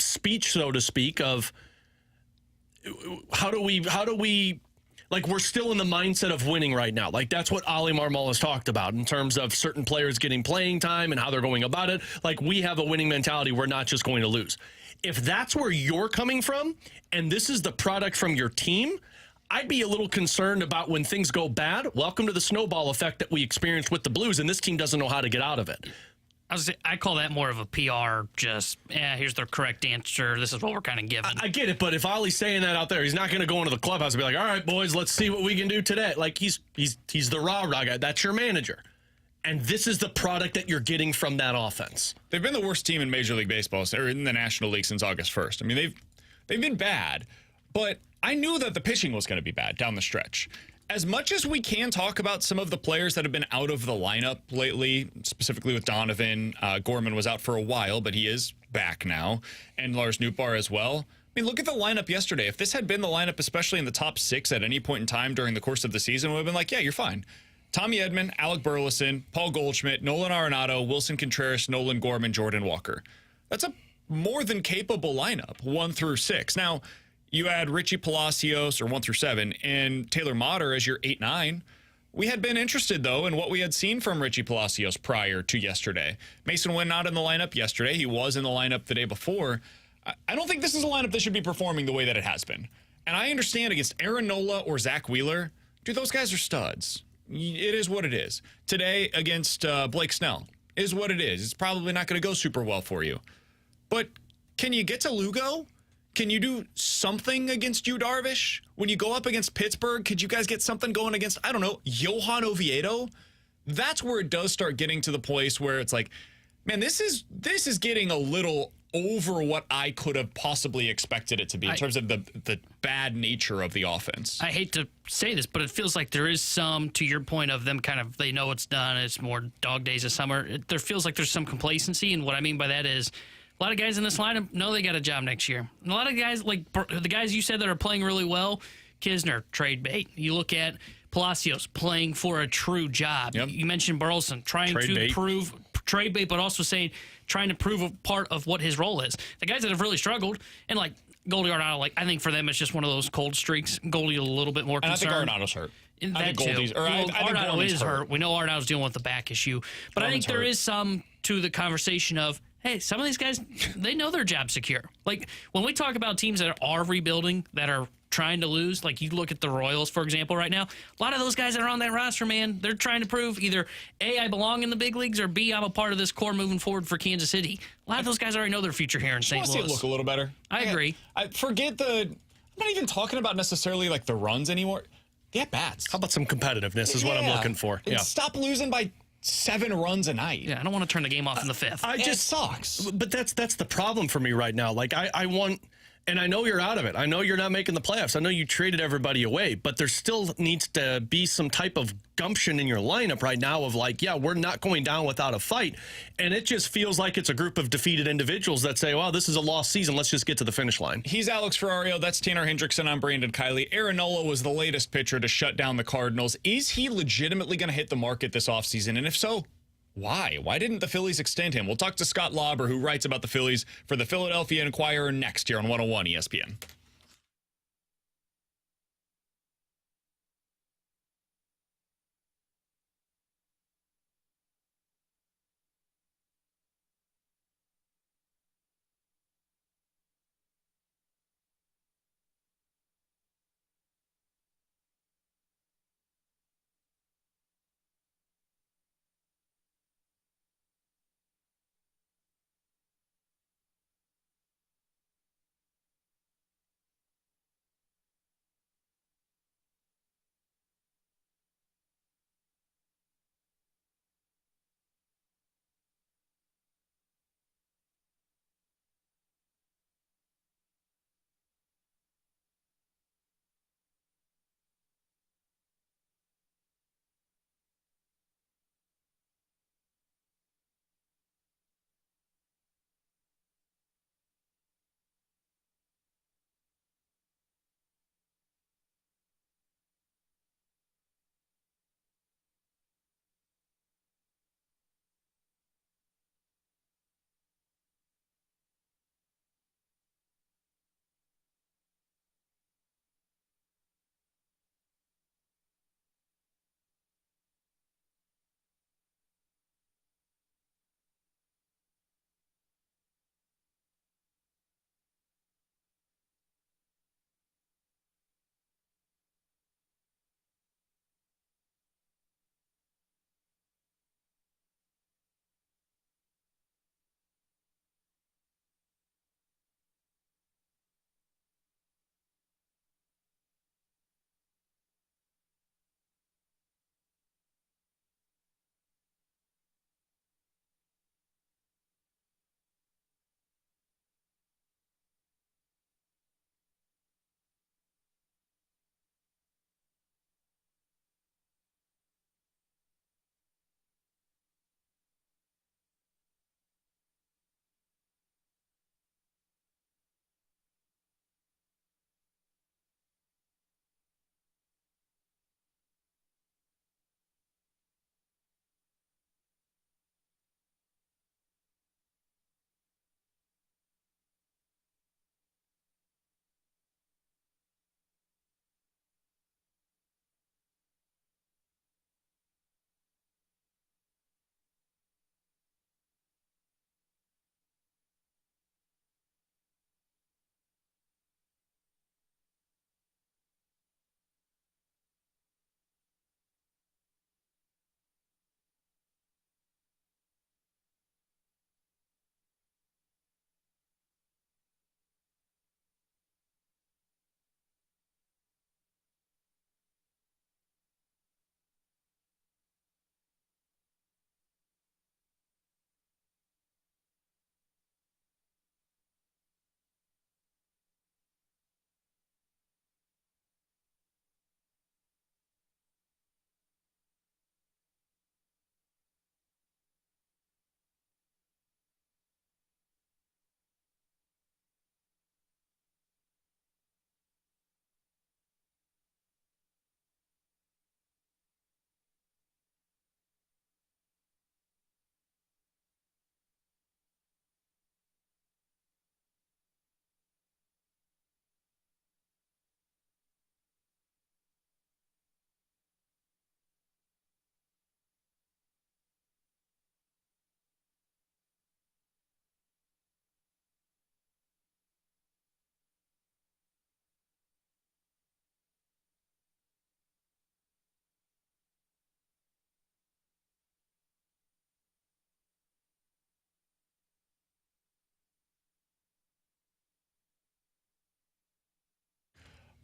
speech, so to speak, of how do we like, we're still in the mindset of winning right now. Like, that's what Oli Marmol has talked about in terms of certain players getting playing time and how they're going about it. Like, we have a winning mentality. We're not just going to lose. If that's where you're coming from and this is the product from your team, I'd be a little concerned about when things go bad. Welcome to the snowball effect that we experienced with the Blues, and this team doesn't know how to get out of it. I call that more of a PR, just, here's the correct answer. This is what we're kind of given. I get it, but if Ollie's saying that out there, he's not going to go into the clubhouse and be like, all right, boys, let's see what we can do today. Like, he's the rah-rah guy. That's your manager. And this is the product that you're getting from that offense. They've been the worst team in Major League Baseball, or in the National League, since August 1st. I mean, they've been bad, but I knew that the pitching was going to be bad down the stretch. As much as we can talk about some of the players that have been out of the lineup lately, specifically with Donovan, Gorman was out for a while, but he is back now, and Lars Nootbaar as well. I mean, look at the lineup yesterday. If this had been the lineup, especially in the top 6 at any point in time during the course of the season, we would have been like, yeah, you're fine. Tommy Edman, Alec Burleson, Paul Goldschmidt, Nolan Arenado, Wilson Contreras, Nolan Gorman, Jordan Walker. That's a more than capable lineup, 1 through 6. Now, you add Richie Palacios, or 1 through 7, and Taylor Motter as your 8-9. We had been interested, though, in what we had seen from Richie Palacios prior to yesterday. Mason Wynn not in the lineup yesterday. He was in the lineup the day before. I don't think this is a lineup that should be performing the way that it has been. And I understand against Aaron Nola or Zach Wheeler, dude, those guys are studs. It is what it is. Today against Blake Snell is what it is. It's probably not going to go super well for you. But can you get to Lugo? Can you do something against Yu Darvish? When you go up against Pittsburgh, could you guys get something going against, I don't know, Johan Oviedo? That's where it does start getting to the place where it's like, man, this is getting a little over what I could have possibly expected it to be in terms of the bad nature of the offense. I hate to say this, but it feels like there is some, to your point of them kind of, they know it's done, it's more dog days of summer. There feels like there's some complacency, and what I mean by that is, a lot of guys in this lineup know they got a job next year. And a lot of guys, like the guys you said that are playing really well, Kisner, trade bait. You look at Palacios playing for a true job. Yep. You mentioned Burleson trying to prove trade bait, but also trying to prove a part of what his role is. The guys that have really struggled, and like Goldie Arenado, like I think for them it's just one of those cold streaks. Goldie a little bit more concerned. And I think Arenado's hurt. I think Goldie's, Arenado is hurt. We know Arenado's dealing with the back issue, but I think there is some to the conversation of, hey, some of these guys, they know their job's secure. Like, when we talk about teams that are rebuilding, that are trying to lose. Like you look at the Royals, for example, right now. A lot of those guys that are on that roster, man, they're trying to prove either A, I belong in the big leagues, or B, I'm a part of this core moving forward for Kansas City. A lot of those guys already know their future here in St. I Louis. see it look a little better. I agree. I'm not even talking about necessarily like the runs anymore. The at-bats. How about some competitiveness is what I'm looking for. And stop losing by 7 runs a night. Yeah, I don't want to turn the game off in the 5th. It sucks. But that's the problem for me right now. Like I want, and I know you're out of it. I know you're not making the playoffs. I know you traded everybody away, but there still needs to be some type of gumption in your lineup right now of like, yeah, we're not going down without a fight. And it just feels like it's a group of defeated individuals that say, well, this is a lost season. Let's just get to the finish line. He's Alex Ferrario. That's Tanner Hendrickson. I'm Brandon Kiley. Aaron Nola was the latest pitcher to shut down the Cardinals. Is he legitimately going to hit the market this offseason? And if so, why? Why didn't the Phillies extend him? We'll talk to Scott Lauber, who writes about the Phillies for the Philadelphia Inquirer next year on 101 ESPN.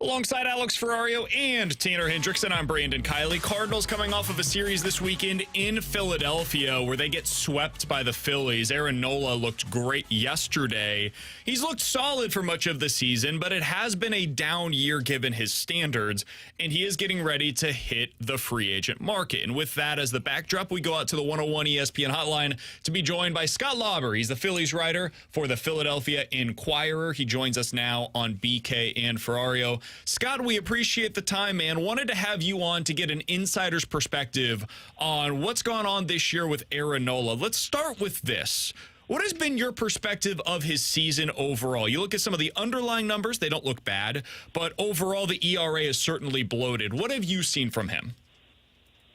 Alongside Alex Ferrario and Tanner Hendrickson, I'm Brandon Kiley. Cardinals coming off of a series this weekend in Philadelphia where they get swept by the Phillies. Aaron Nola looked great yesterday. He's looked solid for much of the season, but it has been a down year given his standards, and he is getting ready to hit the free agent market. And with that as the backdrop, we go out to the 101 ESPN hotline to be joined by Scott Lauber. He's the Phillies writer for the Philadelphia Inquirer. He joins us now on BK and Ferrario. Scott, we appreciate the time, man. Wanted to have you on to get an insider's perspective on what's gone on this year with Aaron Nola. Let's start with this. What has been your perspective of his season overall? You look at some of the underlying numbers, they don't look bad, but overall the ERA is certainly bloated. What have you seen from him?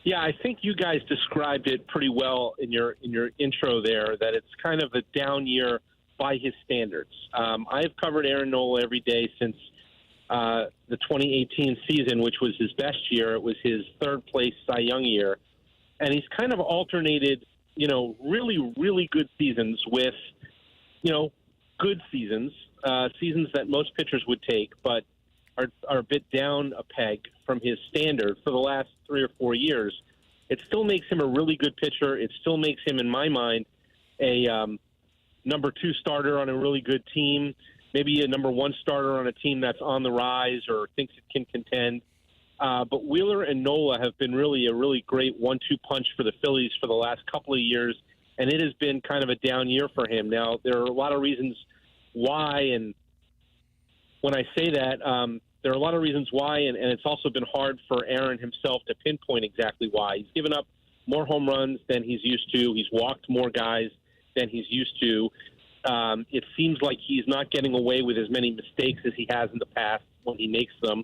Yeah, I think you guys described it pretty well in your intro there, that it's kind of a down year by his standards. I've covered Aaron Nola every day since the 2018 season, which was his best year. It was his third place Cy Young year. And he's kind of alternated, really, really good seasons with, good seasons, seasons that most pitchers would take, but are a bit down a peg from his standard for the last 3 or 4 years. It still makes him a really good pitcher. It still makes him, in my mind, a number 2 starter on a really good team. Maybe a number 1 starter on a team that's on the rise or thinks it can contend. But Wheeler and Nola have been really a really great 1-2 punch for the Phillies for the last couple of years, and it has been kind of a down year for him. Now, there are a lot of reasons why, and when I say that, there are a lot of reasons why, and it's also been hard for Aaron himself to pinpoint exactly why. He's given up more home runs than he's used to. He's walked more guys than he's used to. It seems like he's not getting away with as many mistakes as he has in the past when he makes them.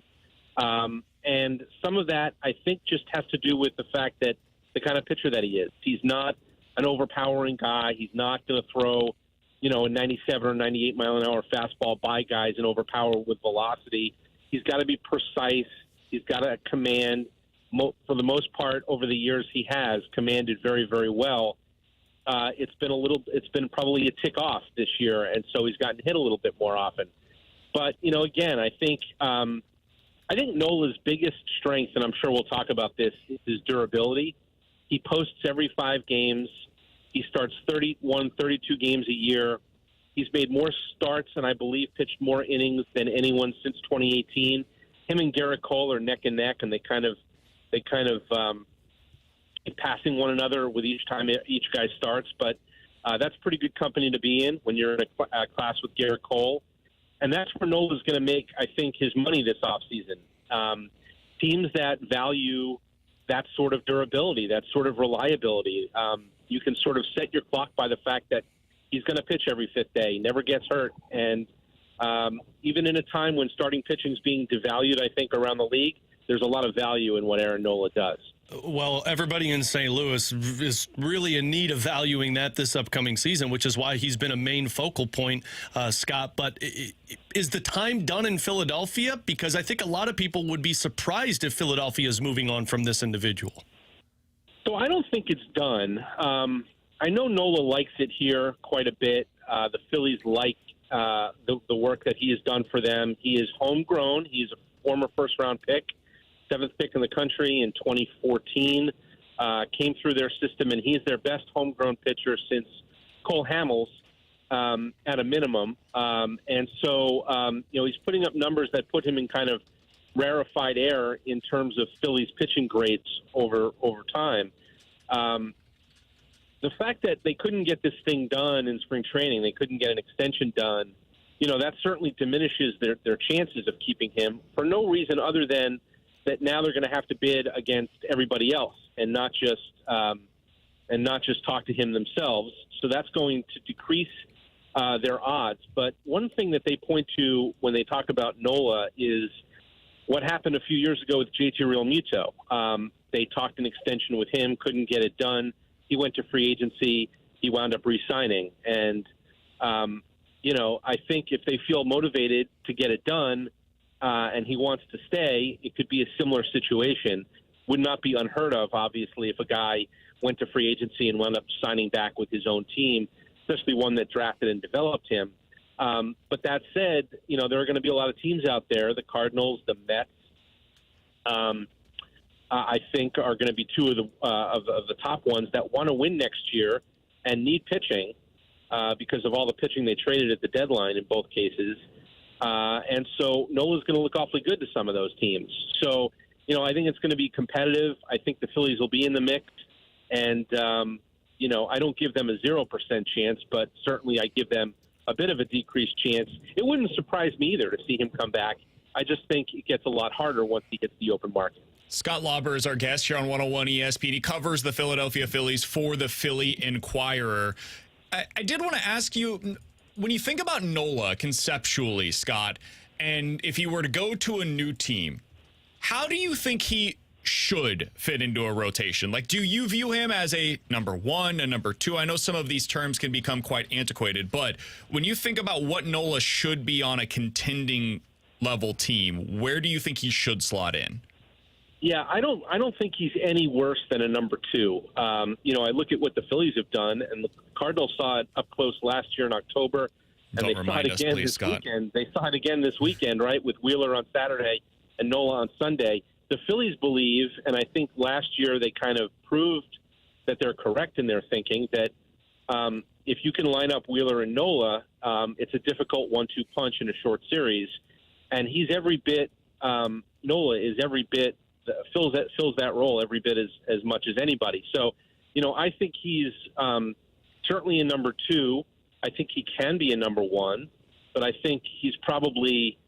And some of that, I think, just has to do with the fact that the kind of pitcher that he is. He's not an overpowering guy. He's not going to throw, a 97 or 98 mile an hour fastball by guys and overpower with velocity. He's got to be precise. He's got to command. For the most part, over the years, he has commanded very, very well. It's been probably a tick off this year, and so he's gotten hit a little bit more often. But again, I think Nola's biggest strength, and I'm sure we'll talk about this, is his durability. He posts every 5 games. He starts 31, 32 games a year. He's made more starts and I believe pitched more innings than anyone since 2018. Him and Garrett Cole are neck and neck, and they kind of passing one another with each time each guy starts. But that's pretty good company to be in when you're in a class with Garrett Cole. And that's where Nola's going to make, I think, his money this offseason. Teams that value that sort of durability, that sort of reliability. You can sort of set your clock by the fact that he's going to pitch every 5th day, never gets hurt. And even in a time when starting pitching is being devalued, I think, around the league, there's a lot of value in what Aaron Nola does. Well, everybody in St. Louis is really in need of valuing that this upcoming season, which is why he's been a main focal point, Scott. But is the time done in Philadelphia? Because I think a lot of people would be surprised if Philadelphia is moving on from this individual. So I don't think it's done. I know Nola likes it here quite a bit. The Phillies like the work that he has done for them. He is homegrown. He's a former first-round pick. 7th pick in the country in 2014, came through their system, and he's their best homegrown pitcher since Cole Hamels at a minimum. And so, he's putting up numbers that put him in kind of rarefied air in terms of Phillies pitching grades over time. The fact that they couldn't get this thing done in spring training, they couldn't get an extension done, that certainly diminishes their chances of keeping him for no reason other than that now they're going to have to bid against everybody else and not just talk to him themselves. So that's going to decrease their odds. But one thing that they point to when they talk about Nola is what happened a few years ago with JT Realmuto. They talked an extension with him, couldn't get it done. He went to free agency. He wound up re-signing. And, I think if they feel motivated to get it done, and he wants to stay, it could be a similar situation. Would not be unheard of, obviously, if a guy went to free agency and wound up signing back with his own team, especially one that drafted and developed him. But that said, there are going to be a lot of teams out there. The Cardinals, the Mets, I think are going to be two of the top ones that want to win next year and need pitching because of all the pitching they traded at the deadline in both cases. And so Nola's going to look awfully good to some of those teams. So, I think it's going to be competitive. I think the Phillies will be in the mix. And, I don't give them a 0% chance, but certainly I give them a bit of a decreased chance. It wouldn't surprise me either to see him come back. I just think it gets a lot harder once he hits the open market. Scott Lauber is our guest here on 101 ESPN. He covers the Philadelphia Phillies for the Philly Inquirer. I did want to ask you, when you think about Nola conceptually, Scott, and if he were to go to a new team, how do you think he should fit into a rotation? Like, do you view him as a number one, a number two? I know some of these terms can become quite antiquated, but when you think about what Nola should be on a contending level team, where do you think he should slot in? Yeah, I don't think he's any worse than a number two. I look at what the Phillies have done, and the Cardinals saw it up close last year in October, and they saw it again this weekend. They saw it again this weekend, right, with Wheeler on Saturday and Nola on Sunday. The Phillies believe, and I think last year they kind of proved that they're correct in their thinking, that if you can line up Wheeler and Nola, it's a difficult 1-2 punch in a short series. And he's every bit, Nola is every bit, fills that role every bit as much as anybody. So, I think he's certainly a number two. I think he can be a number one, but I think he's probably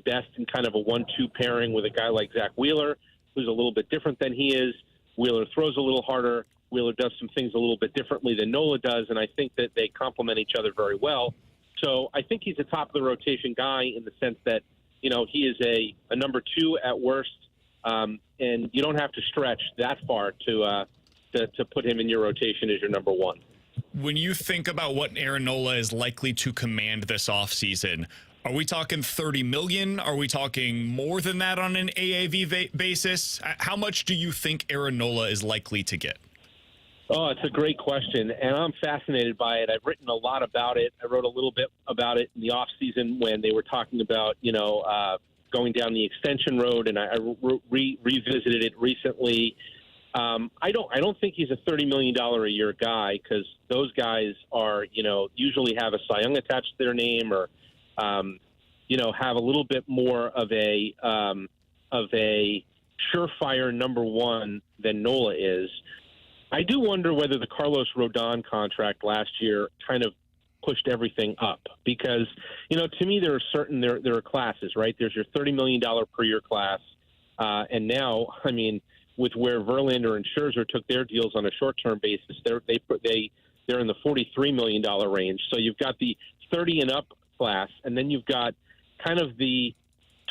best in kind of a 1-2 pairing with a guy like Zach Wheeler, who's a little bit different than he is. Wheeler throws a little harder. Wheeler does some things a little bit differently than Nola does, and I think that they complement each other very well. So I think he's a top-of-the-rotation guy in the sense that, he is a number two at worst, and you don't have to stretch that far to put him in your rotation as your number one. When you think about what Aaron Nola is likely to command this offseason, are we talking $30 million? Are we talking more than that on an AAV basis? How much do you think Aaron Nola is likely to get? Oh, it's a great question, and I'm fascinated by it. I've written a lot about it. I wrote a little bit about it in the offseason when they were talking about, going down the extension road, and I revisited it recently. I don't think he's a $30 million a year guy because those guys are, usually have a Cy Young attached to their name or, have a little bit more of a surefire number one than Nola is. I do wonder whether the Carlos Rodon contract last year kind of pushed everything up because, to me, there are classes, right? There's your $30 million per year class. And now, with where Verlander and Scherzer took their deals on a short-term basis, they're in the $43 million range. So you've got the 30 and up class, and then you've got kind of the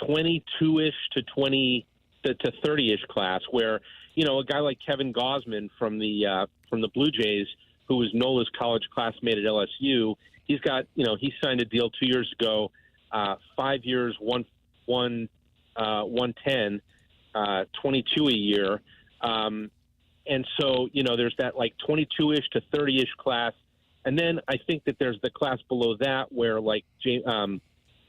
22-ish to 20 to 30-ish class where, a guy like Kevin Gausman from the Blue Jays, who was Nola's college classmate at LSU, he's got, he signed a deal 2 years ago, 5 years, 110, 22 a year. And so, there's that like 22-ish to 30-ish class. And then I think that there's the class below that where like Taijuan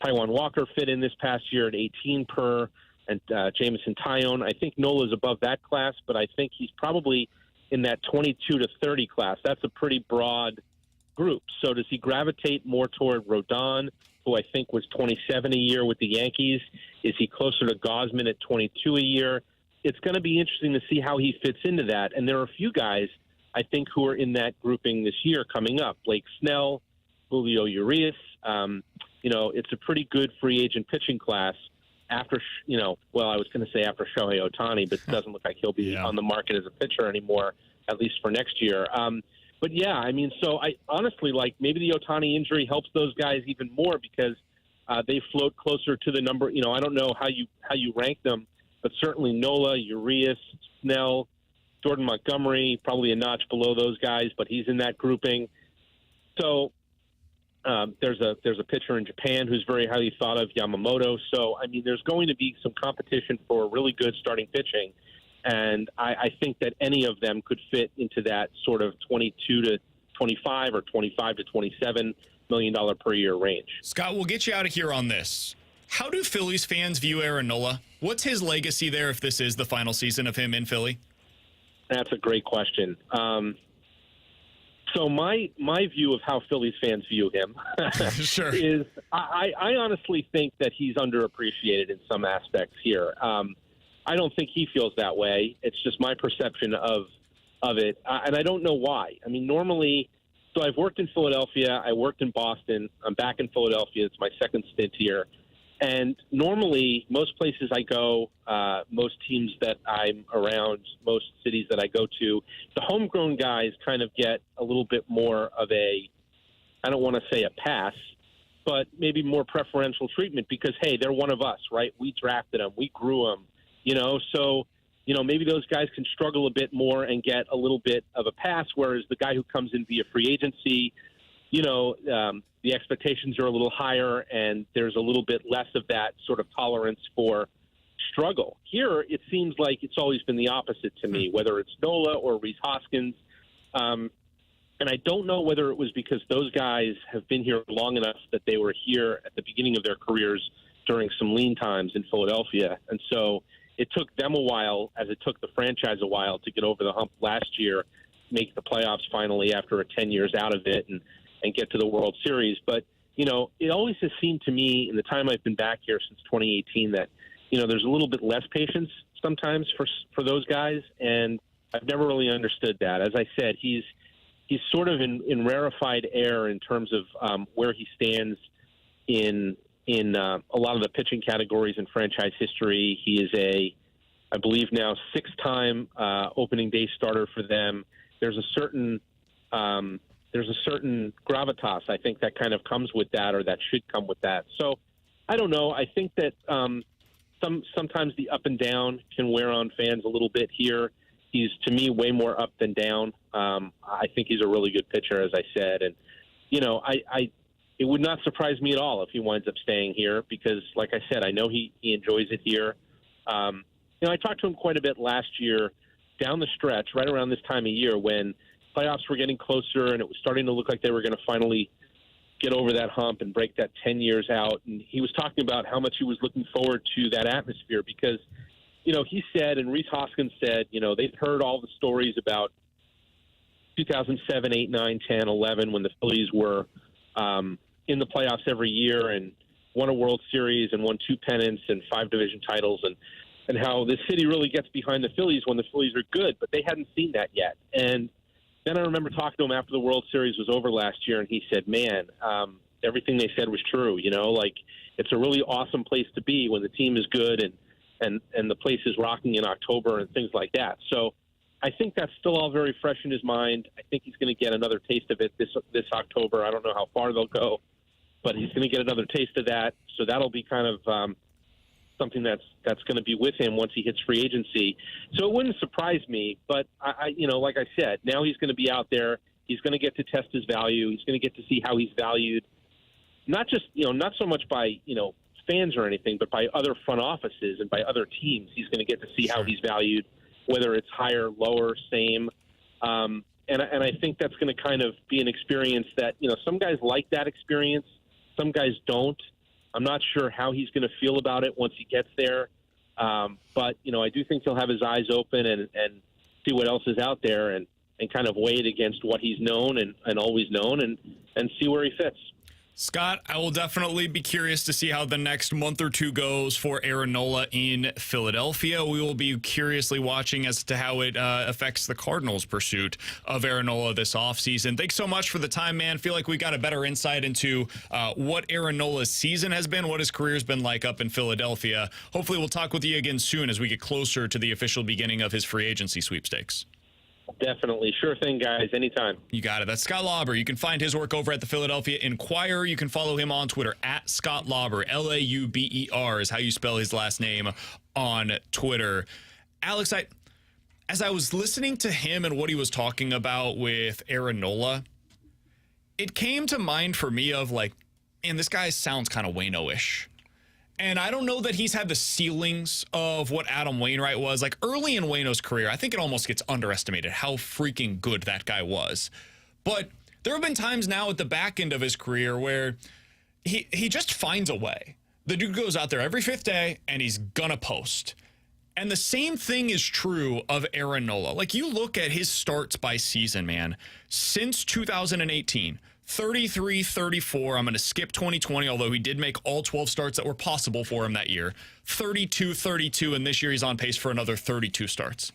Walker fit in this past year at 18 per, and Jameson Taillon. I think Nola's above that class, but I think he's probably in that 22 to 30 class. That's a pretty broad group. So does he gravitate more toward Rodon, who I think was 27 a year with the Yankees? Is he closer to Gausman at 22 a year? It's going to be interesting to see how he fits into that. And there are a few guys, I think, who are in that grouping this year coming up. Blake Snell, Julio Urias. It's a pretty good free agent pitching class. After, I was going to say after Shohei Ohtani, but it doesn't look like he'll be on the market as a pitcher anymore, at least for next year. But yeah, so I honestly maybe the Ohtani injury helps those guys even more because they float closer to the number. I don't know how you rank them, but certainly Nola, Urias, Snell, Jordan Montgomery, probably a notch below those guys, but he's in that grouping. So there's a pitcher in Japan who's very highly thought of, Yamamoto. So, there's going to be some competition for really good starting pitching. And I think that any of them could fit into that sort of 22 to 25 or 25 to 27 million per year range. Scott, we'll get you out of here on this. How do Phillies fans view Aaron Nola? What's his legacy there if this is the final season of him in Philly? That's a great question. So my view of how Phillies fans view him sure. is I honestly think that he's underappreciated in some aspects here. I don't think he feels that way. It's just my perception of it, and I don't know why. I mean, normally, so I've worked in Philadelphia, I worked in Boston, I'm back in Philadelphia. It's my second stint here. And normally, most places I go, most teams that I'm around, most cities that I go to, the homegrown guys kind of get a little bit more of a, I don't want to say a pass, but maybe more preferential treatment because, hey, they're one of us, right? We drafted them. We grew them, So, maybe those guys can struggle a bit more and get a little bit of a pass, whereas the guy who comes in via free agency, the expectations are a little higher and there's a little bit less of that sort of tolerance for struggle. Here, it seems like it's always been the opposite to me, whether it's Nola or Rhys Hoskins. And I don't know whether it was because those guys have been here long enough that they were here at the beginning of their careers during some lean times in Philadelphia. And so it took them a while, as it took the franchise a while, to get over the hump last year, make the playoffs finally after 10 years out of it, and get to the World Series. But, it always has seemed to me in the time I've been back here since 2018 that, there's a little bit less patience sometimes for those guys. And I've never really understood that. As I said, he's sort of in rarefied air in terms of where he stands in a lot of the pitching categories in franchise history. He is I believe now, 6-time opening day starter for them. There's a certain gravitas, I think, that kind of comes with that, or that should come with that. So I don't know. I think that sometimes the up and down can wear on fans a little bit here. He's, to me, way more up than down. I think he's a really good pitcher, as I said. And, it would not surprise me at all if he winds up staying here because, like I said, I know he enjoys it here. I talked to him quite a bit last year down the stretch, right around this time of year when playoffs were getting closer and it was starting to look like they were going to finally get over that hump and break that 10 years out. And he was talking about how much he was looking forward to that atmosphere because, he said, and Rhys Hoskins said, they've heard all the stories about 2007, 8, 9, 10, 11 when the Phillies were in the playoffs every year and won a World Series and won 2 pennants and 5 division titles and how the city really gets behind the Phillies when the Phillies are good, but they hadn't seen that yet. And then I remember talking to him after the World Series was over last year, and he said, man, everything they said was true. It's a really awesome place to be when the team is good and the place is rocking in October and things like that. So I think that's still all very fresh in his mind. I think he's going to get another taste of it this October. I don't know how far they'll go, but he's going to get another taste of that. So that'll be kind of something that's going to be with him once he hits free agency. So it wouldn't surprise me, but like I said, now he's going to be out there. He's going to get to test his value. He's going to get to see how he's valued, not just, not so much by, fans or anything, but by other front offices and by other teams. He's going to get to see how he's valued, whether it's higher, lower, same. And I think that's going to kind of be an experience that, some guys like that experience. Some guys don't. I'm not sure how he's going to feel about it once he gets there. But, I do think he'll have his eyes open and see what else is out there and kind of weigh it against what he's known and always known and see where he fits. Scott, I will definitely be curious to see how the next month or two goes for Aaron Nola in Philadelphia. We will be curiously watching as to how it affects the Cardinals' pursuit of Aaron Nola this offseason. Thanks so much for the time, man. Feel like we got a better insight into what Aaron Nola's season has been, what his career's been like up in Philadelphia. Hopefully we'll talk with you again soon as we get closer to the official beginning of his free agency sweepstakes. Definitely. Sure thing, guys. Anytime. You got it. That's Scott Lauber. You can find his work over at the Philadelphia Inquirer. You can follow him on Twitter at Scott Lauber. Lauber is how you spell his last name on Twitter. Alex, as I was listening to him and what he was talking about with Aaron Nola, it came to mind for me of like, man, this guy sounds kind of Waino-ish. And I don't know that he's had the ceilings of what Adam Wainwright was. Like early in Waino's career, I think it almost gets underestimated how freaking good that guy was. But There have been times now at the back end of his career where he just finds a way. The dude goes out there every fifth day and he's gonna post. And the same thing is true of Aaron Nola. Like, you look at his starts by season, man. Since 2018, 33, 34. I'm going to skip 2020, although he did make all 12 starts that were possible for him that year. 32, 32, and this year he's on pace for another 32 starts.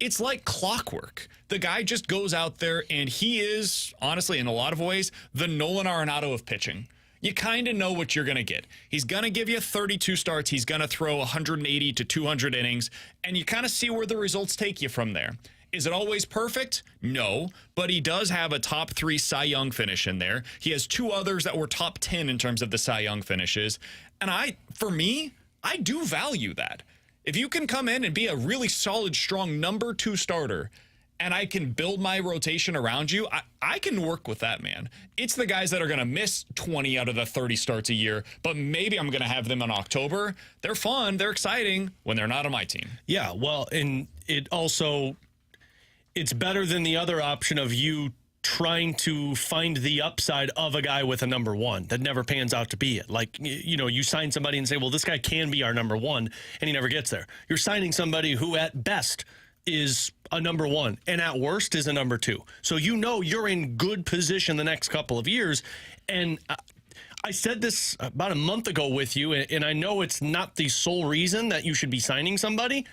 It's like clockwork. The guy just goes out there, and he is, honestly, in a lot of ways, the Nolan Arenado of pitching. You kind of know what you're going to get. He's going to give you 32 starts. He's going to throw 180 to 200 innings, and you kind of see where the results take you from there. Is it always perfect? No, but he does have a top 3 Cy Young finish in there. He has 2 others that were top 10 in terms of the Cy Young finishes. And for me, I do value that. If you can come in and be a really solid, strong number 2 starter, and I can build my rotation around you, I can work with that, man. It's the guys that are going to miss 20 out of the 30 starts a year, but maybe I'm going to have them in October. They're fun. They're exciting when they're not on my team. Yeah, well, and it also, it's better than the other option of you trying to find the upside of a guy with a number 1 that never pans out to be it. Like, you know, you sign somebody and say, well, this guy can be our number 1, and he never gets there. You're signing somebody who at best is a number 1 and at worst is a number 2. So you know you're in good position the next couple of years. And I said this about a month ago with you, and I know it's not the sole reason that you should be signing somebody,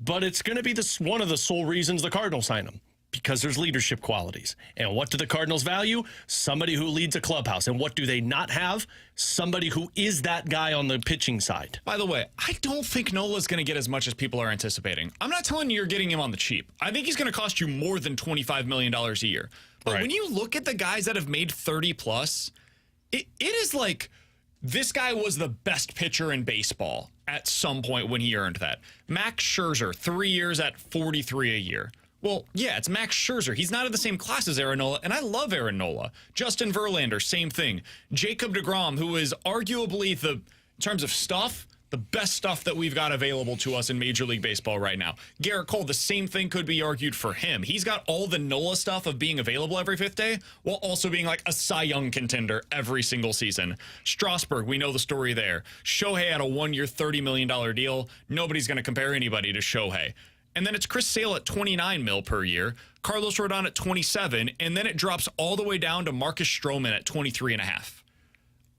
but it's going to be one of the sole reasons the Cardinals sign them, because there's leadership qualities. And what do the Cardinals value? Somebody who leads a clubhouse. And what do they not have? Somebody who is that guy on the pitching side. By the way, I don't think Nola's going to get as much as people are anticipating. I'm not telling you you're getting him on the cheap. I think he's going to cost you more than $25 million a year. But when you look at the guys that have made 30 plus, it is like this guy was the best pitcher in baseball at some point when he earned that. Max Scherzer, 3 years at 43 a year. Well, yeah, it's Max Scherzer. He's not in the same class as Aaron Nola, and I love Aaron Nola. Justin Verlander, same thing. Jacob deGrom, who is arguably, in terms of stuff, the best stuff that we've got available to us in Major League Baseball right now. Garrett Cole, the same thing could be argued for him. He's got all the Nola stuff of being available every fifth day, while also being like a Cy Young contender every single season. Strasburg, we know the story there. Shohei had a 1-year, $30 million deal. Nobody's going to compare anybody to Shohei. And then it's Chris Sale at $29 million per year, Carlos Rodon at $27, and then it drops all the way down to Marcus Stroman at $23.5 million.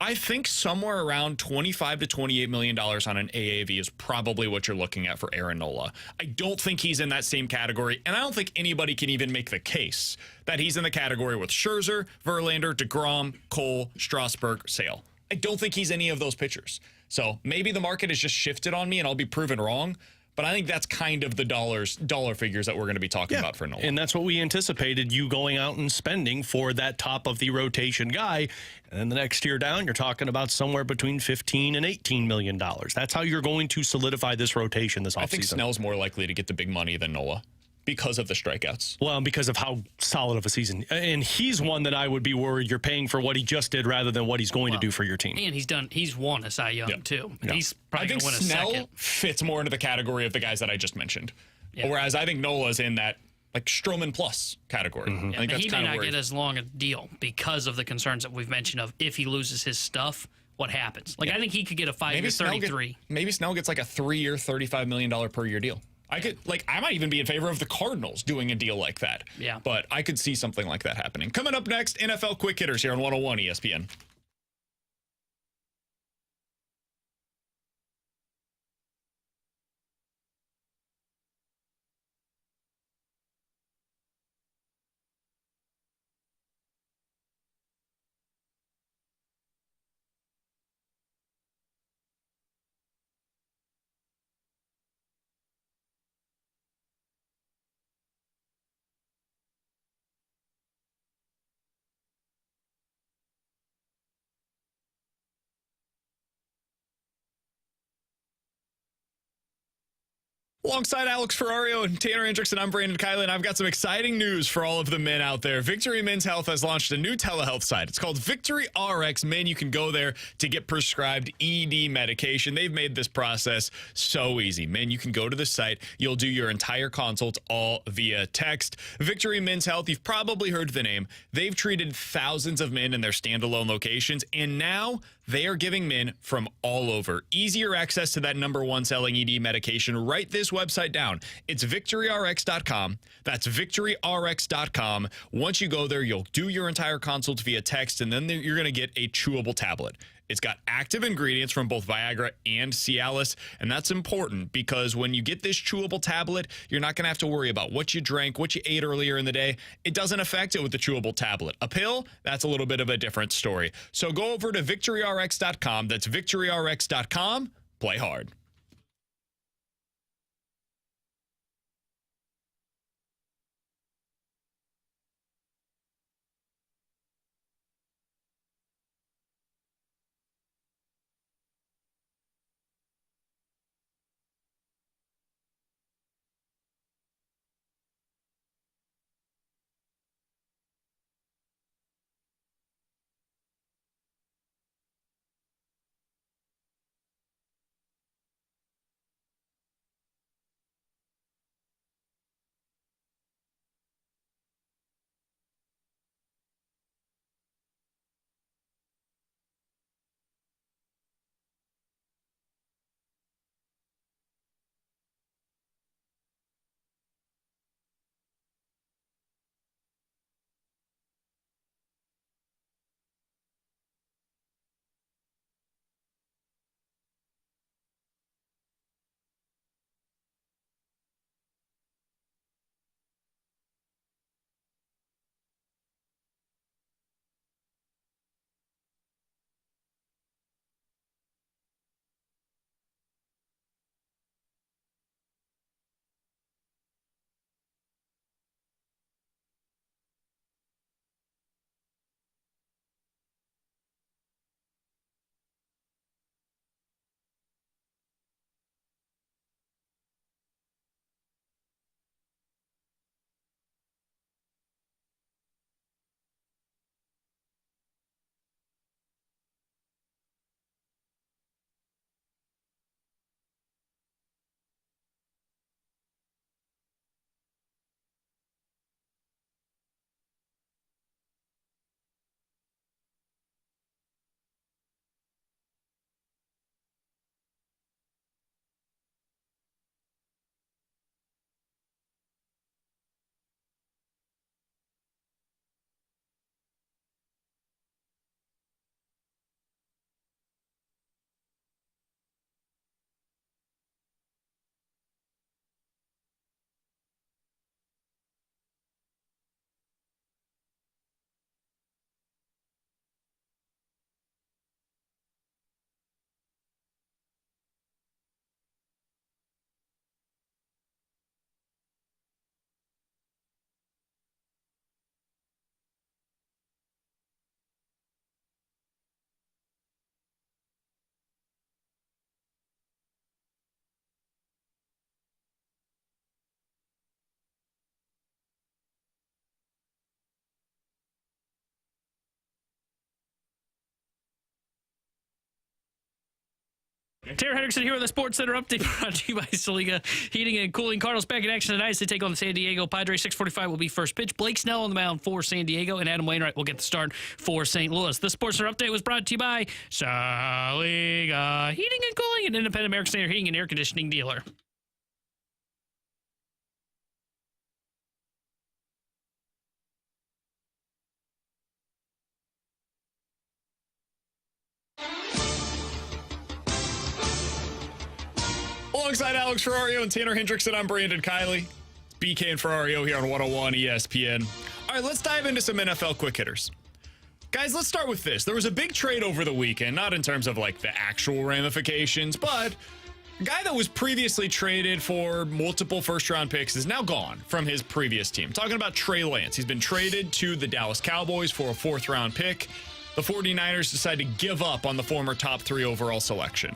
I think somewhere around $25 to $28 million on an AAV is probably what you're looking at for Aaron Nola. I don't think he's in that same category, and I don't think anybody can even make the case that he's in the category with Scherzer, Verlander, deGrom, Cole, Strasburg, Sale. I don't think he's any of those pitchers. So maybe the market has just shifted on me, and I'll be proven wrong. But I think that's kind of the dollar figures that we're going to be talking about for Nola. And that's what we anticipated, you going out and spending for that top of the rotation guy. And then the next year down, you're talking about somewhere between $15 and $18 million. That's how you're going to solidify this rotation this offseason. I think Snell's more likely to get the big money than Nola because of the strikeouts. Well, and because of how solid of a season. And he's one that I would be worried you're paying for what he just did rather than what he's going to do for your team. And he's won a Cy Young, too. And he's probably going to win a Snell second. fits more into the category of the guys that I just mentioned. Yeah. Whereas I think Nola's in that like Stroman plus category. Yeah, I think that's he kind may of not where get as long a deal because of the concerns that we've mentioned of if he loses his stuff, what happens. Like, I think he could get a 5-year 33. Maybe Snell gets like a 3-year, $35 million per year deal. I might even be in favor of the Cardinals doing a deal like that. Yeah. But I could see something like that happening. Coming up next, NFL Quick Hitters here on 101 ESPN. Alongside Alex Ferrario and Tanner Hendrickson, I'm Brandon Kiley, and I've got some exciting news for all of the men out there. Victory Men's Health has launched a new telehealth site. It's called Victory RX. Men, you can go there to get prescribed ED medication. They've made this process so easy. Men, you can go to the site. You'll do your entire consult all via text. Victory Men's Health, you've probably heard the name. They've treated thousands of men in their standalone locations, and now they are giving men from all over easier access to that #1 selling ED medication. Write this website down. It's victoryrx.com. That's victoryrx.com. Once you go there, you'll do your entire consult via text, and then you're going to get a chewable tablet. It's got active ingredients from both Viagra and Cialis, and that's important because when you get this chewable tablet, you're not going to have to worry about what you drank, what you ate earlier in the day. It doesn't affect it with the chewable tablet. A pill, that's a little bit of a different story. So go over to victoryrx.com. That's victoryrx.com. Play hard. Tanner Hendrickson here with the Sports Center update brought to you by Saliga Heating and Cooling. Cardinals back in action tonight as they take on the San Diego Padres. 6:45 will be first pitch. Blake Snell on the mound for San Diego, and Adam Wainwright will get the start for St. Louis. The Sports Center update was brought to you by Saliga Heating and Cooling, an independent American Standard heating and air conditioning dealer. Alongside Alex Ferrario and Tanner Hendrickson, I'm Brandon Kiley. BK and Ferrario here on 101 ESPN. All right, let's dive into some NFL quick hitters. Guys, let's start with this. There was a big trade over the weekend, not in terms of like the actual ramifications, but a guy that was previously traded for multiple first-round picks is now gone from his previous team. Talking about Trey Lance. He's been traded to the Dallas Cowboys for a 4th-round pick. The 49ers decided to give up on the former top 3 overall selection.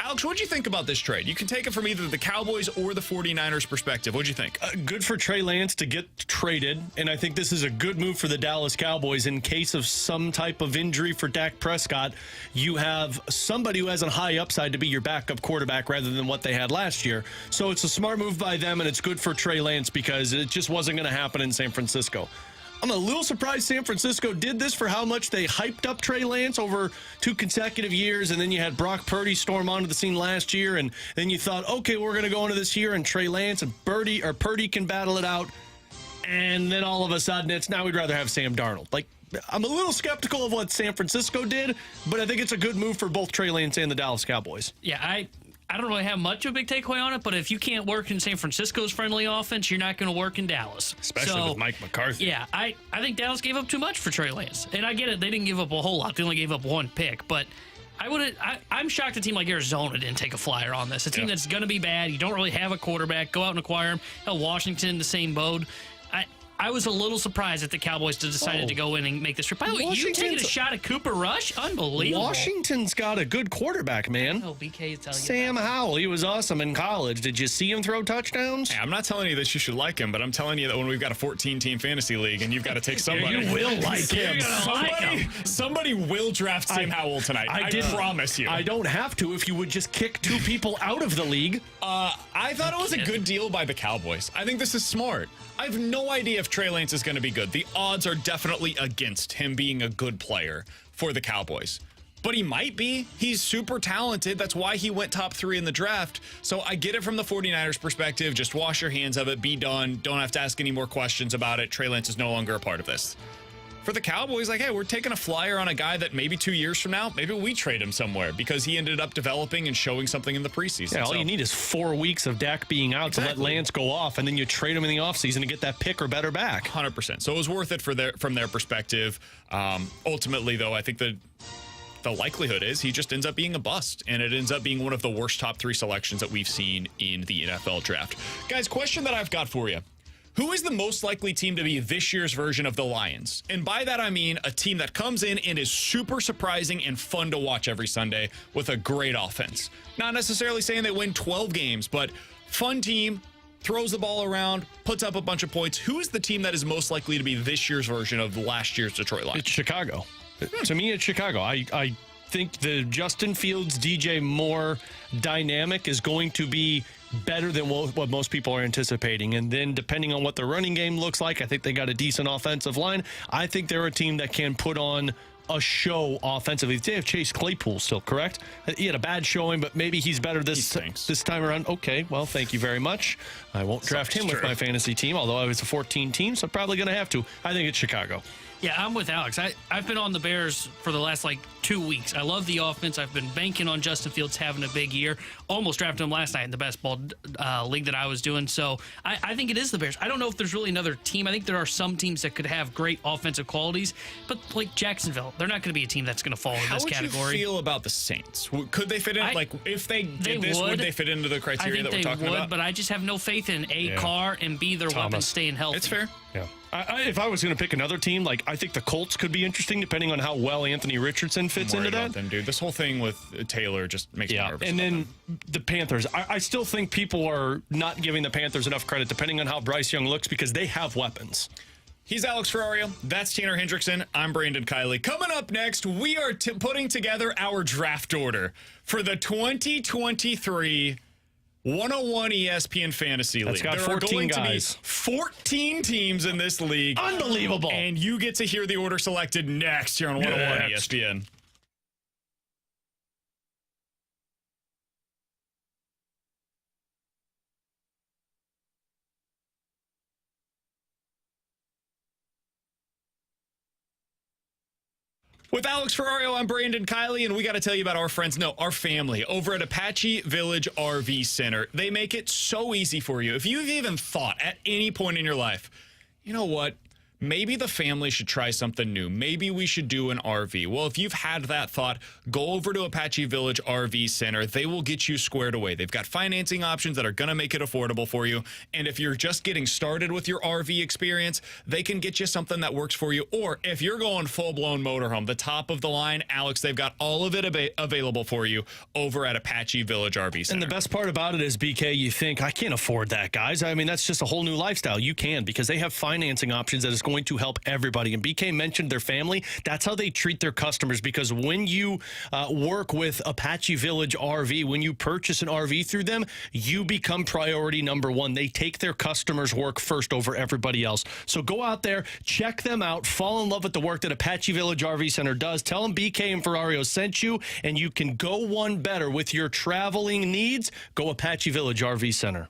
Alex, what'd you think about this trade? You can take it from either the Cowboys or the 49ers perspective. What'd you think? Good for Trey Lance to get traded, and I think this is a good move for the Dallas Cowboys. In case of some type of injury for Dak Prescott, you have somebody who has a high upside to be your backup quarterback rather than what they had last year. So it's a smart move by them, and it's good for Trey Lance because it just wasn't going to happen in San Francisco. I'm a little surprised San Francisco did this for how much they hyped up Trey Lance over 2 consecutive years, and then you had Brock Purdy storm onto the scene last year, and then you thought, okay, we're going to go into this year, and Trey Lance and Purdy can battle it out, and then all of a sudden it's now we'd rather have Sam Darnold. Like, I'm a little skeptical of what San Francisco did, but I think it's a good move for both Trey Lance and the Dallas Cowboys. Yeah, I don't really have much of a big takeaway on it, but if you can't work in San Francisco's friendly offense, you're not going to work in Dallas. Especially with Mike McCarthy. Yeah, I think Dallas gave up too much for Trey Lance. And I get it, they didn't give up a whole lot. They only gave up 1 pick. But I'm shocked a team like Arizona didn't take a flyer on this. A team that's going to be bad. You don't really have a quarterback. Go out and acquire him. Hell, Washington, the same boat. I was a little surprised that the Cowboys decided to go in and make this trip. By the way, you taking a shot at Cooper Rush? Unbelievable. Washington's got a good quarterback, man. Oh, BK tell you Sam Howell, he was awesome in college. Did you see him throw touchdowns? Hey, I'm not telling you that you should like him, but I'm telling you that when we've got a 14-team fantasy league and you've got to take somebody. You will like him. Somebody will draft Sam Howell tonight. I promise you. I don't have to if you would just kick 2 people out of the league. I thought it was a good deal by the Cowboys. I think this is smart. I have no idea if Trey Lance is going to be good. The odds are definitely against him being a good player for the Cowboys. But he might be. He's super talented. That's why he went top 3 in the draft. So I get it from the 49ers perspective. Just wash your hands of it. Be done. Don't have to ask any more questions about it. Trey Lance is no longer a part of this. For the Cowboys, like, hey, we're taking a flyer on a guy that maybe 2 years from now, maybe we trade him somewhere because he ended up developing and showing something in the preseason. Yeah, all you need is 4 weeks of Dak being out to let Lance go off, and then you trade him in the offseason to get that pick or better back. 100%. So it was worth it from their perspective. Ultimately, though, I think the likelihood is he just ends up being a bust, and it ends up being one of the worst top 3 selections that we've seen in the NFL draft. Guys, question that I've got for you. Who is the most likely team to be this year's version of the Lions? And by that, I mean a team that comes in and is super surprising and fun to watch every Sunday with a great offense. Not necessarily saying they win 12 games, but fun team, throws the ball around, puts up a bunch of points. Who is the team that is most likely to be this year's version of last year's Detroit Lions? It's Chicago. To me, it's Chicago. I think the Justin Fields, DJ Moore dynamic is going to be better than what most people are anticipating. And then depending on what the running game looks like, I think they got a decent offensive line. I think they're a team that can put on a show offensively. They have Chase Claypool still, correct? He had a bad showing, but maybe he's better this time around. Okay, well, thank you very much. I won't draft him with my fantasy team, although I was a 14 team, so I'm probably going to have to. I think it's Chicago. Yeah, I'm with Alex. I've been on the Bears for the last 2 weeks. I love the offense. I've been banking on Justin Fields having a big year. Almost drafted him last night in the best ball league that I was doing. So I think it is the Bears. I don't know if there's really another team. I think there are some teams that could have great offensive qualities, but like Jacksonville, they're not going to be a team that's going to fall in this category. How would you feel about the Saints? Could they fit in? If they did this, would they fit into the criteria that we're talking about? I think they would, but I just have no faith in Carr and B, their weapons staying healthy. It's fair. Yeah. If I was going to pick another team, I think the Colts could be interesting depending on how well Anthony Richardson fits into that. Them, dude. This whole thing with Taylor just makes me nervous. And then the Panthers. I still think people are not giving the Panthers enough credit depending on how Bryce Young looks because they have weapons. He's Alex Ferrario. That's Tanner Hendrickson. I'm Brandon Kiley. Coming up next, we are putting together our draft order for the 2023 101 ESPN Fantasy League. There are going to be 14 teams in this league. Unbelievable. And you get to hear the order selected next here on 101 ESPN. With Alex Ferrario, I'm Brandon Kiley, and we got to tell you about our friends, our family, over at Apache Village RV Center. They make it so easy for you. If you've even thought at any point in your life, you know what, maybe the family should try something new. Maybe we should do an RV. Well, if you've had that thought, go over to Apache Village RV Center. They will get you squared away. They've got financing options that are going to make it affordable for you. And if you're just getting started with your RV experience, they can get you something that works for you. Or if you're going full-blown motorhome, the top of the line, Alex, they've got all of it available for you over at Apache Village RV Center. And the best part about it is, BK, you think, I can't afford that, guys. I mean, that's just a whole new lifestyle. You can, because they have financing options that is going to help everybody. And BK mentioned their family. That's how they treat their customers, because when you work with Apache Village RV, when you purchase an RV through them, you become priority number one. They take their customers' work first over everybody else. So go out there, check them out, fall in love with the work that Apache Village RV Center does. Tell them BK and Ferrario sent you, and you can go one better with your traveling needs. Go Apache Village RV Center.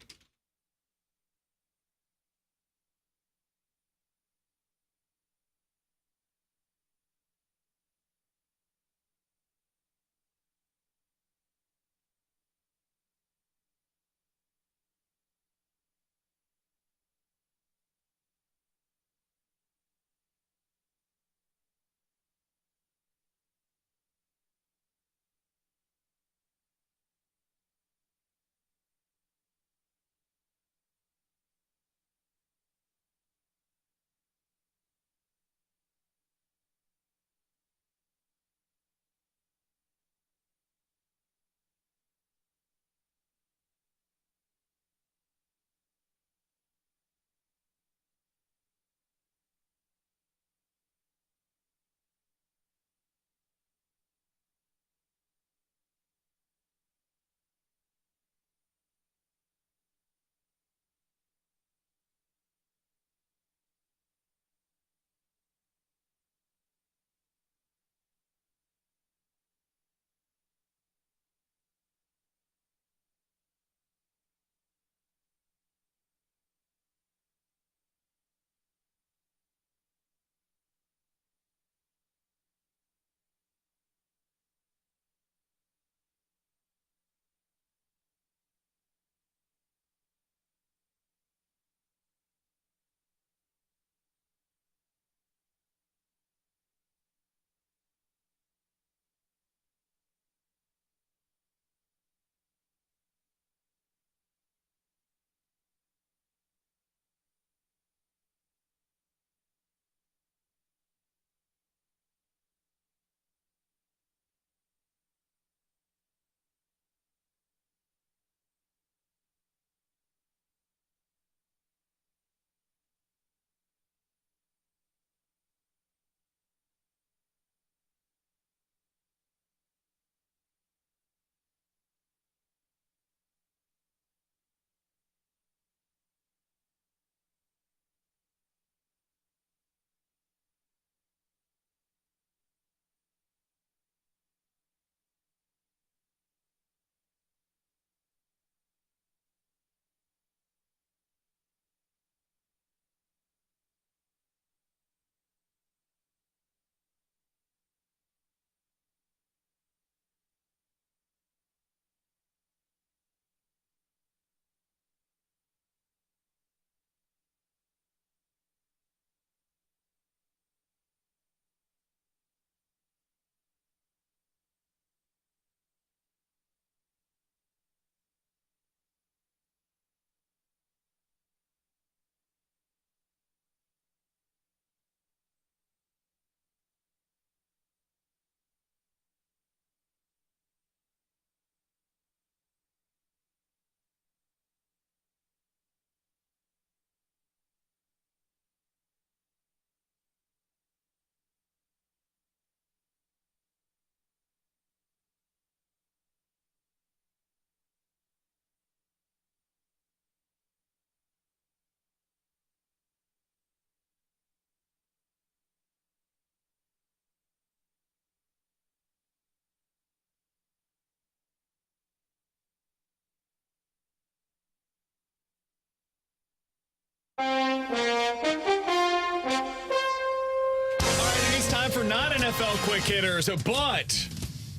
For non-NFL quick hitters, but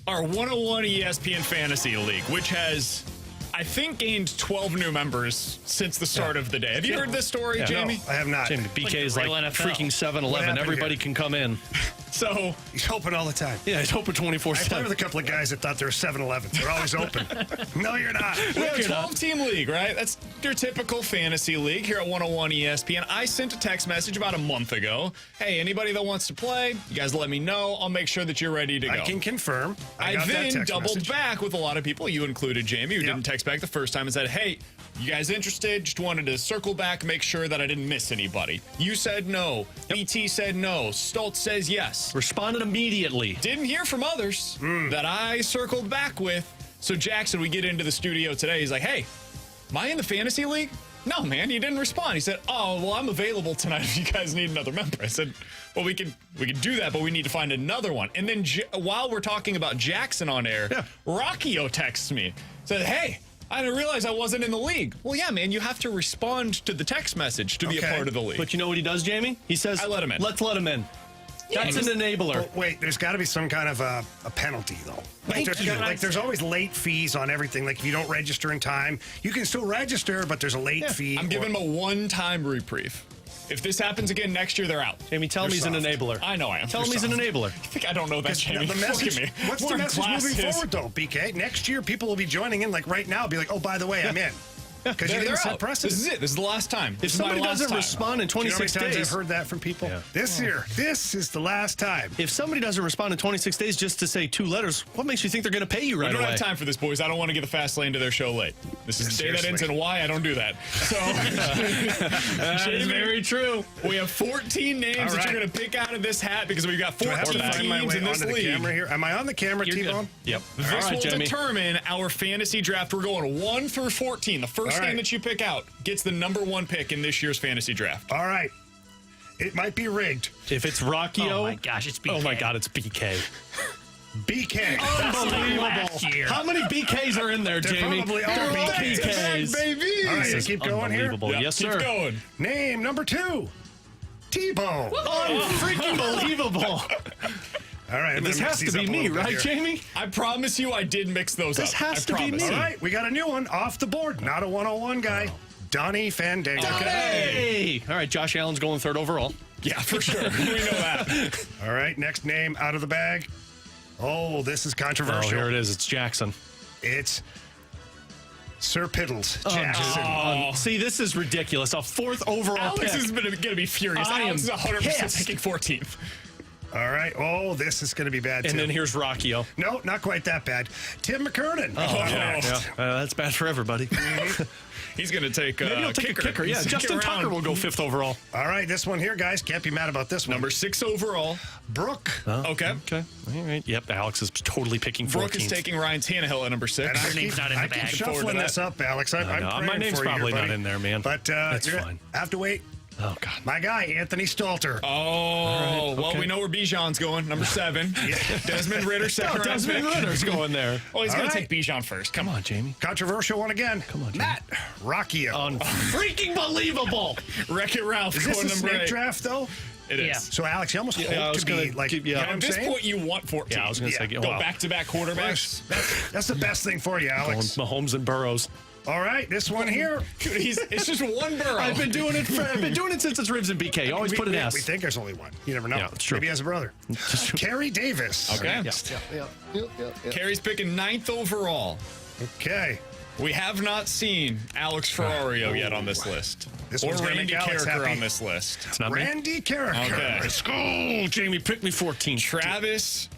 our 101 ESPN Fantasy League, which has, I think, gained 12 new members since the start of the day. Have you heard this story, Jamie? No, I have not. Jamie, BK is like freaking 7-Eleven. Everybody can come in. So he's open all the time. Yeah, he's open 24/7. I played with a couple of guys that thought there were 7-Elevens. They're always open. No, you're not. We have a 12-team league, right? That's your typical fantasy league here at 101 ESPN. I sent a text message about a month ago. Hey, anybody that wants to play, you guys let me know. I'll make sure that you're ready to go. I can confirm. I got that then text doubled message. back with a lot of people, you included, Jamie, who didn't text back the first time and said, hey, you guys interested? Just wanted to circle back, make sure that I didn't miss anybody. You said no. BT said no. Stoltz says yes. Responded immediately. Didn't hear from others that I circled back with. So Jackson, we get into the studio today. He's like, hey, am I in the fantasy league? No, man, you didn't respond. He said, oh, well, I'm available tonight if you guys need another member. I said, well, we can do that, but we need to find another one. And then while we're talking about Jackson on air, Rockio texts me, said, hey, I didn't realize I wasn't in the league. Well, yeah, man, you have to respond to the text message to be a part of the league. But you know what he does, Jamie? He says, I let him in. Let's let him in. That's an enabler. But wait, there's got to be some kind of a penalty, though. There's always late fees on everything. Like if you don't register in time, you can still register, but there's a late fee. I'm giving him a one-time reprieve. If this happens again next year, they're out. Jamie, tell him he's an enabler. I know I am. Tell him he's an enabler. I think I don't know that, Jamie. The message, Look at me. what's the message moving forward, though, BK? Next year, people will be joining in, like right now, be like, oh, by the way, I'm in. Because you didn't set precedent. This is it. This is the last time. If somebody doesn't respond in 26 days. days. I've heard that from people. This year, this is the last time. If somebody doesn't respond in 26 days just to say 2 letters, what makes you think they're going to pay you right away? We don't have time for this, boys. I don't want to get the fast lane to their show late. This is the day that ends in Y. I don't do that. So, that is very true. We have 14 names that you're going to pick out of this hat because we've got 14 teams in this league. Camera here? Am I on the camera, T-Bone? Yep. This will determine our fantasy draft. We're going 1 through 14. The first name that you pick out gets the number 1 pick in this year's fantasy draft. All right. It might be rigged. If it's Rockio. Oh my gosh, it's BK. Oh my God, it's BK. BK. Unbelievable. How many BKs are in there, Jamie? Probably all BKs. Baby. All right, keep going here. Yes, sir. Keep going. Name number 2. T-Bone. Freaking believable. All right, this has to be me, right, Jamie? I promise you I did mix those up. This has to be me. All right, we got a new one off the board. Not a 101 guy. Donnie Fandango. Hey! All right, Josh Allen's going 3rd overall. Yeah, for sure. We know that. All right, next name out of the bag. Oh, this is controversial. Oh, here it is. It's Jackson. It's Sir Piddles. Jackson. Oh. See, this is ridiculous. A 4th overall Alex pick. is going to be furious. Alex is 100% picking 14th. All right. Oh, this is going to be bad, too. And then here's Rockio. No, not quite that bad. Tim McKernan. That's bad for everybody. He's going to take Maybe he'll take a kicker. Yeah, Justin Tucker will go 5th overall. All right, this one here, guys. Can't be mad about this one. Number 6 overall. Brooke. Okay. All right. Yep, Alex is totally picking 14th. Brooke is taking Ryan Tannehill at number 6. Your name's not in the bag. I keep shuffling this up, Alex. I'm praying my name's for you probably here, not in there, man. But that's you're fine. Have to wait. Oh, God. My guy, Anthony Stalter. Oh, well, we know where Bijan's going, number 7. Desmond Ritter, second round pick. Desmond Ritter's going there. Oh, he's going to take Bijan first. Come on, Jamie. Controversial one again. Come on, Jamie. Matt Rockio. Freaking believable. Wreck-It Ralph Is this going a number snake 8. draft, though? It is. Yeah. So, Alex, you almost hope to be like, you know what At I'm this saying? point, you want 14. Yeah, I was going to say, Go back-to-back quarterbacks. That's the best thing for you, Alex. Mahomes and Burrows. All right, this one here. Dude, it's just one Burrow. I've been doing it since it's Ribs and BK. Always put an S. We think there's only one. You never know. Yeah, it's true. Maybe he has a brother. Kerry Davis. Okay. Yeah. Kerry's picking 9th overall. Okay. We have not seen Alex Ferrario yet on this list. This or one's gonna Randy make Alex Carricker happy. on this list. It's not me. Randy Carricker. Okay. Let's go. Jamie, pick me 14. Travis,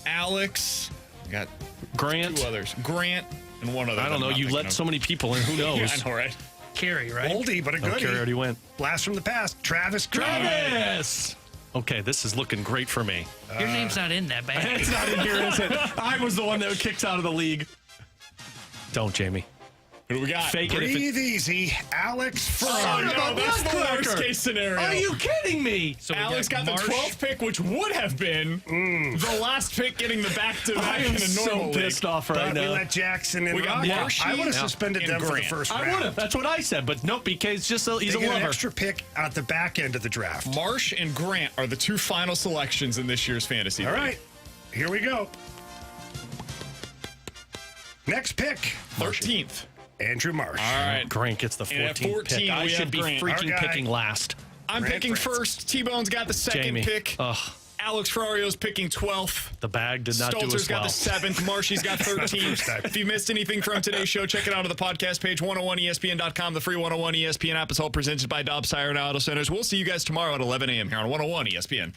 Alex, got Grant. 2 others. Grant and one other. I don't know. You let so many people in. Who knows? Yeah, I know, right? Carey, right? Oldie, but a goodie. Carey already went. Blast from the past. Travis. Travis. Okay, this is looking great for me. Your name's not in that bag. It's not in here, is it? I was the one that kicked out of the league. Don't, Jamie. Who we got? Fake it. Breathe easy. Alex Son Ferrario. of a That's the nutcracker. worst case scenario. Are you kidding me? So we Alex got the Marsh. 12th pick, which would have been the last pick getting the I back-to-back am in a normal so pissed off right But we now. let Jackson and We got Rocky. Marshy I would have and suspended them for the Grant. first I round. would have. That's what I said. But nope, BK's just he's They a get an lover. extra pick at the back end of the draft. Marsh and Grant are the 2 final selections in this year's fantasy. All league. right, here we go. Next pick. 13th. Andrew Marsh. All right. Grant gets the And at 14th 14, pick. I we should have be Grant. freaking Our guy. picking last. I'm Grant picking Fritz. first. T-Bone's got the second Jamie. pick. Ugh. Alex Ferrario's picking 12th. The bag did not do Stelter's us got well. the 7th. Marshy's got 13th. If you missed anything from today's show, check it out on the podcast page, 101ESPN.com. The free 101 ESPN app is all presented by Dobbs Tire and Auto Centers. We'll see you guys tomorrow at 11 a.m. here on 101 ESPN.